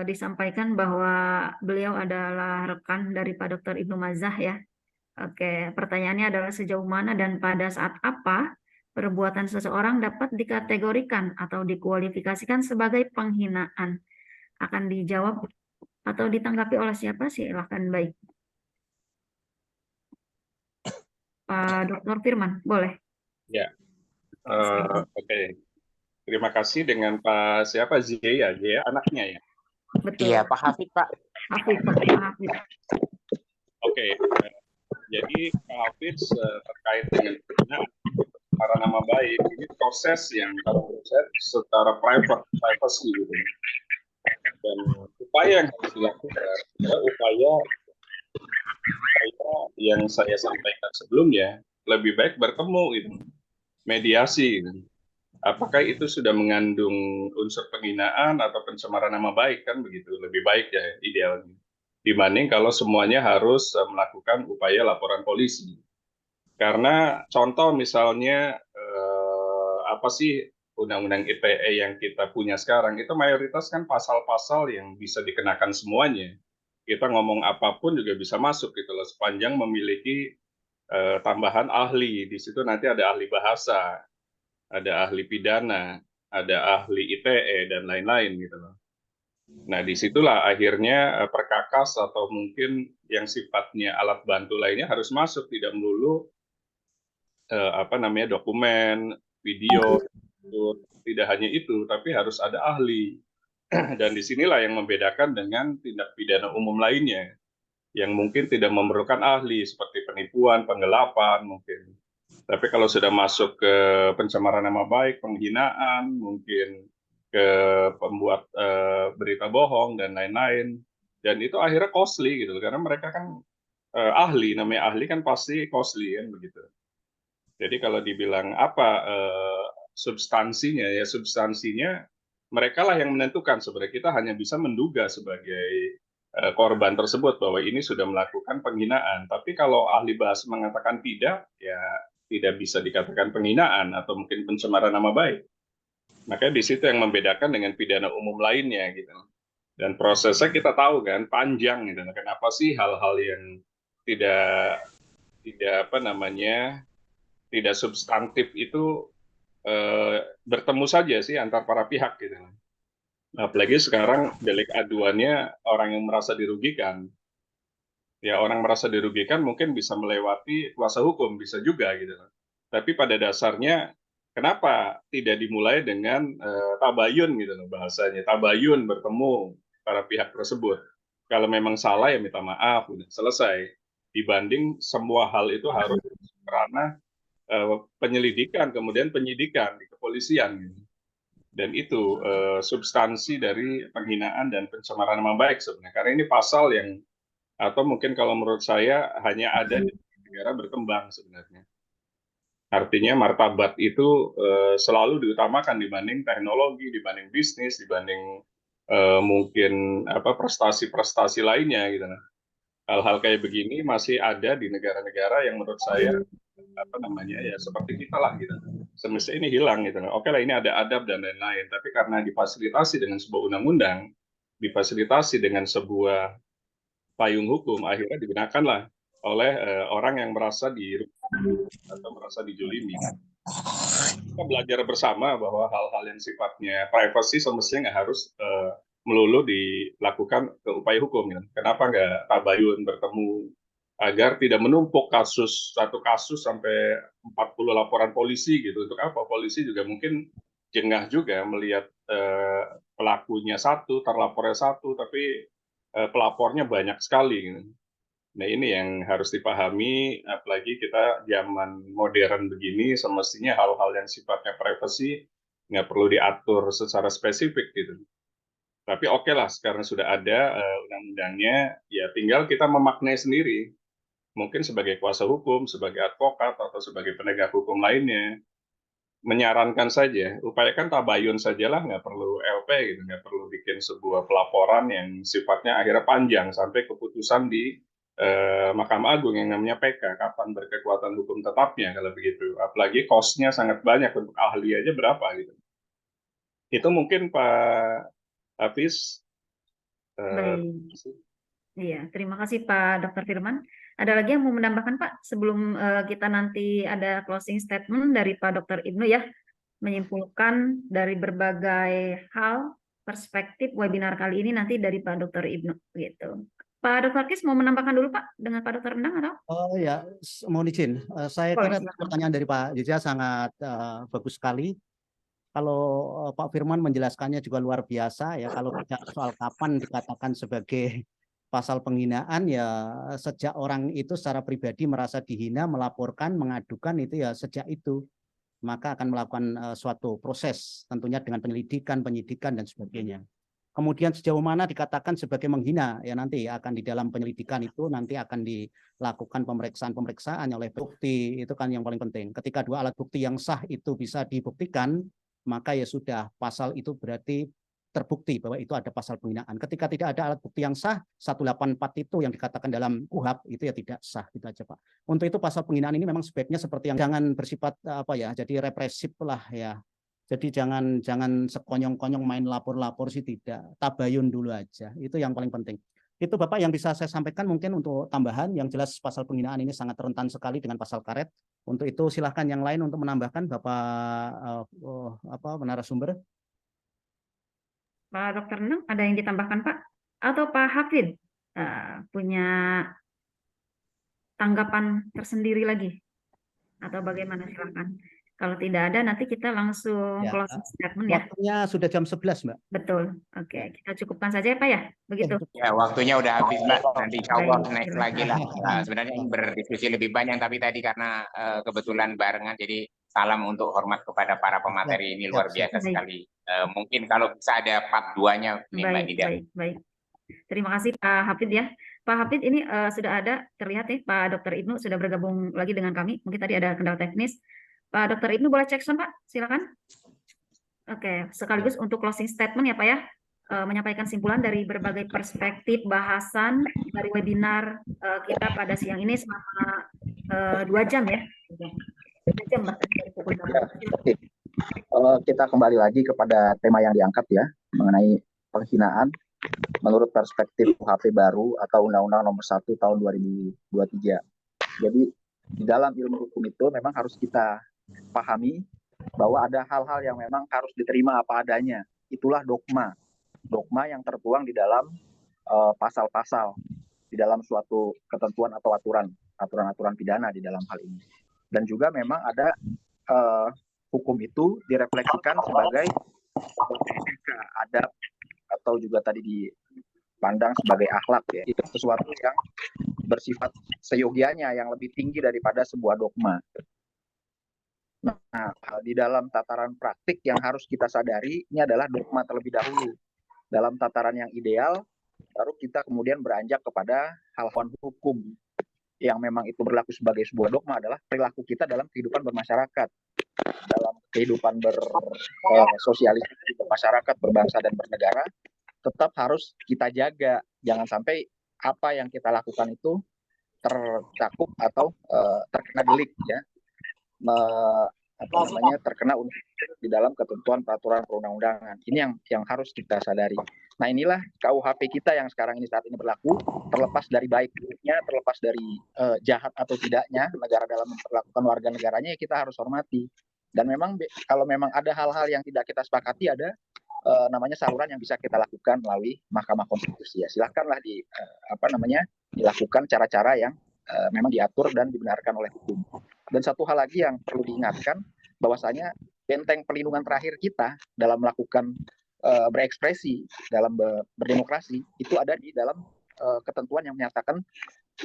disampaikan bahwa beliau adalah rekan dari Pak Dr. Ibnu Mazah ya. Oke, pertanyaannya adalah sejauh mana dan pada saat apa perbuatan seseorang dapat dikategorikan atau dikualifikasikan sebagai penghinaan? Akan dijawab atau ditanggapi oleh siapa? Silakan, baik. Pak Dr. Firman, boleh. Ya, oke. Terima kasih dengan Pak siapa, Zia anaknya ya? Betul. Iya, Pak Hafid, Pak. Hafid, Pak Hafid. Oke, jadi Pak Hafiz terkait dengan penghinaan para nama baik, ini proses yang secara privacy gitu. Dan upaya yang harus dilakukan adalah upaya yang saya sampaikan sebelumnya, lebih baik bertemu gitu, mediasi gitu. Apakah itu sudah mengandung unsur penghinaan atau pencemaran nama baik, kan begitu, lebih baik ya idealnya, dibanding kalau semuanya harus melakukan upaya laporan polisi. Karena contoh misalnya apa sih undang-undang ITE yang kita punya sekarang itu mayoritas kan pasal-pasal yang bisa dikenakan semuanya. Kita ngomong apapun juga bisa masuk gitu loh, sepanjang memiliki tambahan ahli. Di situ nanti ada ahli bahasa, ada ahli pidana, ada ahli ITE dan lain-lain gitu loh. Nah, disitulah akhirnya perkakas atau mungkin yang sifatnya alat bantu lainnya harus masuk, tidak melulu dokumen, video, tidak hanya itu, tapi harus ada ahli. Dan disinilah yang membedakan dengan tindak pidana umum lainnya, yang mungkin tidak memerlukan ahli, seperti penipuan, penggelapan, mungkin. Tapi kalau sudah masuk ke pencemaran nama baik, penghinaan, mungkin ke pembuat berita bohong, dan lain-lain, dan itu akhirnya costly gitu, karena mereka kan ahli, namanya ahli kan pasti costly kan begitu. Jadi kalau dibilang apa substansinya, ya substansinya mereka lah yang menentukan. Sebenarnya kita hanya bisa menduga sebagai korban tersebut bahwa ini sudah melakukan penghinaan. Tapi kalau ahli bahasa mengatakan tidak, ya tidak bisa dikatakan penghinaan atau mungkin pencemaran nama baik. Makanya di situ yang membedakan dengan pidana umum lainnya gitu. Dan prosesnya kita tahu kan panjang gitu. Kenapa sih hal-hal yang tidak tidak substantif itu bertemu saja sih antar para pihak gitu. Apalagi sekarang delik aduannya orang yang merasa dirugikan. Ya orang merasa dirugikan mungkin bisa melewati kuasa hukum, bisa juga gitu. Tapi pada dasarnya kenapa tidak dimulai dengan tabayun gitu loh bahasanya. Tabayun bertemu para pihak tersebut. Kalau memang salah ya minta maaf, udah selesai. Dibanding semua hal itu harus karena penyelidikan, kemudian penyidikan di kepolisian. Gitu. Dan itu substansi dari penghinaan dan pencemaran nama baik sebenarnya. Karena ini pasal yang, atau mungkin kalau menurut saya, hanya ada di negara berkembang sebenarnya. Artinya martabat itu selalu diutamakan dibanding teknologi, dibanding bisnis, dibanding mungkin prestasi-prestasi lainnya gitu. Hal-hal kayak begini masih ada di negara-negara yang menurut saya ya seperti kita lah gitu. Semestinya ini hilang gitu. Oke lah ini ada adab dan lain-lain, tapi karena difasilitasi dengan sebuah undang-undang, difasilitasi dengan sebuah payung hukum, akhirnya digunakanlah oleh orang yang merasa atau merasa dijolimi. Kita belajar bersama bahwa hal-hal yang sifatnya privacy semestinya nggak harus melulu dilakukan ke upaya hukum. Ya. Kenapa nggak tabayun bertemu agar tidak menumpuk satu kasus sampai 40 laporan polisi gitu. Untuk apa? Polisi juga mungkin jengah juga melihat pelakunya satu, terlapornya satu, tapi pelapornya banyak sekali. Gitu. Nah ini yang harus dipahami, apalagi kita zaman modern begini, semestinya hal-hal yang sifatnya privacy nggak perlu diatur secara spesifik gitu. Tapi oke lah, sekarang sudah ada undang-undangnya, ya tinggal kita memaknai sendiri. Mungkin sebagai kuasa hukum, sebagai advokat, atau sebagai penegak hukum lainnya, menyarankan saja, upayakan tabayun sajalah, nggak perlu LP gitu, nggak perlu bikin sebuah pelaporan yang sifatnya akhirnya panjang sampai keputusan di Mahkamah Agung yang namanya PK, kapan berkekuatan hukum tetapnya kalau begitu. Apalagi cost-nya sangat banyak, untuk ahli aja berapa gitu. Itu mungkin Pak Hafiz. Baik. Iya, terima kasih Pak Dr. Firman. Ada lagi yang mau menambahkan Pak sebelum kita nanti ada closing statement dari Pak Dr. Ibnu ya, menyimpulkan dari berbagai hal perspektif webinar kali ini nanti dari Pak Dr. Ibnu gitu. Pak Dr. Kis mau menambahkan dulu Pak dengan Pak Dr. Endang atau? Oh ya, mohon izin. Saya Boleh, kira silakan. pertanyaan dari Pak Jogja sangat bagus sekali. Kalau Pak Firman menjelaskannya juga luar biasa ya. Kalau bicara soal kapan dikatakan sebagai pasal penghinaan, ya sejak orang itu secara pribadi merasa dihina, melaporkan, mengadukan, itu ya sejak itu maka akan melakukan suatu proses, tentunya dengan penyelidikan, penyidikan dan sebagainya. Kemudian sejauh mana dikatakan sebagai menghina, ya nanti akan di dalam penyelidikan itu nanti akan dilakukan pemeriksaan oleh bukti, itu kan yang paling penting. Ketika dua alat bukti yang sah itu bisa dibuktikan, maka ya sudah, pasal itu berarti terbukti bahwa itu ada pasal penghinaan. Ketika tidak ada alat bukti yang sah, 184 itu yang dikatakan dalam KUHP itu ya tidak sah, gitu aja Pak. Untuk itu pasal penghinaan ini memang sebaiknya seperti yang jangan bersifat jadi represif lah ya. Jadi jangan sekonyong-konyong main lapor-lapor sih, tidak. Tabayun dulu aja. Itu yang paling penting. Itu Bapak yang bisa saya sampaikan mungkin untuk tambahan. Yang jelas pasal penghinaan ini sangat rentan sekali dengan pasal karet. Untuk itu silahkan yang lain untuk menambahkan Bapak narasumber. Pak Dr. Neneng, ada yang ditambahkan Pak? Atau Pak Hafid punya tanggapan tersendiri lagi? Atau bagaimana, silahkan. Kalau tidak ada, nanti kita langsung Ya, closing statement ya. waktunya sudah jam 11, Mbak. Betul. Oke, kita cukupkan saja ya Pak ya, begitu. Ya, waktunya udah habis Mbak. Nanti insya Allah Baik, next silakan. lagi lah. Sebenarnya ingin berdiskusi lebih banyak, tapi tadi karena kebetulan barengan, jadi salam untuk hormat kepada para pemateri ini luar biasa Baik. sekali. Mungkin kalau bisa ada part 2-nya nih Mbak Baik, Nida. baik. Terima kasih Pak Hafid ya. Pak Hafid ini sudah ada, terlihat ya Pak Dr. Ibnu sudah bergabung lagi dengan kami. Mungkin tadi ada kendala teknis. Pak Dr. Ibnu boleh cek sound Pak, silakan. Oke, sekaligus untuk closing statement ya Pak ya. Menyampaikan simpulan dari berbagai perspektif bahasan dari webinar kita pada siang ini selama 2 jam ya. 2 jam bahkan dari pukul 16. Oke. Kita kembali lagi kepada tema yang diangkat ya, mengenai penghinaan menurut perspektif KUHP baru atau Undang-Undang Nomor 1 Tahun 2023. Jadi di dalam ilmu hukum itu memang harus kita pahami bahwa ada hal-hal yang memang harus diterima apa adanya. Itulah dogma yang tertuang di dalam pasal-pasal, di dalam suatu ketentuan atau aturan-aturan pidana di dalam hal ini. Dan juga memang ada hukum itu direfleksikan sebagai etika, adab, atau juga tadi dipandang sebagai akhlak ya. Itu sesuatu yang bersifat seyogianya yang lebih tinggi daripada sebuah dogma. Nah, di dalam tataran praktik yang harus kita sadari ini adalah dogma terlebih dahulu. Dalam tataran yang ideal, baru kita kemudian beranjak kepada hal-hal hukum yang memang itu berlaku sebagai sebuah dogma adalah perilaku kita dalam kehidupan bermasyarakat, dalam kehidupan bersosialisasi bermasyarakat, berbangsa dan bernegara, tetap harus kita jaga. Jangan sampai apa yang kita lakukan itu tercakup atau terkena delik ya. Terkena di dalam ketentuan peraturan perundang-undangan. Ini yang harus kita sadari. Nah, inilah KUHP kita yang sekarang ini saat ini berlaku, terlepas dari baik buruknya, terlepas dari jahat atau tidaknya negara dalam memperlakukan warga negaranya, ya kita harus hormati. Dan memang kalau memang ada hal-hal yang tidak kita sepakati, ada namanya saluran yang bisa kita lakukan melalui Mahkamah Konstitusi. Ya, silakanlah dilakukan cara-cara yang memang diatur dan dibenarkan oleh hukum. Dan satu hal lagi yang perlu diingatkan, bahwasanya benteng perlindungan terakhir kita dalam melakukan berekspresi, dalam berdemokrasi, itu ada di dalam ketentuan yang menyatakan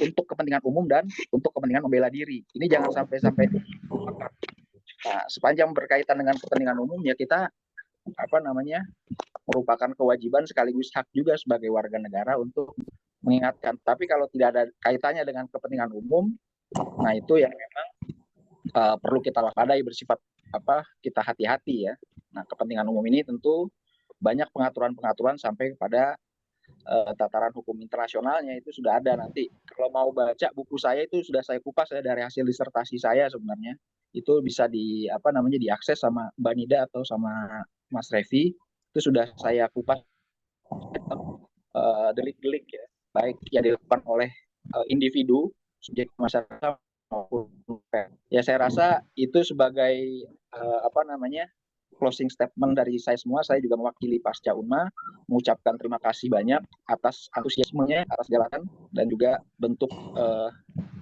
untuk kepentingan umum dan untuk kepentingan membela diri. Ini jangan sampai nah, sepanjang berkaitan dengan kepentingan umum ya kita merupakan kewajiban sekaligus hak juga sebagai warga negara untuk mengingatkan. Tapi kalau tidak ada kaitannya dengan kepentingan umum, nah itu yang memang perlu kita waspadai, bersifat kita hati-hati ya. Nah, kepentingan umum ini tentu banyak pengaturan-pengaturan sampai kepada tataran hukum internasionalnya itu sudah ada nanti. Kalau mau baca buku saya itu sudah saya kupas ya dari hasil disertasi saya sebenarnya. Itu bisa diakses sama Mbak Nida atau sama Mas Revi. Itu sudah saya kupas delik-delik ya, baik yang dilakukan oleh individu, subjek masyarakat maupun ya saya rasa itu sebagai closing statement dari saya semua. Saya juga mewakili Pasca Unma mengucapkan terima kasih banyak atas antusiasmenya, atas galakan dan juga bentuk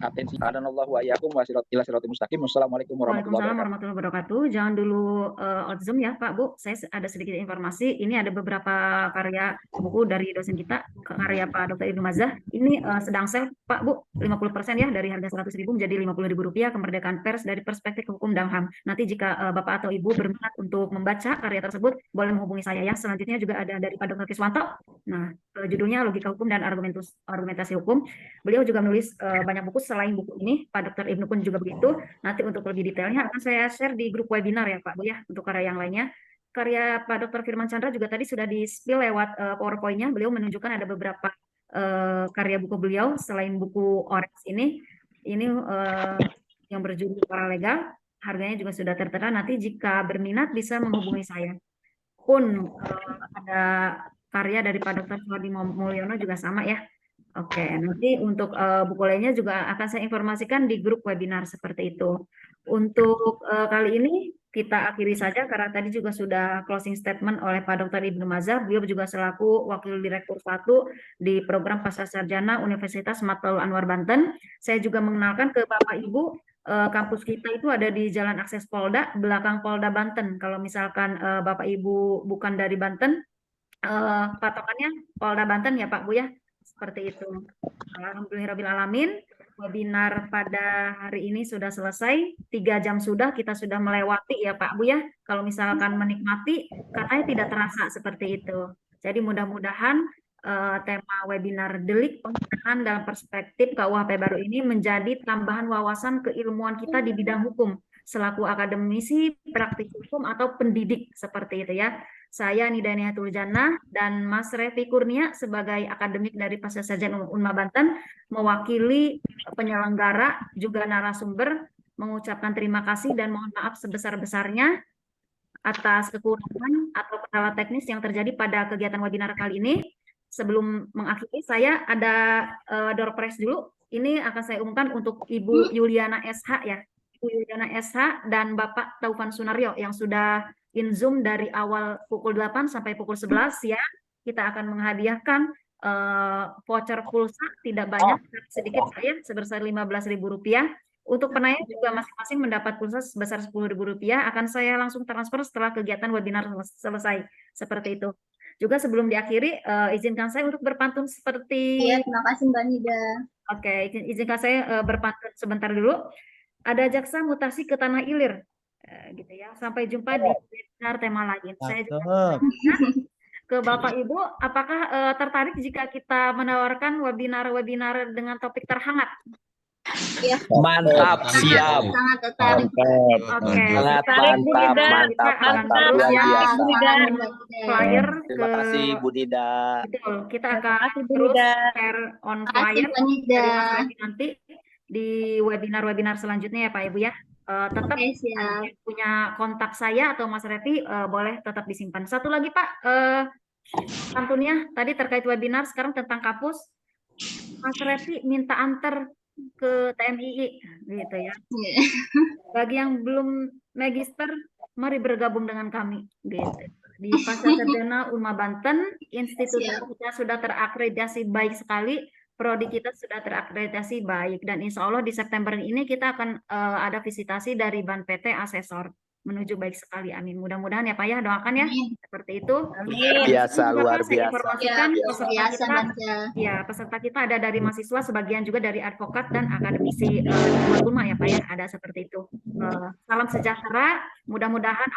atensi. Hadanallahu wa iyyakum wa ila siratal mustaqim. Wassalamualaikum warahmatullahi wabarakatuh. Jangan dulu out Zoom ya Pak Bu. Saya ada sedikit informasi. Ini ada beberapa karya buku dari dosen kita, karya Pak Dr. Ibnu Mazah. Ini sedang sale Pak Bu, 50% ya, dari harga 100.000 menjadi Rp50.000, kemerdekaan pers dari perspektif hukum dan HAM. Nanti jika Bapak atau Ibu berminat untuk membaca karya tersebut, boleh menghubungi saya ya. Selanjutnya juga ada dari Pak Dr. Kiswanto. Nah, judulnya Logika Hukum dan Argumentasi Hukum. Beliau juga menulis banyak buku selain buku ini. Pak Dr. Ibnu pun juga begitu. Nanti untuk lebih detailnya akan saya share di grup webinar ya Pak Bu ya, untuk karya yang lainnya. karya Pak Dr. Firman Chandra juga tadi sudah di-spill lewat PowerPoint-nya. Beliau menunjukkan ada beberapa karya buku beliau selain buku Orange ini yang berjudul Paralegal. Harganya juga sudah tertera. Nanti jika berminat bisa menghubungi saya. Pun ada karya dari Pak Dr. Suhardi Mulyono juga sama ya. Oke, nanti untuk buku lainnya juga akan saya informasikan di grup webinar seperti itu. Untuk kali ini kita akhiri saja karena tadi juga sudah closing statement oleh Pak Dr. Ibnu Mazhar. Beliau juga selaku Wakil Direktur 1 di Program Pascasarjana Universitas Matlaul Anwar Banten. Saya juga mengenalkan ke Bapak Ibu, kampus kita itu ada di Jalan Akses Polda, belakang Polda Banten. Kalau misalkan Bapak Ibu bukan dari Banten, patokannya Polda Banten ya Pak Bu ya. Seperti itu. Alhamdulillahirrahmanirrahim. Webinar pada hari ini sudah selesai. 3 jam sudah, kita sudah melewati ya Pak Bu ya. Kalau misalkan menikmati, katanya tidak terasa seperti itu. Jadi mudah-mudahan tema webinar Delik Penghinaan dalam Perspektif KUHP Baru ini menjadi tambahan wawasan keilmuan kita di bidang hukum selaku akademisi, praktisi hukum atau pendidik seperti itu ya. Saya Nida Nihatul Jannah dan Mas Revi Kurnia sebagai akademik dari Pascasarjana Unma Banten mewakili penyelenggara juga narasumber mengucapkan terima kasih dan mohon maaf sebesar-besarnya atas kekurangan atau kendala teknis yang terjadi pada kegiatan webinar kali ini. Sebelum mengakhiri, saya ada door prize dulu. Ini akan saya umumkan untuk Ibu Yuliana SH ya. Ibu Yuliana SH dan Bapak Taufan Sunaryo yang sudah in Zoom dari awal pukul 8 sampai pukul 11 ya. Kita akan menghadiahkan voucher pulsa tidak banyak, sedikit saya sebesar Rp15.000. Untuk penanya juga masing-masing mendapat pulsa sebesar Rp10.000. Akan saya langsung transfer setelah kegiatan webinar selesai. Seperti itu. Juga sebelum diakhiri, izinkan saya untuk berpantun seperti... Iya, terima kasih Mbak Nida. Oke, izinkan saya berpantun sebentar dulu. Ada jaksa mutasi ke tanah ilir. Gitu ya. Sampai jumpa di webinar tema lain. Saya juga ke Bapak Ibu, apakah tertarik jika kita menawarkan webinar-webinar dengan topik terhangat? Ya. Mantap, siap. Sangat tertarik. Oke, Sangat mantap, luar biasa. Flyer Terima kasih Bu Nida. Betul, kita akan terus share on flyer dari Mas Revi nanti di webinar-webinar selanjutnya ya Pak Ibu ya. Tetap punya kontak saya atau Mas Revi boleh tetap disimpan. Satu lagi Pak, pantunnya tadi terkait webinar, sekarang tentang kampus. Mas Revi minta antar ke TMII gitu ya. Bagi yang belum magister, mari bergabung dengan kami gitu. Di Pascasarjana Unma Banten, institusi kita sudah terakreditasi baik sekali, prodi kita sudah terakreditasi baik, dan insya Allah di September ini kita akan ada visitasi dari Ban PT Asesor menuju baik sekali, amin. Mudah-mudahan ya Pak ya, doakan ya seperti itu. Biasa, luar Saya biasa. informasikan peserta kita ada dari mahasiswa, sebagian juga dari advokat dan akademisi Unma ya Pak ya, ada seperti itu. Salam sejahtera, mudah-mudahan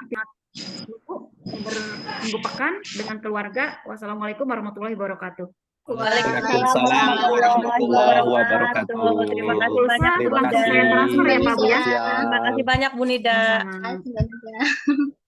berminggu pekan dengan keluarga. Wassalamualaikum warahmatullahi wabarakatuh. Waalaikumsalam warahmatullahi wabarakatuh. Terima kasih banyak. Terima kasih banyak Bu Nida. Terima kasih banyak.